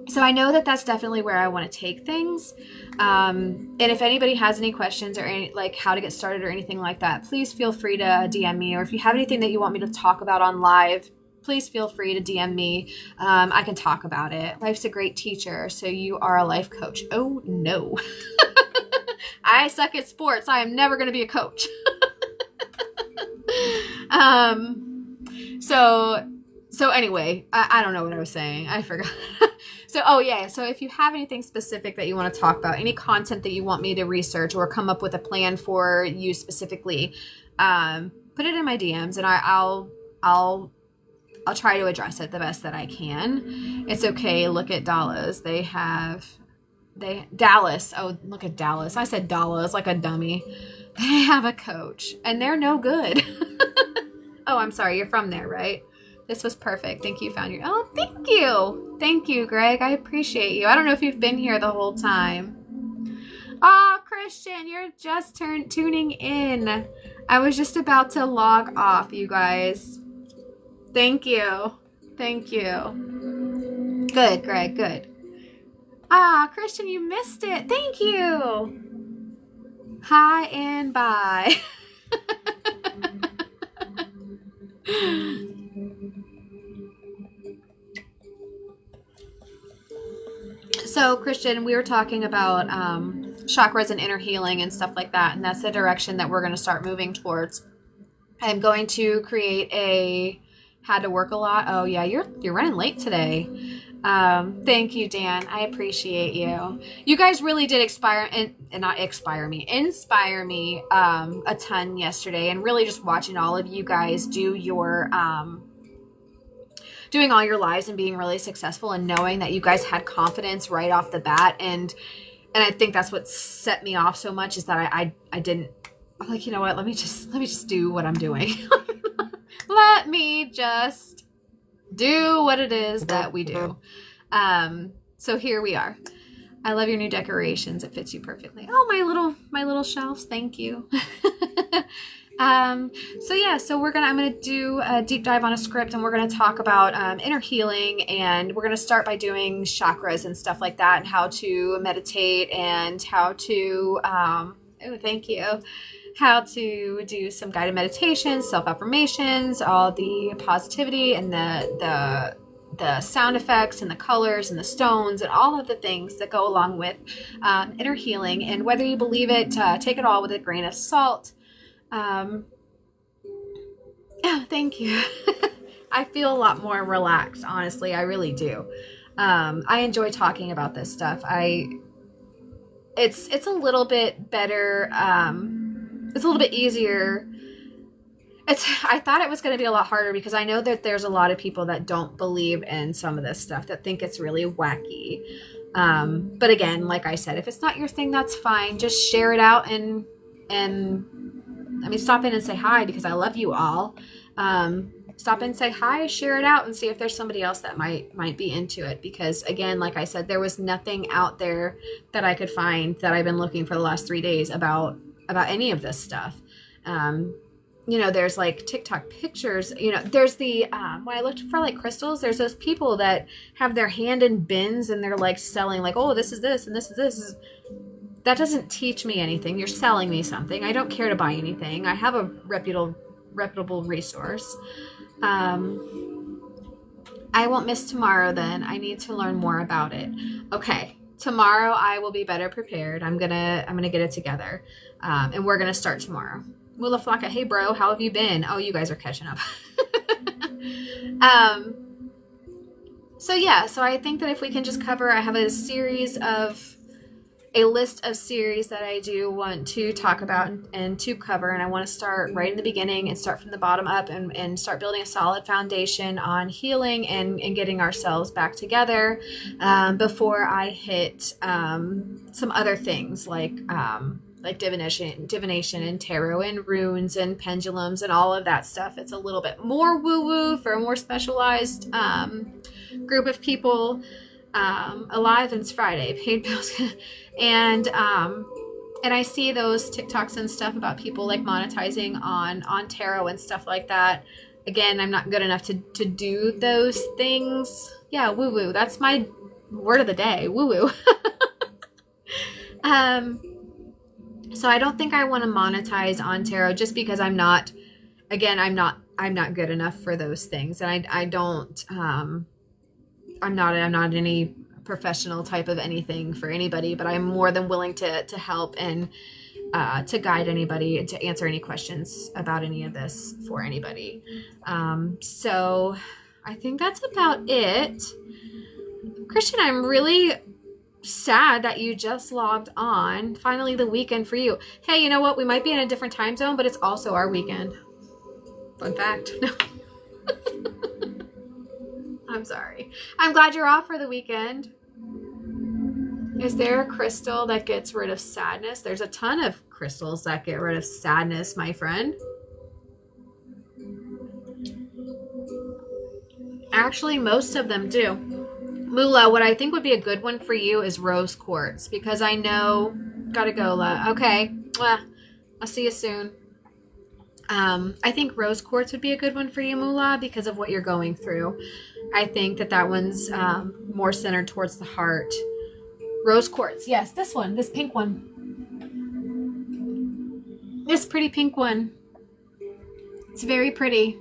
S1: So I know that that's definitely where I want to take things. And if anybody has any questions or any, like how to get started or anything like that, please feel free to DM me, or if you have anything that you want me to talk about on live, please feel free to DM me. I can talk about it. Life's a great teacher. So you are a life coach. Oh no. I suck at sports. I am never going to be a coach. So anyway, I don't know what I was saying. I forgot. So if you have anything specific that you want to talk about, any content that you want me to research or come up with a plan for you specifically, put it in my DMs and I'll try to address it the best that I can. It's okay. Look at Dallas. Dallas. Oh, look at Dallas. I said Dallas like a dummy. They have a coach and they're no good. Oh, I'm sorry. You're from there, right? This was perfect. Thank you. Found your, oh, thank you. Thank you, Greg. I appreciate you. I don't know if you've been here the whole time. Oh, Christian, you're just tuning in. I was just about to log off, you guys. Thank you. Thank you. Good, Greg, good. Ah, Christian, you missed it. Thank you. Hi and bye. So, Christian, we were talking about chakras and inner healing and stuff like that, and that's the direction that we're going to start moving towards. I'm going to create had to work a lot. Oh yeah, you're running late today. Thank you, Dan. I appreciate you. You guys really did inspire me a ton yesterday, and really just watching all of you guys do your doing all your lives and being really successful, and knowing that you guys had confidence right off the bat, and I think that's what set me off so much, is that I didn't. I'm like, you know what? Let me just do what I'm doing. Let me just do what it is that we do. So here we are. I love your new decorations. It fits you perfectly. Oh, my little shelves. Thank you. So yeah, so I'm going to do a deep dive on a script, and we're going to talk about inner healing, and we're going to start by doing chakras and stuff like that, and how to meditate, and how to, thank you, how to do some guided meditations, self-affirmations, all the positivity and the sound effects and the colors and the stones and all of the things that go along with inner healing. And whether you believe it, take it all with a grain of salt. Oh, thank you. I feel a lot more relaxed, honestly. I really do. I enjoy talking about this stuff. It's a little bit better. It's a little bit easier. I thought it was going to be a lot harder, because I know that there's a lot of people that don't believe in some of this stuff, that think it's really wacky. But again, like I said, if it's not your thing, that's fine. Just share it out, and I mean, stop in and say hi, because I love you all. Stop in and say hi, share it out, and see if there's somebody else that might be into it. Because again, like I said, there was nothing out there that I could find that I've been looking for the last 3 days about any of this stuff. There's like TikTok pictures, there's the, when I looked for like crystals, there's those people that have their hand in bins, and they're like selling like, oh, this is this, and this is this. That doesn't teach me anything. You're selling me something. I don't care to buy anything. I have a reputable resource. I won't miss tomorrow then. I need to learn more about it. Okay. Tomorrow I will be better prepared. I'm gonna get it together. And we're gonna start tomorrow. Mula Flocka, hey bro, how have you been? Oh, you guys are catching up. So I think that if we can just cover, I have a list of series that I do want to talk about and to cover, and I want to start right in the beginning and start from the bottom up, and start building a solid foundation on healing and getting ourselves back together before I hit some other things like divination and tarot and runes and pendulums and all of that stuff. It's a little bit more woo-woo for a more specialized group of people. Alive, and it's Friday, paid bills. And I see those TikToks and stuff about people like monetizing on tarot and stuff like that. Again, I'm not good enough to do those things. Yeah, woo-woo. That's my word of the day, woo-woo. So I don't think I want to monetize on tarot, just because I'm not good enough for those things. And I'm not any professional type of anything for anybody, but I'm more than willing to help and to guide anybody and to answer any questions about any of this for anybody. So I think that's about it. Christian, I'm really sad that you just logged on. Finally, the weekend for you. Hey, you know what? We might be in a different time zone, but it's also our weekend. Fun fact. No. I'm sorry. I'm glad you're off for the weekend. Is there a crystal that gets rid of sadness? There's a ton of crystals that get rid of sadness, my friend. Actually, most of them do. Mula, what I think would be a good one for you is rose quartz, because I know Gotta go, La. Okay. Well, I'll see you soon. I think rose quartz would be a good one for you, Moolah, because of what you're going through. I think that one's more centered towards the heart. Rose quartz. Yes, this one. This pink one. This pretty pink one. It's very pretty.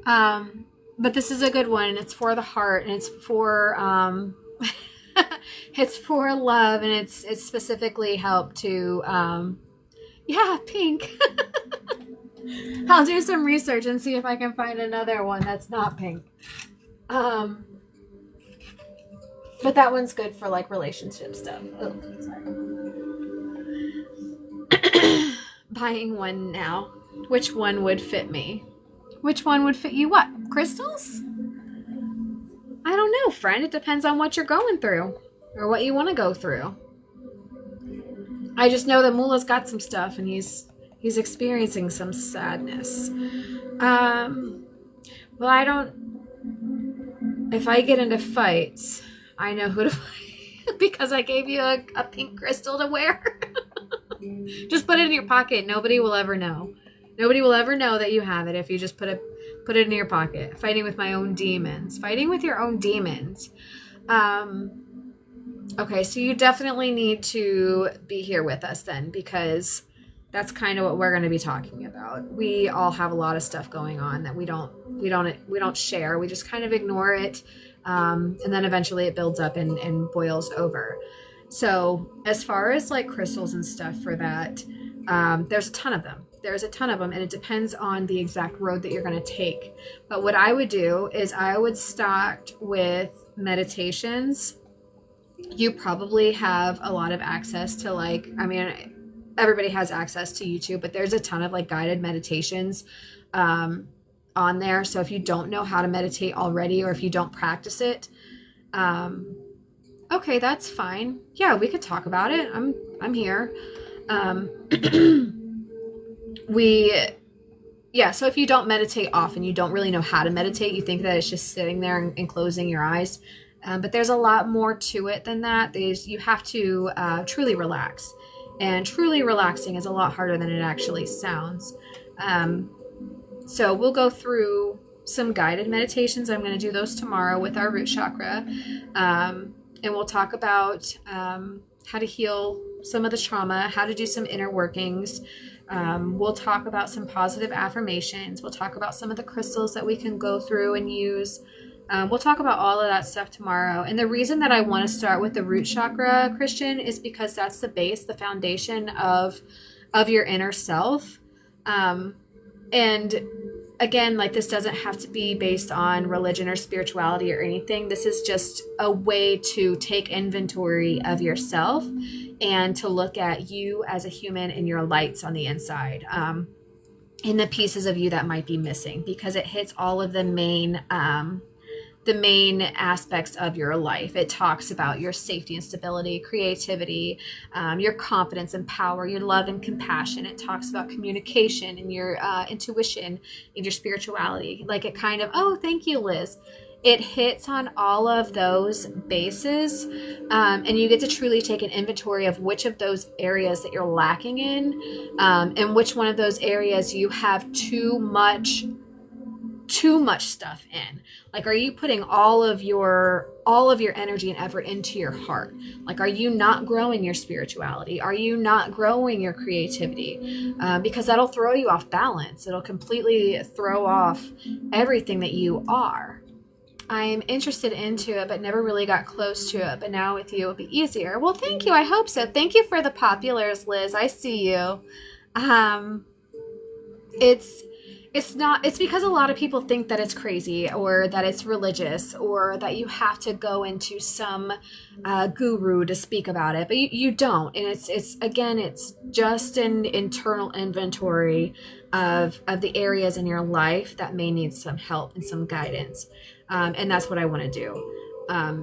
S1: But this is a good one. It's for the heart, and it's for it's for love, and it's specifically helped to yeah, pink. I'll do some research and see if I can find another one that's not pink. But that one's good for like relationship stuff. Oh, sorry. Buying one now. Which one would fit me? Which one would fit you? What? Crystals? I don't know, friend. It depends on what you're going through or what you want to go through. I just know that Mullah's got some stuff and he's experiencing some sadness. Well, I don't... If I get into fights, I know who to fight because I gave you a pink crystal to wear. Just put it in your pocket. Nobody will ever know. Nobody will ever know that you have it if you just put it in your pocket. Fighting with my own demons. Fighting with your own demons. Okay, so you definitely need to be here with us then, because that's kind of what we're going to be talking about. We all have a lot of stuff going on that we don't share. We just kind of ignore it, and then eventually it builds up and boils over. So as far as like crystals and stuff for that, there's a ton of them. There's a ton of them, and it depends on the exact road that you're going to take. But what I would do is I would start with meditations. You probably have a lot of access to like, I mean, everybody has access to YouTube, but there's a ton of like guided meditations on there. So if you don't know how to meditate already, or if you don't practice it, okay, that's fine. Yeah, we could talk about it. I'm here. So if you don't meditate often, you don't really know how to meditate, you think that it's just sitting there and closing your eyes. But there's a lot more to it than that. You have to truly relax. And truly relaxing is a lot harder than it actually sounds. So we'll go through some guided meditations. I'm going to do those tomorrow with our root chakra. And we'll talk about how to heal some of the trauma, how to do some inner workings. We'll talk about some positive affirmations. We'll talk about some of the crystals that we can go through and use. We'll talk about all of that stuff tomorrow. And the reason that I want to start with the root chakra, Christian, is because that's the base, the foundation of your inner self. And again, like, this doesn't have to be based on religion or spirituality or anything. This is just a way to take inventory of yourself and to look at you as a human and your lights on the inside, and the pieces of you that might be missing, because it hits all of the main aspects of your life. It talks about your safety and stability, creativity, your confidence and power, your love and compassion. It talks about communication and your intuition and your spirituality. Like, it kind of, oh, thank you, Liz. It hits on all of those bases, and you get to truly take an inventory of which of those areas that you're lacking in, and which one of those areas you have too much stuff in. Like, are you putting all of your energy and effort into your heart? Like, are you not growing your spirituality? Are you not growing your creativity? Because that'll throw you off balance. It'll completely throw off everything that you are. I'm interested into it, but never really got close to it. But now with you, it'll be easier. Well, thank you. I hope so. Thank you for the populars, Liz. I see you. It's because a lot of people think that it's crazy, or that it's religious, or that you have to go into some guru to speak about it, but you don't. And it's just an internal inventory of the areas in your life that may need some help and some guidance. And that's what I want to do.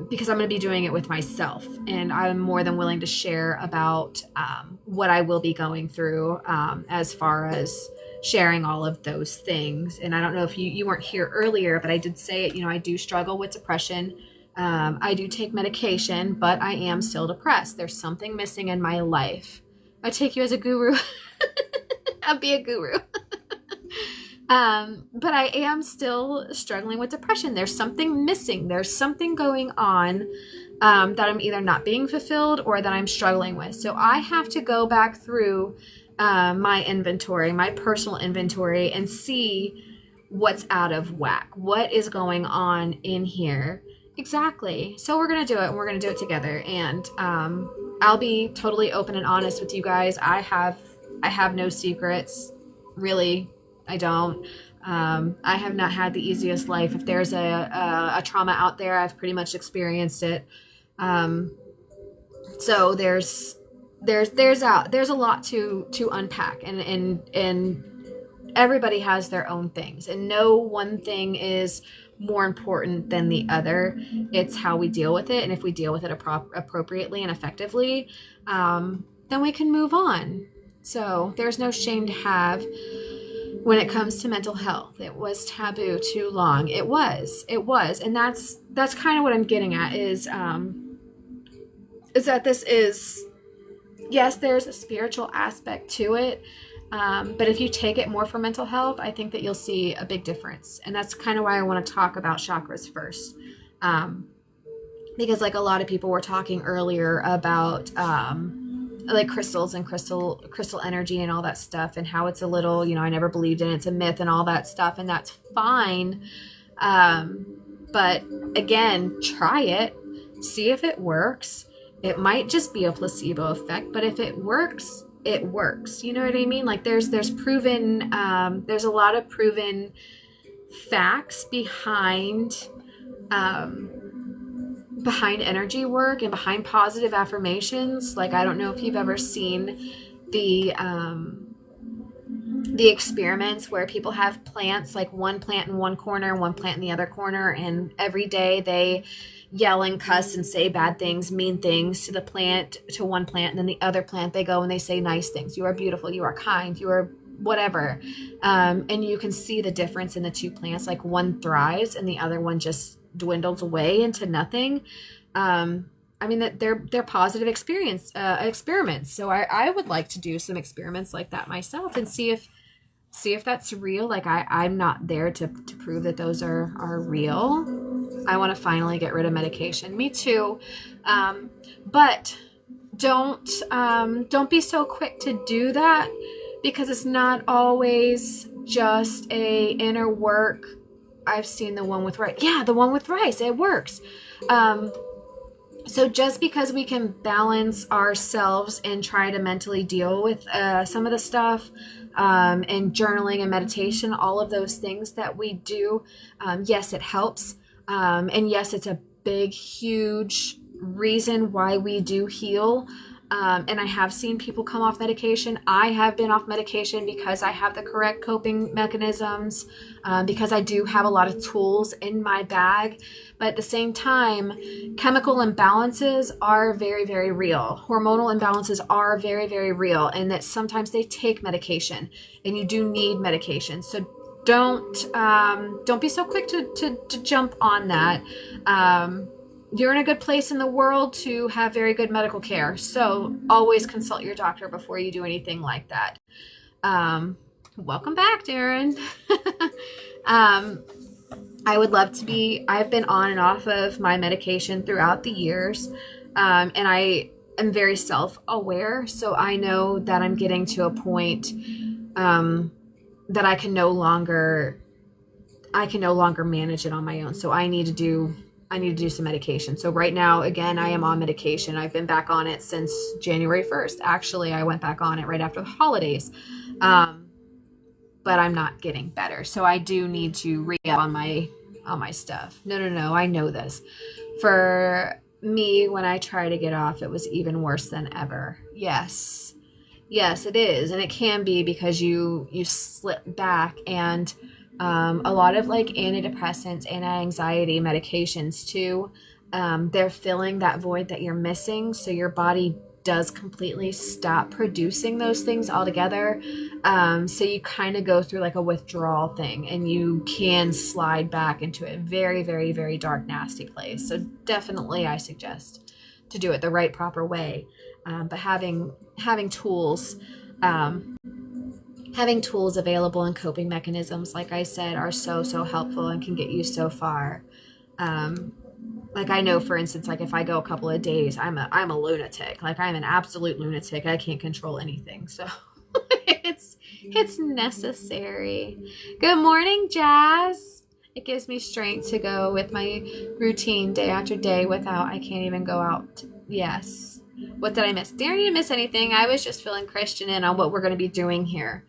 S1: Because I'm going to be doing it with myself, and I'm more than willing to share about what I will be going through, as far as sharing all of those things. And I don't know if you weren't here earlier, but I did say it, I do struggle with depression, I do take medication, but I am still depressed. There's something missing in my life. I take you as a guru. I'll be a guru. But I am still struggling with depression. There's something missing. There's something going on that I'm either not being fulfilled or that I'm struggling with. So I have to go back through my inventory, my personal inventory, and see what's out of whack. What is going on in here? Exactly. So we're going to do it, and we're going to do it together. And I'll be totally open and honest with you guys. I have no secrets. Really, I don't. I have not had the easiest life. If there's a trauma out there, I've pretty much experienced it. So there's a lot to unpack, and everybody has their own things, and no one thing is more important than the other. It's how we deal with it, and if we deal with it appropriately and effectively, then we can move on. So there's no shame to have when it comes to mental health. It was taboo too long. It was, and that's kind of what I'm getting at is that this is, yes, there's a spiritual aspect to it. But if you take it more for mental health, I think that you'll see a big difference. And that's kind of why I want to talk about chakras first. Because like a lot of people were talking earlier about like crystals and crystal energy and all that stuff, and how it's a little, I never believed in it, it's a myth and all that stuff, and that's fine. But again, try it, see if it works. It might just be a placebo effect, but if it works, it works. You know what I mean? Like there's proven, there's a lot of proven facts behind energy work and behind positive affirmations. Like, I don't know if you've ever seen the experiments where people have plants, like one plant in one corner and one plant in the other corner, and every day they yell and cuss and say bad things, mean things to one plant, and then the other plant they go and they say nice things. You are beautiful, you are kind, you are whatever. And you can see the difference in the two plants. Like one thrives and the other one just dwindles away into nothing. I mean, that they're positive experiments. So I would like to do some experiments like that myself and see if that's real. Like I'm not there to prove that those are real. I want to finally get rid of medication. Me too. But don't be so quick to do that, because it's not always just a inner work. I've seen the one with rice. Yeah, the one with rice. It works. So just because we can balance ourselves and try to mentally deal with some of the stuff, and journaling and meditation, all of those things that we do, yes, it helps. And yes, it's a big, huge reason why we do heal. And I have seen people come off medication. I have been off medication because I have the correct coping mechanisms, because I do have a lot of tools in my bag. But at the same time, chemical imbalances are very, very real. Hormonal imbalances are very, very real. And that sometimes they take medication, and you do need medication. So don't be so quick to jump on that. You're in a good place in the world to have very good medical care. So always consult your doctor before you do anything like that. Welcome back, Darren. I would love to be, I've been on and off of my medication throughout the years. And I am very self-aware. So I know that I'm getting to a point, that I can no longer manage it on my own. So I need to do some medication. So right now, again, I am on medication. I've been back on it since January 1st. Actually, I went back on it right after the holidays. But I'm not getting better. So I do need to re-up on my stuff. No. I know this. For me, when I try to get off, it was even worse than ever. Yes, it is. And it can be because you slip back, and a lot of like antidepressants and anxiety medications too, they're filling that void that you're missing. So your body does completely stop producing those things altogether. So you kind of go through like a withdrawal thing, and you can slide back into a very, very, very dark, nasty place. So definitely I suggest to do it the right, proper way. But having tools, having tools available and coping mechanisms, like I said, are so, so helpful and can get you so far. Like I know, for instance, like if I go a couple of days, I'm a lunatic. Like I'm an absolute lunatic. I can't control anything. So it's necessary. Good morning, Jazz. It gives me strength to go with my routine day after day without, I can't even go out. Yes. What did I miss? Darren, you didn't miss anything. I was just filling Christian in on what we're going to be doing here,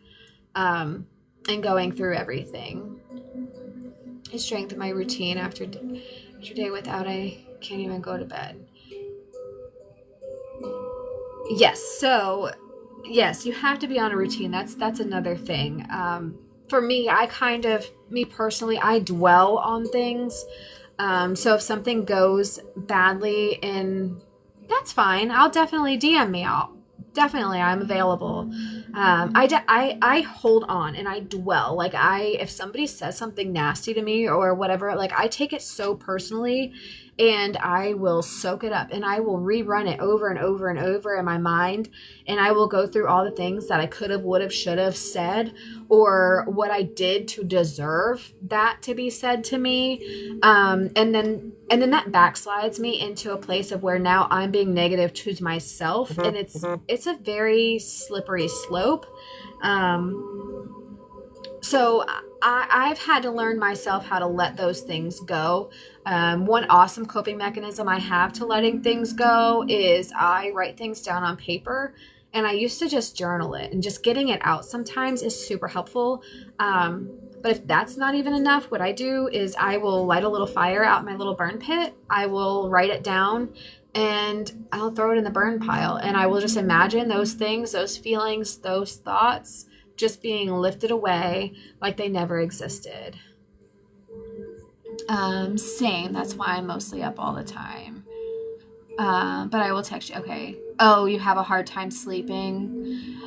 S1: and going through everything. I strengthen my routine after day without, I can't even go to bed. Yes. So yes, you have to be on a routine. That's another thing. For me, me personally, I dwell on things. So if something goes badly, and that's fine, I'll definitely DM me. I'm available. I hold on and I dwell. Like if somebody says something nasty to me or whatever, like I take it so personally, and I will soak it up and I will rerun it over and over and over in my mind. And I will go through all the things that I could have, would have, should have said, or what I did to deserve that to be said to me. And then that backslides me into a place of where now I'm being negative to myself. And it's a very slippery slope. So I've had to learn myself how to let those things go. One awesome coping mechanism I have to letting things go is I write things down on paper, and I used to just journal it, and just getting it out sometimes is super helpful. But if that's not even enough, what I do is I will light a little fire out in my little burn pit. I will write it down and I'll throw it in the burn pile, and I will just imagine those things, those feelings, those thoughts just being lifted away like they never existed. Same. That's why I'm mostly up all the time. But I will text you. Okay. Oh, you have a hard time sleeping?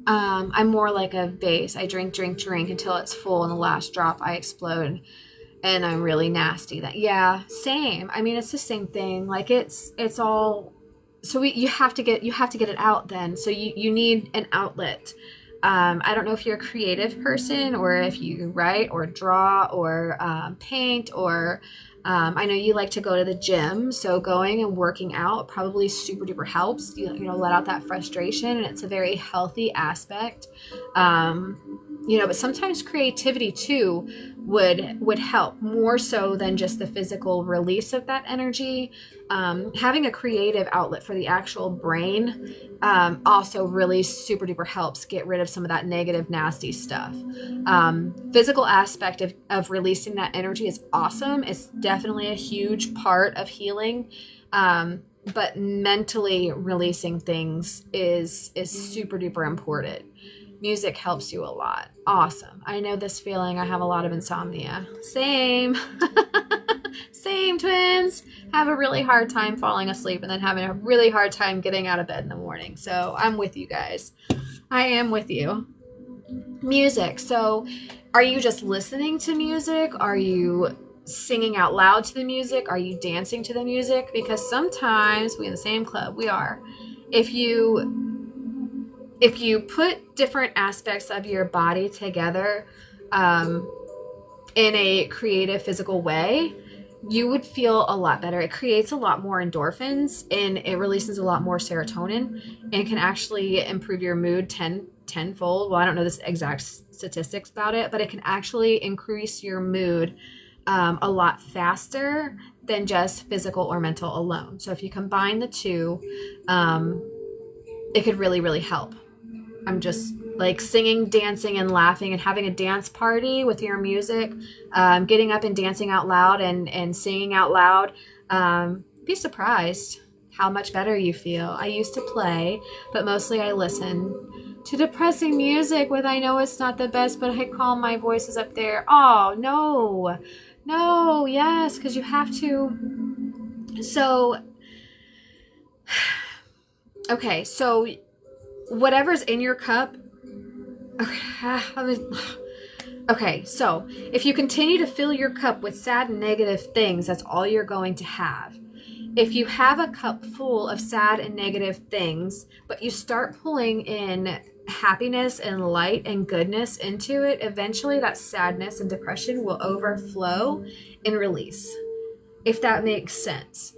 S1: I'm more like a vase. I drink until it's full, and the last drop I explode, and I'm really nasty. Yeah, same. I mean, it's the same thing. Like it's all. So you have to get it out then. So you need an outlet. I don't know if you're a creative person, or if you write or draw or paint, or I know you like to go to the gym. So going and working out probably super duper helps. You know, let out that frustration, and it's a very healthy aspect. But sometimes creativity too would help more so than just the physical release of that energy. Having a creative outlet for the actual brain also really super duper helps get rid of some of that negative, nasty stuff. Physical aspect of releasing that energy is awesome. It's definitely a huge part of healing. But mentally releasing things is super duper important. Music helps you a lot. Awesome. I know this feeling. I have a lot of insomnia. Same. Same, twins. Have a really hard time falling asleep, and then having a really hard time getting out of bed in the morning. So I'm with you guys. I am with you. Music. So are you just listening to music? Are you singing out loud to the music? Are you dancing to the music? Because sometimes we in the same club, we are. If you put different aspects of your body together in a creative, physical way, you would feel a lot better. It creates a lot more endorphins, and it releases a lot more serotonin, and can actually improve your mood tenfold. Well, I don't know the exact statistics about it, but it can actually increase your mood a lot faster than just physical or mental alone. So if you combine the two, it could really, really help. I'm just like singing, dancing, and laughing, and having a dance party with your music, getting up and dancing out loud and singing out loud. Be surprised how much better you feel. I used to play, but mostly I listen to depressing music with, I know it's not the best, but I calm my voices up there. Oh, no, yes, because you have to. So Okay, so whatever's in your cup. Okay, okay, so if you continue to fill your cup with sad and negative things, that's all you're going to have. If you have a cup full of sad and negative things, but you start pulling in happiness and light and goodness into it, eventually that sadness and depression will overflow and release, if that makes sense.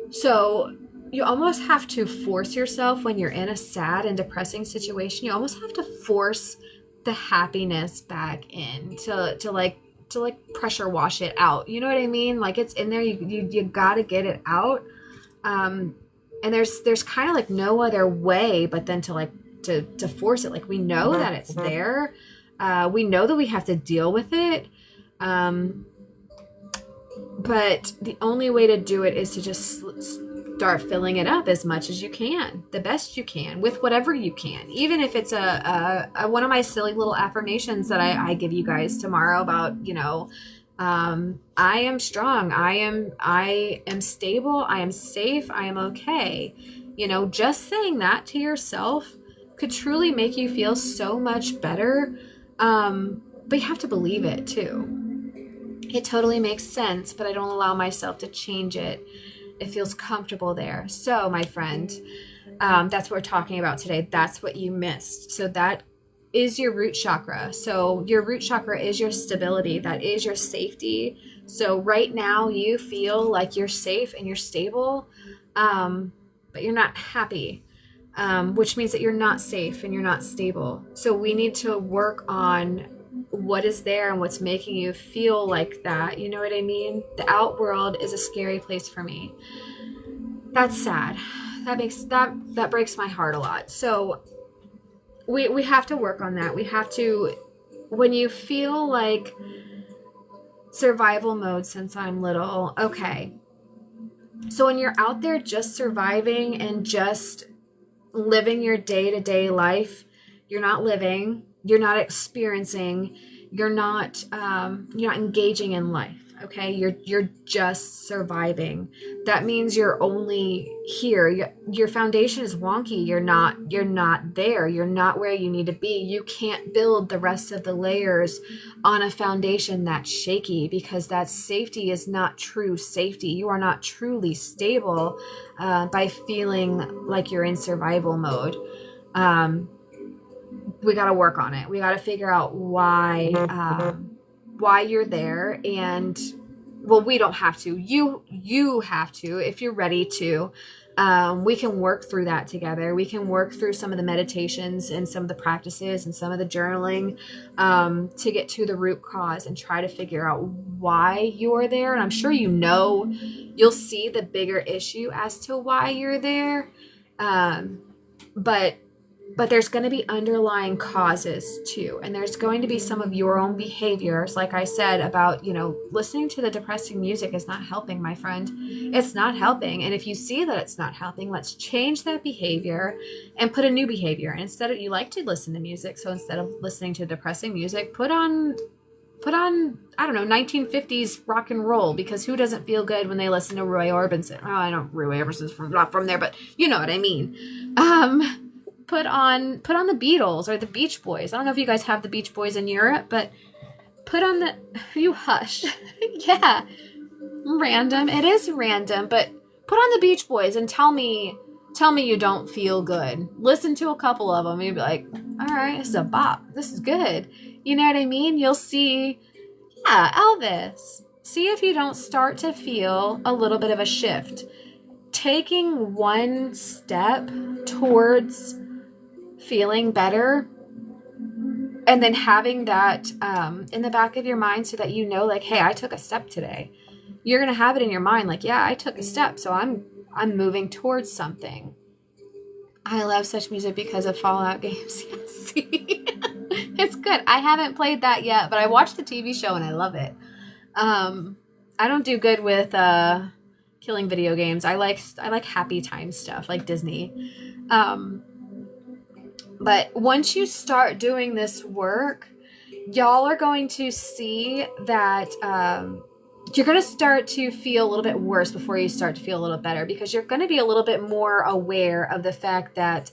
S1: So you almost have to force yourself when you're in a sad and depressing situation. You almost have to force the happiness back in to pressure wash it out. You know what I mean? Like, it's in there. You got to get it out. And there's kind of like no other way but then to force it. Like, we know that it's there. We know that we have to deal with it. But the only way to do it is to just start filling it up as much as you can, the best you can, with whatever you can. Even if it's a one of my silly little affirmations that I give you guys tomorrow about, I am strong, I am stable, I am safe, I am okay. Just saying that to yourself could truly make you feel so much better. But you have to believe it too. It totally makes sense, but I don't allow myself to change it. It feels comfortable there. So, my friend, that's what we're talking about today. That's what you missed. So that is your root chakra. So your root chakra is your stability. That is your safety. So right now you feel like you're safe and you're stable, but you're not happy, which means that you're not safe and you're not stable. So we need to work on what is there and what's making you feel like that. You know what I mean? The outworld is a scary place for me. That's sad. That breaks my heart a lot. So we have to work on that. We have to, when you feel like survival mode since I'm little, okay. So when you're out there just surviving and just living your day-to-day life, you're not living, you're not experiencing, you're not engaging in life. Okay, you're just surviving. That means you're only here. Your foundation is wonky. You're not there. You're not where you need to be. You can't build the rest of the layers on a foundation that's shaky, because that safety is not true safety. You are not truly stable by feeling like you're in survival mode. We got to work on it. We got to figure out why you're there. And well, we don't have to. You have to, if you're ready to. We can work through that together. We can work through some of the meditations and some of the practices and some of the journaling to get to the root cause and try to figure out why you're there. And I'm sure you'll see the bigger issue as to why you're there. But there's going to be underlying causes too. And there's going to be some of your own behaviors. Like I said about, listening to the depressing music is not helping, my friend. It's not helping. And if you see that it's not helping, let's change that behavior and put a new behavior. And instead of, you like to listen to music. So instead of listening to depressing music, put on, I don't know, 1950s rock and roll, because who doesn't feel good when they listen to Roy Orbison? Oh, I know Roy Orbison's not from there, but you know what I mean. Put on the Beatles or the Beach Boys. I don't know if you guys have the Beach Boys in Europe, but put on you hush. Yeah. Random. It is random, but put on the Beach Boys and tell me you don't feel good. Listen to a couple of them and you'll be like, all right, this is a bop. This is good. You know what I mean? You'll see, yeah, Elvis. See if you don't start to feel a little bit of a shift. Taking one step towards feeling better, and then having that in the back of your mind so that like, hey, I took a step today. You're gonna have it in your mind like, yeah, I took a step, so I'm moving towards something. I love such music because of Fallout games. See, it's good. I haven't played that yet, but I watched the TV show and I love it. I don't do good with killing video games. I like happy time stuff like Disney. But once you start doing this work, y'all are going to see that you're going to start to feel a little bit worse before you start to feel a little better, because you're going to be a little bit more aware of the fact that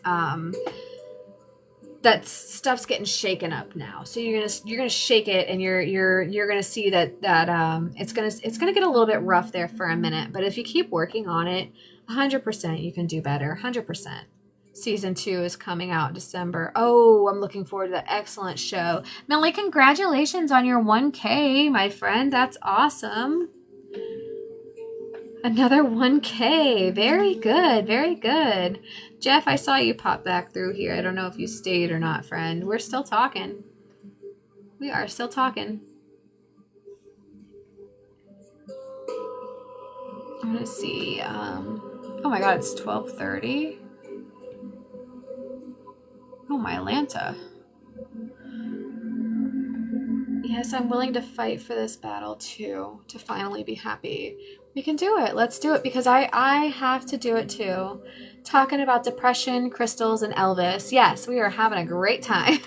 S1: that stuff's getting shaken up now. So you're gonna shake it, and you're gonna see that it's gonna get a little bit rough there for a minute. But if you keep working on it, 100% you can do better. 100%. Season 2 is coming out December. Oh, I'm looking forward to that excellent show. Millie, congratulations on your 1K, my friend. That's awesome. Another 1K. Very good. Very good. Jeff, I saw you pop back through here. I don't know if you stayed or not, friend. We're still talking. We are still talking. I'm going to see. Oh my God, it's 12:30. Oh, my Atlanta. Yes, I'm willing to fight for this battle too, to finally be happy. We can do it. Let's do it, because I have to do it too. Talking about depression, crystals, and Elvis. Yes, we are having a great time.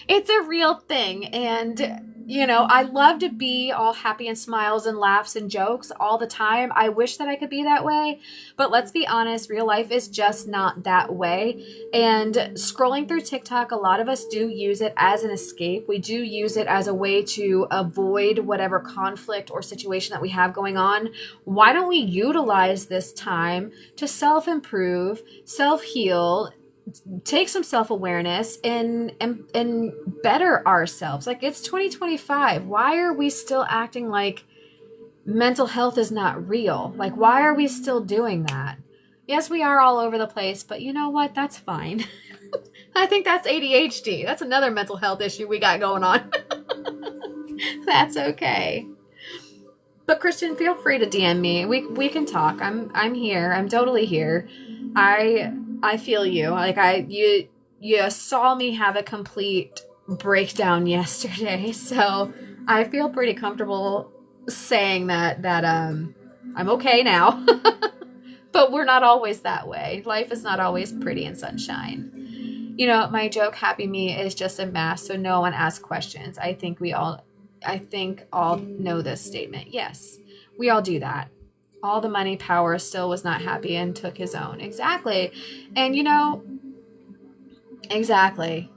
S1: It's a real thing. And, you know, I love to be all happy and smiles and laughs and jokes all the time. I wish that I could be that way. But let's be honest, real life is just not that way. And scrolling through TikTok, a lot of us do use it as an escape. We do use it as a way to avoid whatever conflict or situation that we have going on. Why don't we utilize this time to self-improve, self-heal, take some self-awareness and better ourselves? Like, it's 2025. Why are we still acting like mental health is not real? Like, why are we still doing that? Yes, we are all over the place, but you know what? That's fine. I think that's ADHD. That's another mental health issue we got going on. That's okay. But Christian, feel free to DM me. We can talk. I'm here. I'm totally here. I feel you. Like, you saw me have a complete breakdown yesterday, so I feel pretty comfortable saying that I'm okay now. But we're not always that way. Life is not always pretty and sunshine. You know, my joke, happy me, is just a mask so no one asks questions. I think all know this statement. Yes, we all do that. All the money, power, still was not happy and took his own. Exactly. And, you know, exactly.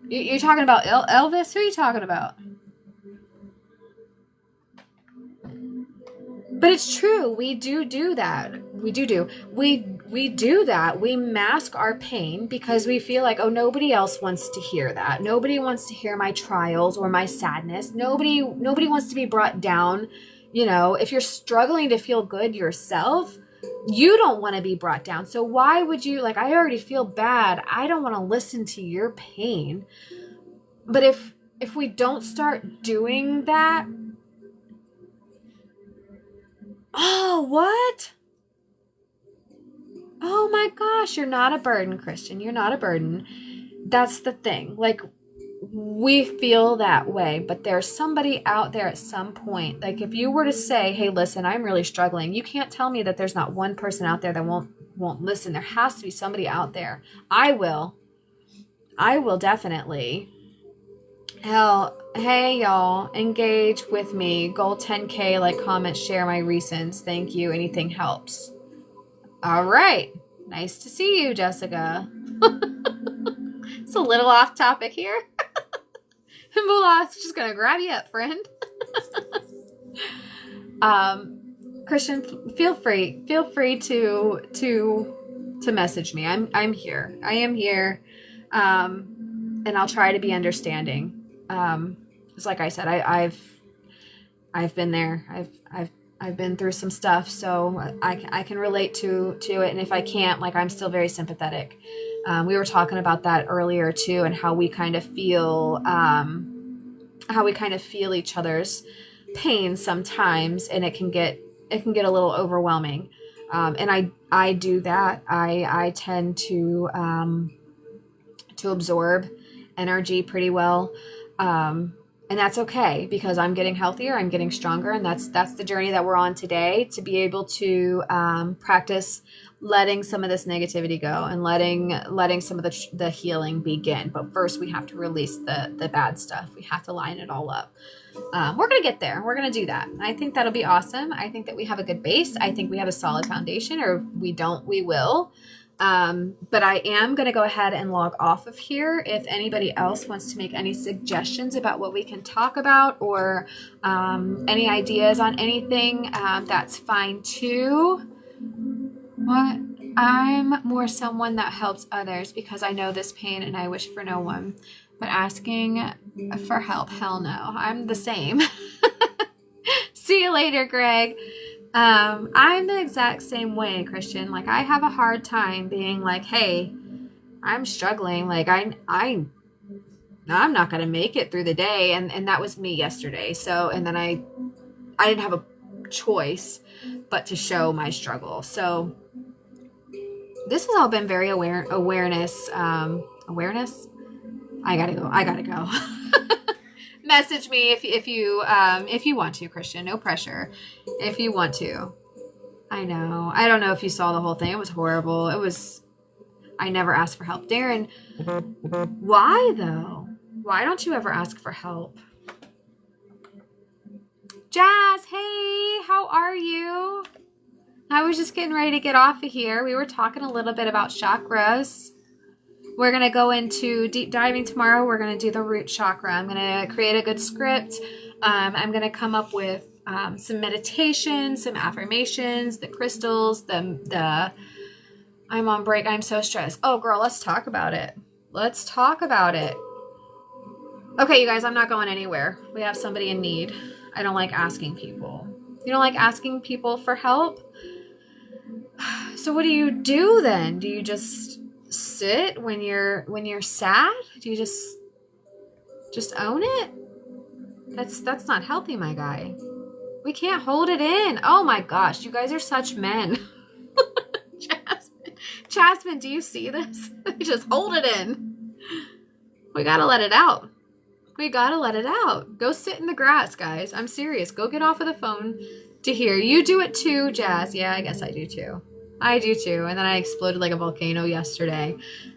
S1: You're talking about Elvis? Who are you talking about? But it's true. We do that. We do. We do that. We mask our pain because we feel like, oh, nobody else wants to hear that. Nobody wants to hear my trials or my sadness. Nobody wants to be brought down. You know, if you're struggling to feel good yourself, you don't want to be brought down. So why would you, like, I already feel bad. I don't want to listen to your pain. But if we don't start doing that, oh, what? Oh my gosh, you're not a burden, Christian. You're not a burden. That's the thing. Like, we feel that way, but there's somebody out there at some point. Like, if you were to say, hey, listen, I'm really struggling, you can't tell me that there's not one person out there that won't listen. There has to be somebody out there. I will definitely. Hell, hey y'all, engage with me. Goal 10K, like, comment, share my recents. Thank you. Anything helps. All right. Nice to see you, Jessica. It's a little off topic here. Mula's just gonna grab you up, friend. Christian, feel free to message me. I'm here. I am here. And I'll try to be understanding. It's like I said, I've been there. I've been through some stuff, so I can relate to it. And if I can't, like, I'm still very sympathetic. We were talking about that earlier too, and how we kind of feel each other's pain sometimes, and it can get a little overwhelming. And I do that. I tend to absorb energy pretty well. And that's okay, because I'm getting healthier, I'm getting stronger, and that's the journey that we're on today, to be able to practice letting some of this negativity go and letting some of the healing begin. But first we have to release the bad stuff. We have to line it all up. We're going to get there. We're going to do that. I think that'll be awesome. I think that we have a good base. I think we have a solid foundation, or we don't, we will. But I am going to go ahead and log off of here. If anybody else wants to make any suggestions about what we can talk about, or any ideas on anything, that's fine too. What? I'm more someone that helps others because I know this pain and I wish for no one. But asking for help, hell no. I'm the same. See you later, Greg. I'm the exact same way, Christian. Like, I have a hard time being like, hey, I'm struggling. Like, I'm not going to make it through the day. And that was me yesterday. So, and then I didn't have a choice but to show my struggle. So this has all been very awareness. I gotta go. Message me if you want to, Christian. No pressure. If you want to. I know. I don't know if you saw the whole thing. It was horrible. I never asked for help. Darren, why though? Why don't you ever ask for help? Jazz, hey, how are you? I was just getting ready to get off of here. We were talking a little bit about chakras. We're going to go into deep diving tomorrow. We're going to do the root chakra. I'm going to create a good script. I'm going to come up with some meditation, some affirmations, the crystals, the I'm on break. I'm so stressed. Oh, girl, let's talk about it. Let's talk about it. Okay, you guys, I'm not going anywhere. We have somebody in need. I don't like asking people. You don't like asking people for help? So what do you do then? Do you just sit when you're sad? Do you just own it? That's not healthy, my guy. We can't hold it in. Oh my gosh, you guys are such men. Jasmine, do you see this? Just hold it in. We gotta let it out. We gotta let it out. Go sit in the grass, guys. I'm serious. Go get off of the phone to hear. You do it too, Jazz. Yeah, I guess I do too. I do too. And then I exploded like a volcano yesterday.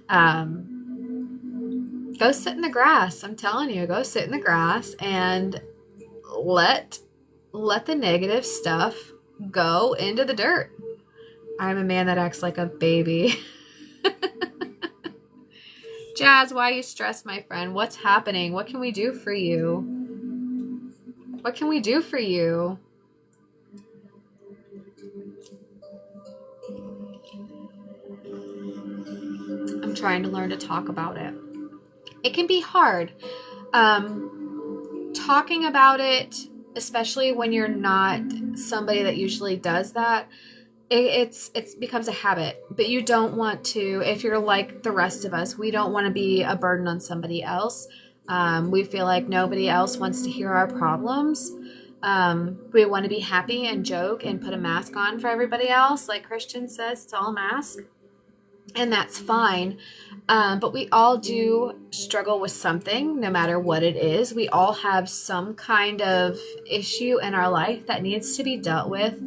S1: Go sit in the grass. I'm telling you, go sit in the grass and let the negative stuff go into the dirt. I'm a man that acts like a baby. Jazz, why are you stressed, my friend? What's happening? What can we do for you? What can we do for you? I'm trying to learn to talk about it. It can be hard. Talking about it, especially when you're not somebody that usually does that, it becomes a habit. But you don't want to, if you're like the rest of us, we don't want to be a burden on somebody else. We feel like nobody else wants to hear our problems. We want to be happy and joke and put a mask on for everybody else. Like Christian says, it's all a mask. And that's fine. But we all do struggle with something, no matter what it is. We all have some kind of issue in our life that needs to be dealt with.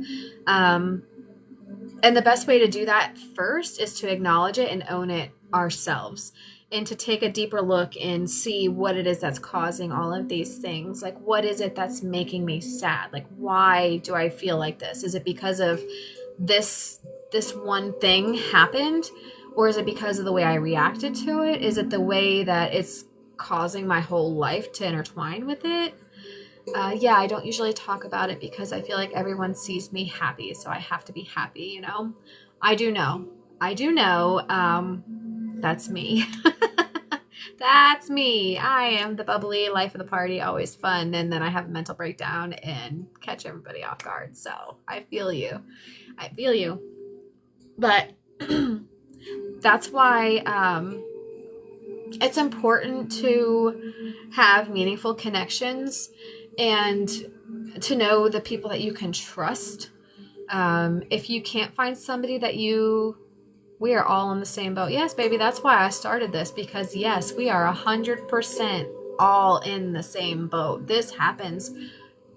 S1: And the best way to do that first is to acknowledge it and own it ourselves, and to take a deeper look and see what it is that's causing all of these things. Like, what is it that's making me sad? Like, why do I feel like this? Is it because of this one thing happened? Or is it because of the way I reacted to it? Is it the way that it's causing my whole life to intertwine with it? Yeah, I don't usually talk about it because I feel like everyone sees me happy, so I have to be happy, you know? I do know. That's me. That's me. I am the bubbly, life of the party, always fun, and then I have a mental breakdown and catch everybody off guard. So I feel you. But that's why it's important to have meaningful connections and to know the people that you can trust. If you can't find somebody that we are all in the same boat. Yes, baby, that's why I started this, because yes, we are 100% all in the same boat. This happens.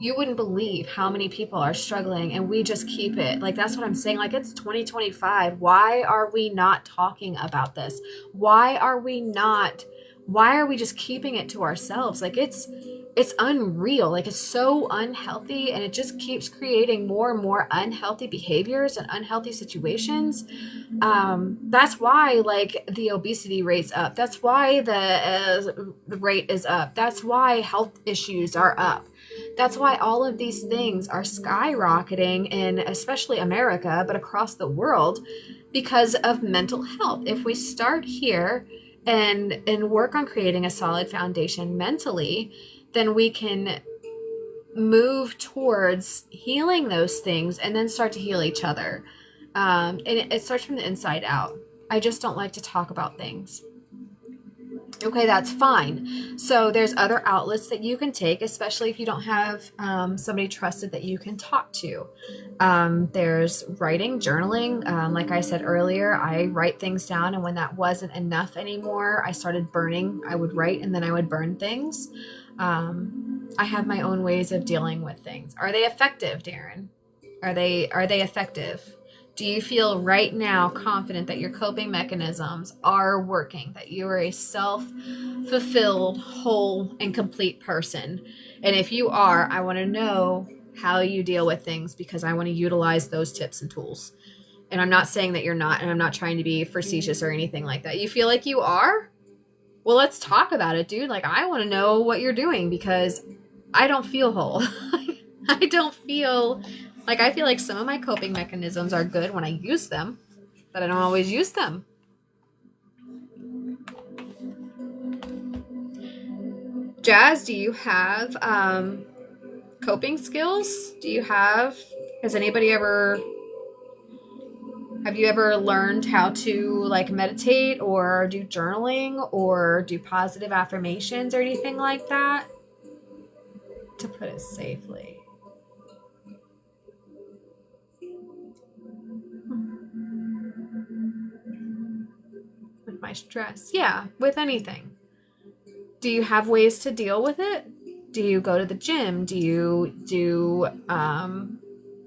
S1: You wouldn't believe how many people are struggling, and we just keep it. Like, that's what I'm saying. Like, it's 2025. Why are we not talking about this? Why are we just keeping it to ourselves? Like, it's unreal. Like, it's so unhealthy, and it just keeps creating more and more unhealthy behaviors and unhealthy situations. That's why, like, the obesity rate's up. That's why the rate is up. That's why health issues are up. That's why all of these things are skyrocketing in especially America, but across the world, because of mental health. If we start here and work on creating a solid foundation mentally, then we can move towards healing those things and then start to heal each other. And it starts from the inside out. I just don't like to talk about things. Okay, that's fine. So there's other outlets that you can take, especially if you don't have somebody trusted that you can talk to. There's writing, journaling. Like I said earlier, I write things down, and when that wasn't enough anymore, I started burning. I would write and then I would burn things. I have my own ways of dealing with things. Are they effective, Darren? Are they effective? Do you feel right now confident that your coping mechanisms are working, that you are a self-fulfilled, whole, and complete person? And if you are, I want to know how you deal with things, because I want to utilize those tips and tools. And I'm not saying that you're not, and I'm not trying to be facetious or anything like that. You feel like you are? Well, let's talk about it, dude. Like, I want to know what you're doing, because I don't feel whole. I don't feel... Like, I feel like some of my coping mechanisms are good when I use them, but I don't always use them. Jazz, do you have coping skills? Have you ever learned how to, like, meditate or do journaling or do positive affirmations or anything like that? To put it safely. With my stress. Yeah, with anything. Do you have ways to deal with it? Do you go to the gym? Do you do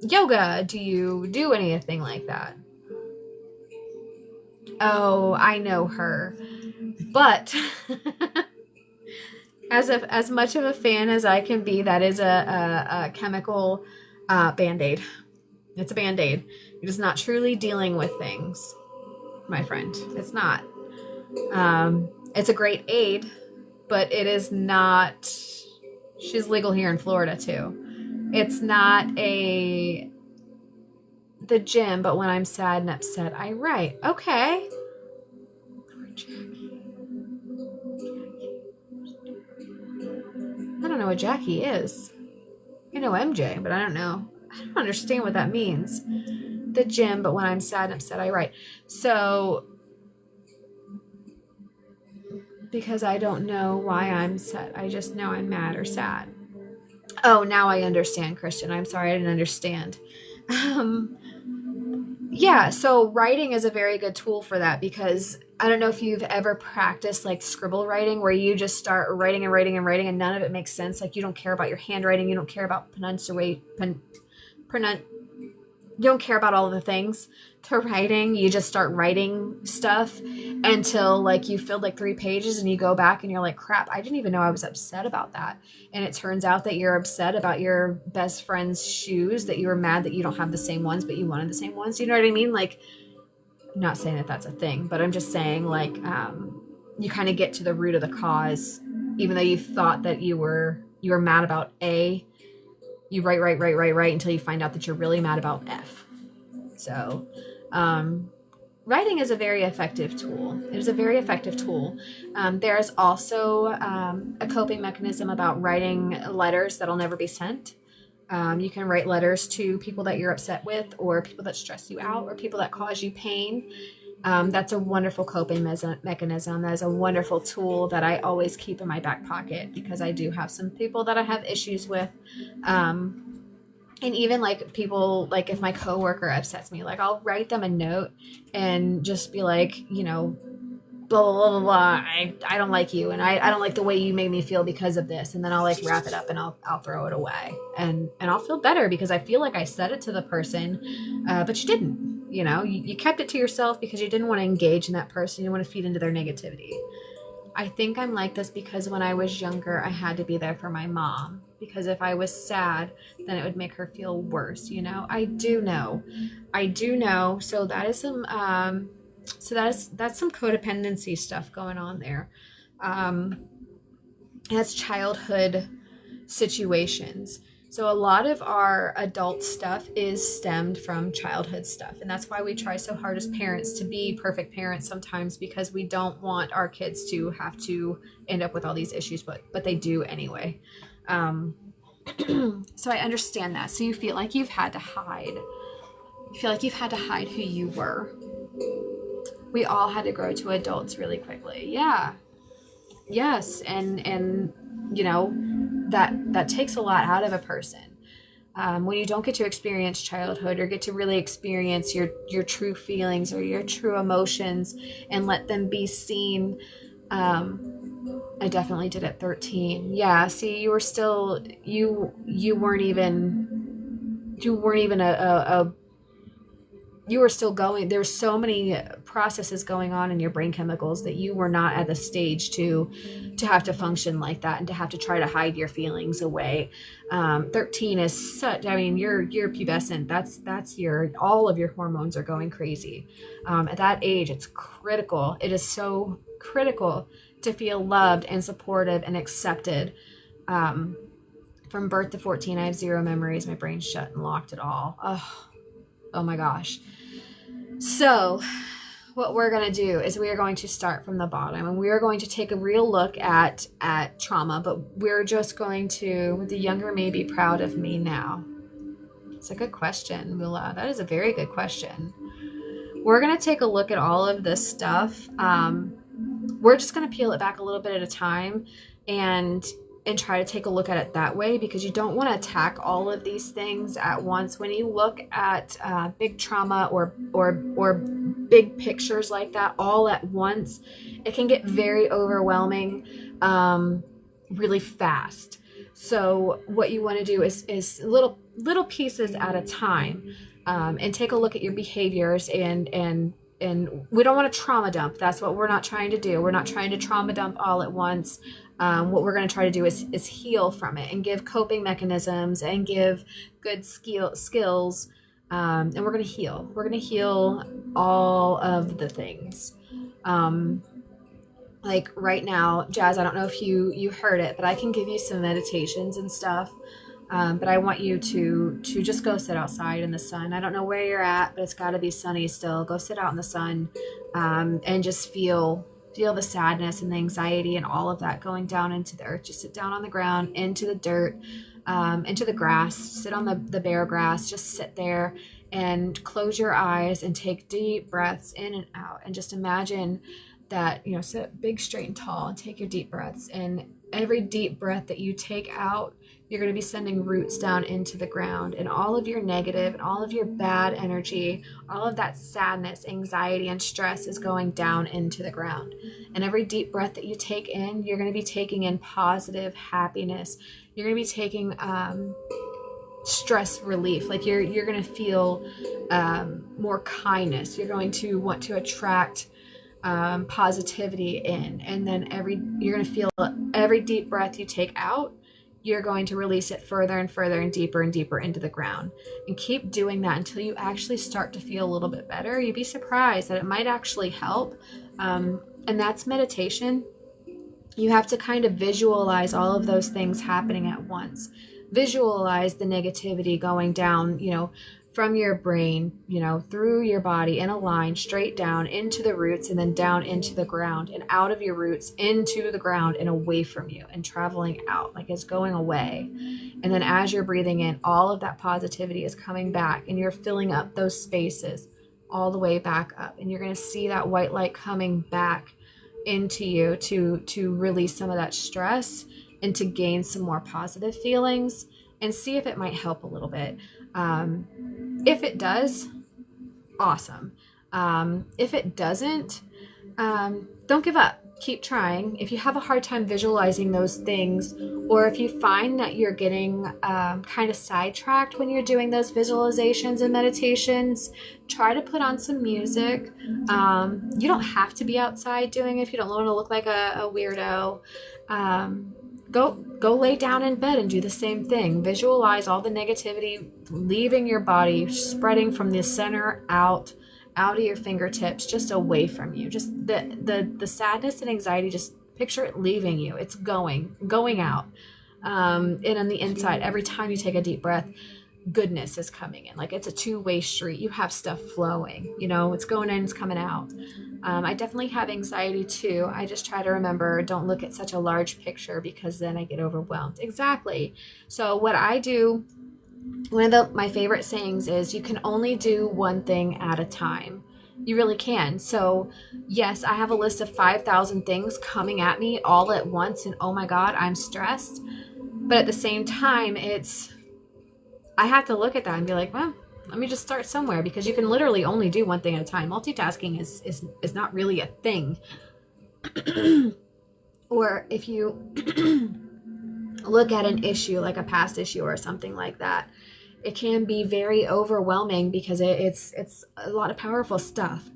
S1: yoga? Do you do anything like that? Oh, I know her. But as much of a fan as I can be, that is a chemical Band-Aid. It's a Band-Aid. It is not truly dealing with things, my friend. It's not. It's a great aid, but it is not. She's legal here in Florida too. It's not the gym, but when I'm sad and upset, I write. Okay. I don't know what Jackie is. I know MJ, but I don't know. I don't understand what that means. The gym, but when I'm sad and upset, I write. So, because I don't know why I'm sad. I just know I'm mad or sad. Oh, now I understand, Christian. I'm sorry, I didn't understand. Yeah, so writing is a very good tool for that, because I don't know if you've ever practiced like scribble writing, where you just start writing and writing and writing and none of it makes sense. Like, you don't care about your handwriting. You don't care about you don't care about all of the things to writing. You just start writing stuff until, like, you filled like 3 pages and you go back and you're like, crap, I didn't even know I was upset about that. And it turns out that you're upset about your best friend's shoes, that you were mad that you don't have the same ones, but you wanted the same ones. You know what I mean? Like, I'm not saying that that's a thing, but I'm just saying, like, you kind of get to the root of the cause, even though you thought that you were mad about A. You write until you find out that you're really mad about F. So, writing is a very effective tool. It is a very effective tool. There's also a coping mechanism about writing letters that'll never be sent. You can write letters to people that you're upset with, or people that stress you out, or people that cause you pain. That's a wonderful coping mechanism. That is a wonderful tool that I always keep in my back pocket, because I do have some people that I have issues with. And even like people, like if my coworker upsets me, like I'll write them a note and just be like, you know, blah, blah, blah, blah, blah. I don't like you, and I don't like the way you made me feel because of this. And then I'll like wrap it up and I'll throw it away, and I'll feel better because I feel like I said it to the person, but you didn't. You know, you kept it to yourself because you didn't want to engage in that person. You didn't want to feed into their negativity. I think I'm like this because when I was younger, I had to be there for my mom, because if I was sad, then it would make her feel worse. You know, I do know. So that is some, that's some codependency stuff going on there. That's childhood situations. So a lot of our adult stuff is stemmed from childhood stuff. And that's why we try so hard as parents to be perfect parents sometimes, because we don't want our kids to have to end up with all these issues, but they do anyway. So I understand that. So you feel like you've had to hide. You feel like you've had to hide who you were. We all had to grow to adults really quickly. Yeah. Yes. And you know, that takes a lot out of a person. When you don't get to experience childhood or get to really experience your true feelings or your true emotions and let them be seen. I definitely did at 13. Yeah. See, you were still, you weren't even you were still going. There's so many processes going on in your brain chemicals that you were not at the stage to have to function like that and to have to try to hide your feelings away. 13 is such, I mean, you're pubescent. That's all of your hormones are going crazy. At that age, it's critical. It is so critical to feel loved and supportive and accepted. From birth to 14, I have zero memories. My brain's shut and locked it all. Oh my gosh. So what we're going to do is we are going to start from the bottom, and we are going to take a real look at trauma, but we're just going to, the younger may be proud of me now. It's a good question, Mula. That is a very good question. We're going to take a look at all of this stuff. We're just going to peel it back a little bit at a time and try to take a look at it that way, because you don't want to attack all of these things at once. When you look at big trauma or big pictures like that all at once, it can get very overwhelming really fast. So what you want to do is little pieces at a time, and take a look at your behaviors and we don't want to trauma dump. That's what we're not trying to do. We're not trying to trauma dump all at once. What we're going to try to do is heal from it and give coping mechanisms and give good skills. And we're going to heal. We're going to heal all of the things. Like right now, Jazz, I don't know if you heard it, but I can give you some meditations and stuff. But I want you to just go sit outside in the sun. I don't know where you're at, but it's got to be sunny still. Go sit out in the sun, and just feel the sadness and the anxiety and all of that going down into the earth. Just sit down on the ground, into the dirt, into the grass. Sit on the bare grass. Just sit there and close your eyes and take deep breaths in and out. And just imagine that, sit big, straight, and tall, and take your deep breaths. And every deep breath that you take out, you're going to be sending roots down into the ground, and all of your negative and all of your bad energy, all of that sadness, anxiety, and stress is going down into the ground. And every deep breath that you take in, you're going to be taking in positive happiness. You're going to be taking stress relief. Like you're going to feel more kindness. You're going to want to attract positivity in, and then you're going to feel every deep breath you take out, you're going to release it further and further and deeper into the ground. And keep doing that until you actually start to feel a little bit better. You'd be surprised that it might actually help. And that's meditation. You have to kind of visualize all of those things happening at once. Visualize the negativity going down, from your brain, through your body in a line straight down into the roots, and then down into the ground, and out of your roots into the ground and away from you, and traveling out like it's going away. And then as you're breathing in, all of that positivity is coming back, and you're filling up those spaces all the way back up. And you're going to see that white light coming back into you to release some of that stress and to gain some more positive feelings, and see if it might help a little bit. If it does, awesome. If it doesn't, don't give up. Keep trying. If you have a hard time visualizing those things, or if you find that you're getting kind of sidetracked when you're doing those visualizations and meditations, try to put on some music. You don't have to be outside doing it if you don't want to look like a weirdo. Go lay down in bed and do the same thing. Visualize all the negativity leaving your body, spreading from the center out of your fingertips, just away from you. Just the sadness and anxiety, just picture it leaving you. It's going out. And on the inside, every time you take a deep breath, goodness is coming in. Like it's a two-way street. You have stuff flowing, it's going in, it's coming out. I definitely have anxiety too. I just try to remember, don't look at such a large picture, because then I get overwhelmed. Exactly. So what I do, one of my favorite sayings is, you can only do one thing at a time. You really can. So yes, I have a list of 5,000 things coming at me all at once, and oh my God, I'm stressed. But at the same time, I have to look at that and be like, well, let me just start somewhere, because you can literally only do one thing at a time. Multitasking is not really a thing. Or if you look at an issue, like a past issue or something like that, it can be very overwhelming, because it's a lot of powerful stuff.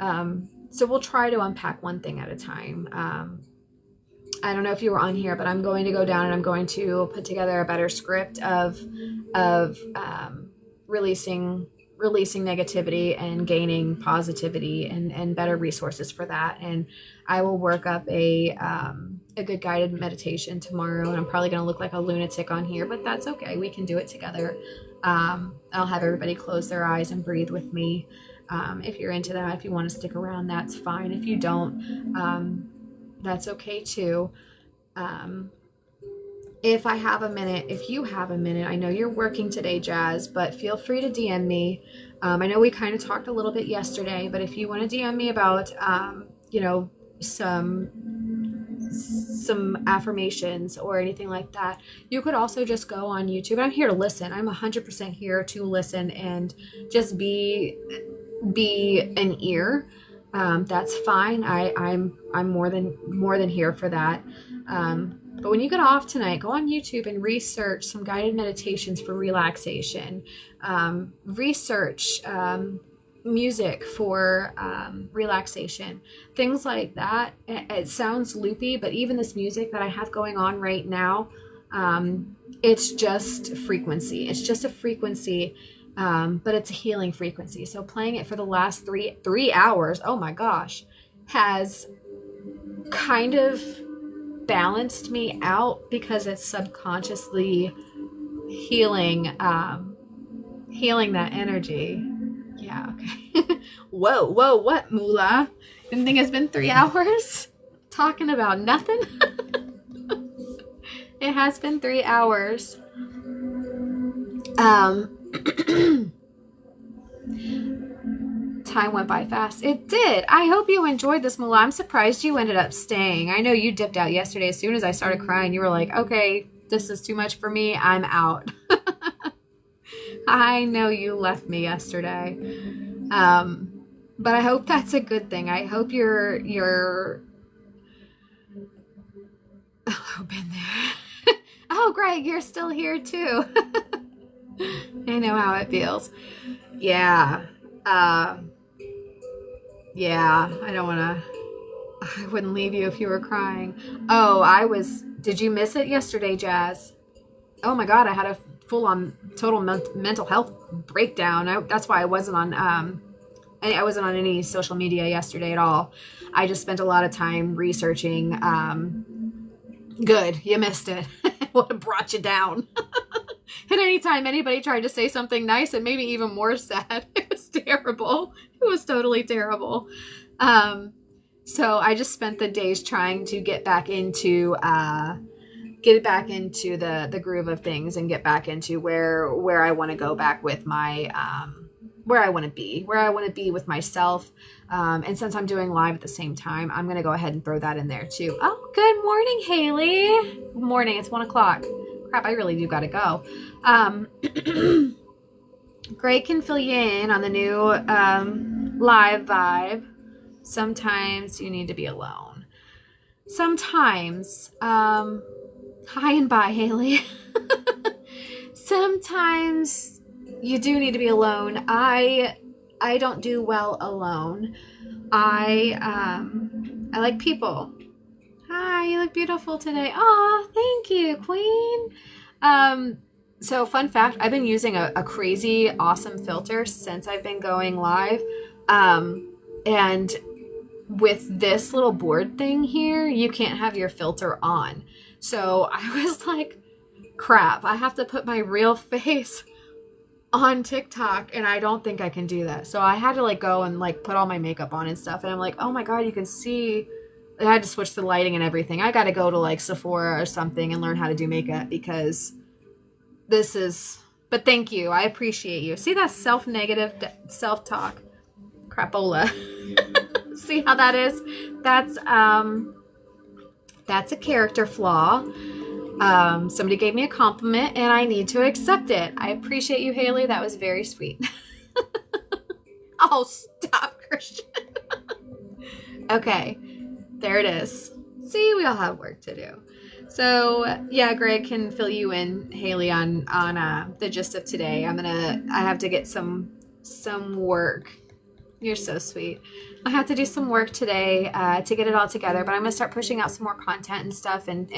S1: So we'll try to unpack one thing at a time. I don't know if you were on here, but I'm going to go down and I'm going to put together a better script of releasing negativity and gaining positivity, and better resources for that. And I will work up a good guided meditation tomorrow, and I'm probably going to look like a lunatic on here, but that's okay. We can do it together. I'll have everybody close their eyes and breathe with me. If you're into that, if you want to stick around, that's fine. If you don't, that's okay too. If you have a minute, I know you're working today, Jazz, but feel free to DM me. I know we kind of talked a little bit yesterday, but if you want to DM me about, some affirmations or anything like that, you could also just go on YouTube. I'm here to listen. I'm 100% here to listen and just be an ear. That's fine. I'm more than here for that. But when you get off tonight, go on YouTube and research some guided meditations for relaxation. Research music for relaxation, things like that. It sounds loopy, but even this music that I have going on right now, it's just frequency. It's just a frequency, but it's a healing frequency. So playing it for the last three hours, oh my gosh, has kind of balanced me out, because it's subconsciously healing that energy. Yeah, okay. Whoa, what, Moolah? Didn't think it's been 3 hours? Talking about nothing? It has been 3 hours. Time went by fast. It did. I hope you enjoyed this, Moolah. I'm surprised you ended up staying. I know you dipped out yesterday. As soon as I started crying, you were like, okay, this is too much for me. I'm out. I know you left me yesterday. But I hope that's a good thing. I hope you're oh, been there. Oh, Greg, you're still here too. I know how it feels. Yeah. Yeah, I wouldn't leave you if you were crying. Oh, did you miss it yesterday, Jazz? Oh my God, I had a full-on total mental health breakdown. That's why I wasn't on any social media yesterday at all. I just spent a lot of time researching. Good, you missed it. It would have brought you down. And anytime anybody tried to say something nice, it made me even more sad. It was terrible. It was totally terrible. So I just spent the days trying to get back into the groove of things, and get back into where I want to go back with my where I want to be with myself. And since I'm doing live at the same time, I'm going to go ahead and throw that in there too. Oh, good morning, Haley. Good morning. It's 1 o'clock. Crap, I really do got to go. Greg can fill you in on the new live vibe. Sometimes you need to be alone. Sometimes, hi and bye, Haley. Sometimes you do need to be alone. I don't do well alone. I like people. Hi, you look beautiful today. Aw, thank you, Queen. So fun fact, I've been using a crazy awesome filter since I've been going live. And with this little board thing here, you can't have your filter on. So I was like, crap, I have to put my real face on TikTok, and I don't think I can do that. So I had to like go and like put all my makeup on and stuff. And I'm like, oh my God, you can see. I had to switch the lighting and everything. I got to go to like Sephora or something and learn how to do makeup because this is, but thank you. I appreciate you. See that self-negative self-talk? Crapola. See how that is? That's a character flaw. Somebody gave me a compliment and I need to accept it. I appreciate you, Haley. That was very sweet. Oh, stop, Christian. Okay, there it is. See, we all have work to do. So yeah, Greg can fill you in, Haley, on the gist of today. I have to get some work. You're so sweet. I have to do some work today to get it all together, but I'm gonna start pushing out some more content and stuff and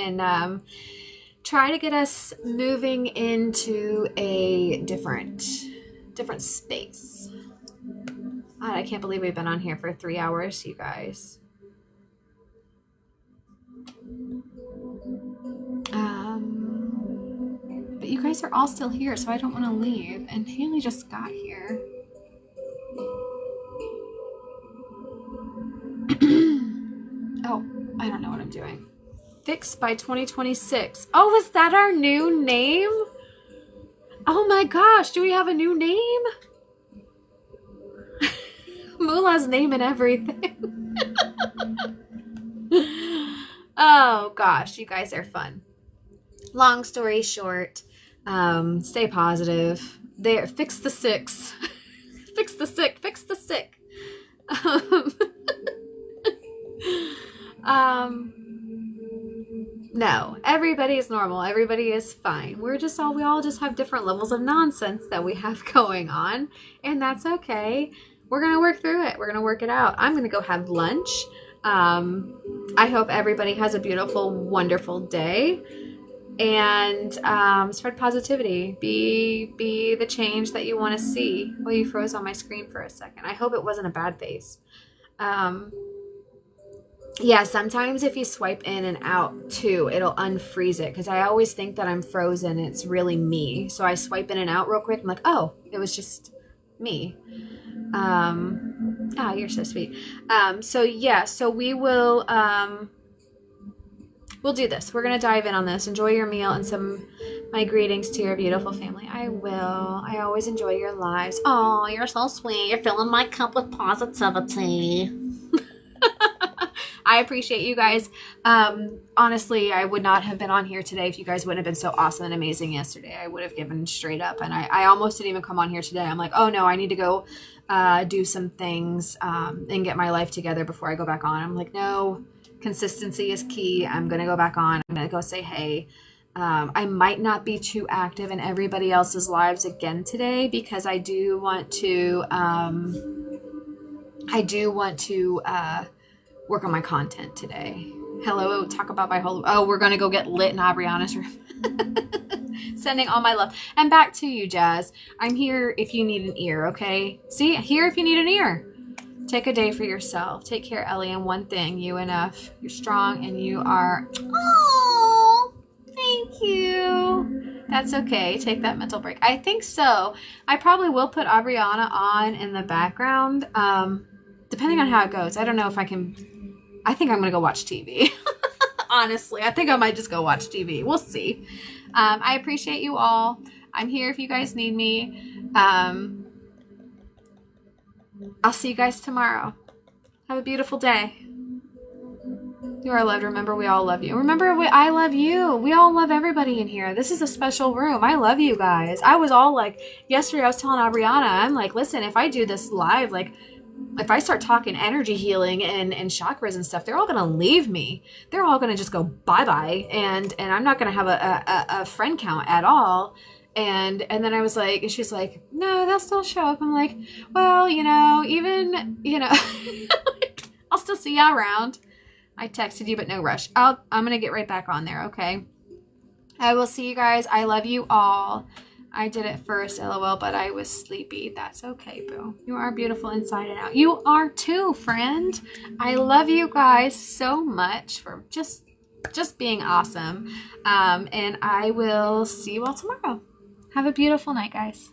S1: try to get us moving into a different space. God, I can't believe we've been on here for 3 hours, you guys. But you guys are all still here, so I don't want to leave. And Haley just got here. Oh, I don't know what I'm doing. Fixed by 2026. Oh, is that our new name? Oh my gosh, do we have a new name? Moolah's name and everything. Oh gosh, you guys are fun. Long story short, stay positive. There, fix the six. Fix the sick. Fix the sick. No, everybody is normal. Everybody is fine. We all just have different levels of nonsense that we have going on, and that's okay. We're going to work through it. We're going to work it out. I'm going to go have lunch. I hope everybody has a beautiful, wonderful day, and spread positivity. Be the change that you want to see. Well, you froze on my screen for a second. I hope it wasn't a bad face. Yeah, sometimes if you swipe in and out too, it'll unfreeze it because I always think that I'm frozen. It's really me. So I swipe in and out real quick. I'm like, oh, it was just me. You're so sweet. So yeah, so we will, we'll do this. We're going to dive in on this. Enjoy your meal and my greetings to your beautiful family. I will. I always enjoy your lives. Oh, you're so sweet. You're filling my cup with positivity. I appreciate you guys. Honestly, I would not have been on here today if you guys wouldn't have been so awesome and amazing yesterday. I would have given straight up. And I almost didn't even come on here today. I'm like, oh no, I need to go do some things and get my life together before I go back on. I'm like, no, consistency is key. I'm going to go back on. I'm going to go say hey. I might not be too active in everybody else's lives again today because I do want to work on my content today. Hello, talk about my whole, oh, we're going to go get lit in Aubriana's room. Sending all my love. And back to you, Jazz. I'm here if you need an ear, okay? See, here if you need an ear. Take a day for yourself. Take care, Ellie, and one thing, you enough. You're strong and you are, oh, thank you. That's okay. Take that mental break. I think so. I probably will put Aubriana on in the background, depending on how it goes. I don't know if I can. I think I'm going to go watch TV. Honestly, I think I might just go watch TV. We'll see. I appreciate you all. I'm here if you guys need me. I'll see you guys tomorrow. Have a beautiful day. You are loved. Remember, we all love you. Remember, I love you. We all love everybody in here. This is a special room. I love you guys. I was all like, yesterday I was telling Aubriana, I'm like, listen, if I do this live, like, if I start talking energy healing and chakras and stuff, they're all gonna leave me. They're all gonna just go bye-bye, and I'm not gonna have a friend count at all. And then I was like, and she's like, no, they'll still show up. I'm like, well, even, like, I'll still see y'all around. I texted you, but no rush. I'm gonna get right back on there, okay? I will see you guys. I love you all. I did it first, LOL, but I was sleepy. That's okay, boo. You are beautiful inside and out. You are too, friend. I love you guys so much for just being awesome. And I will see you all tomorrow. Have a beautiful night, guys.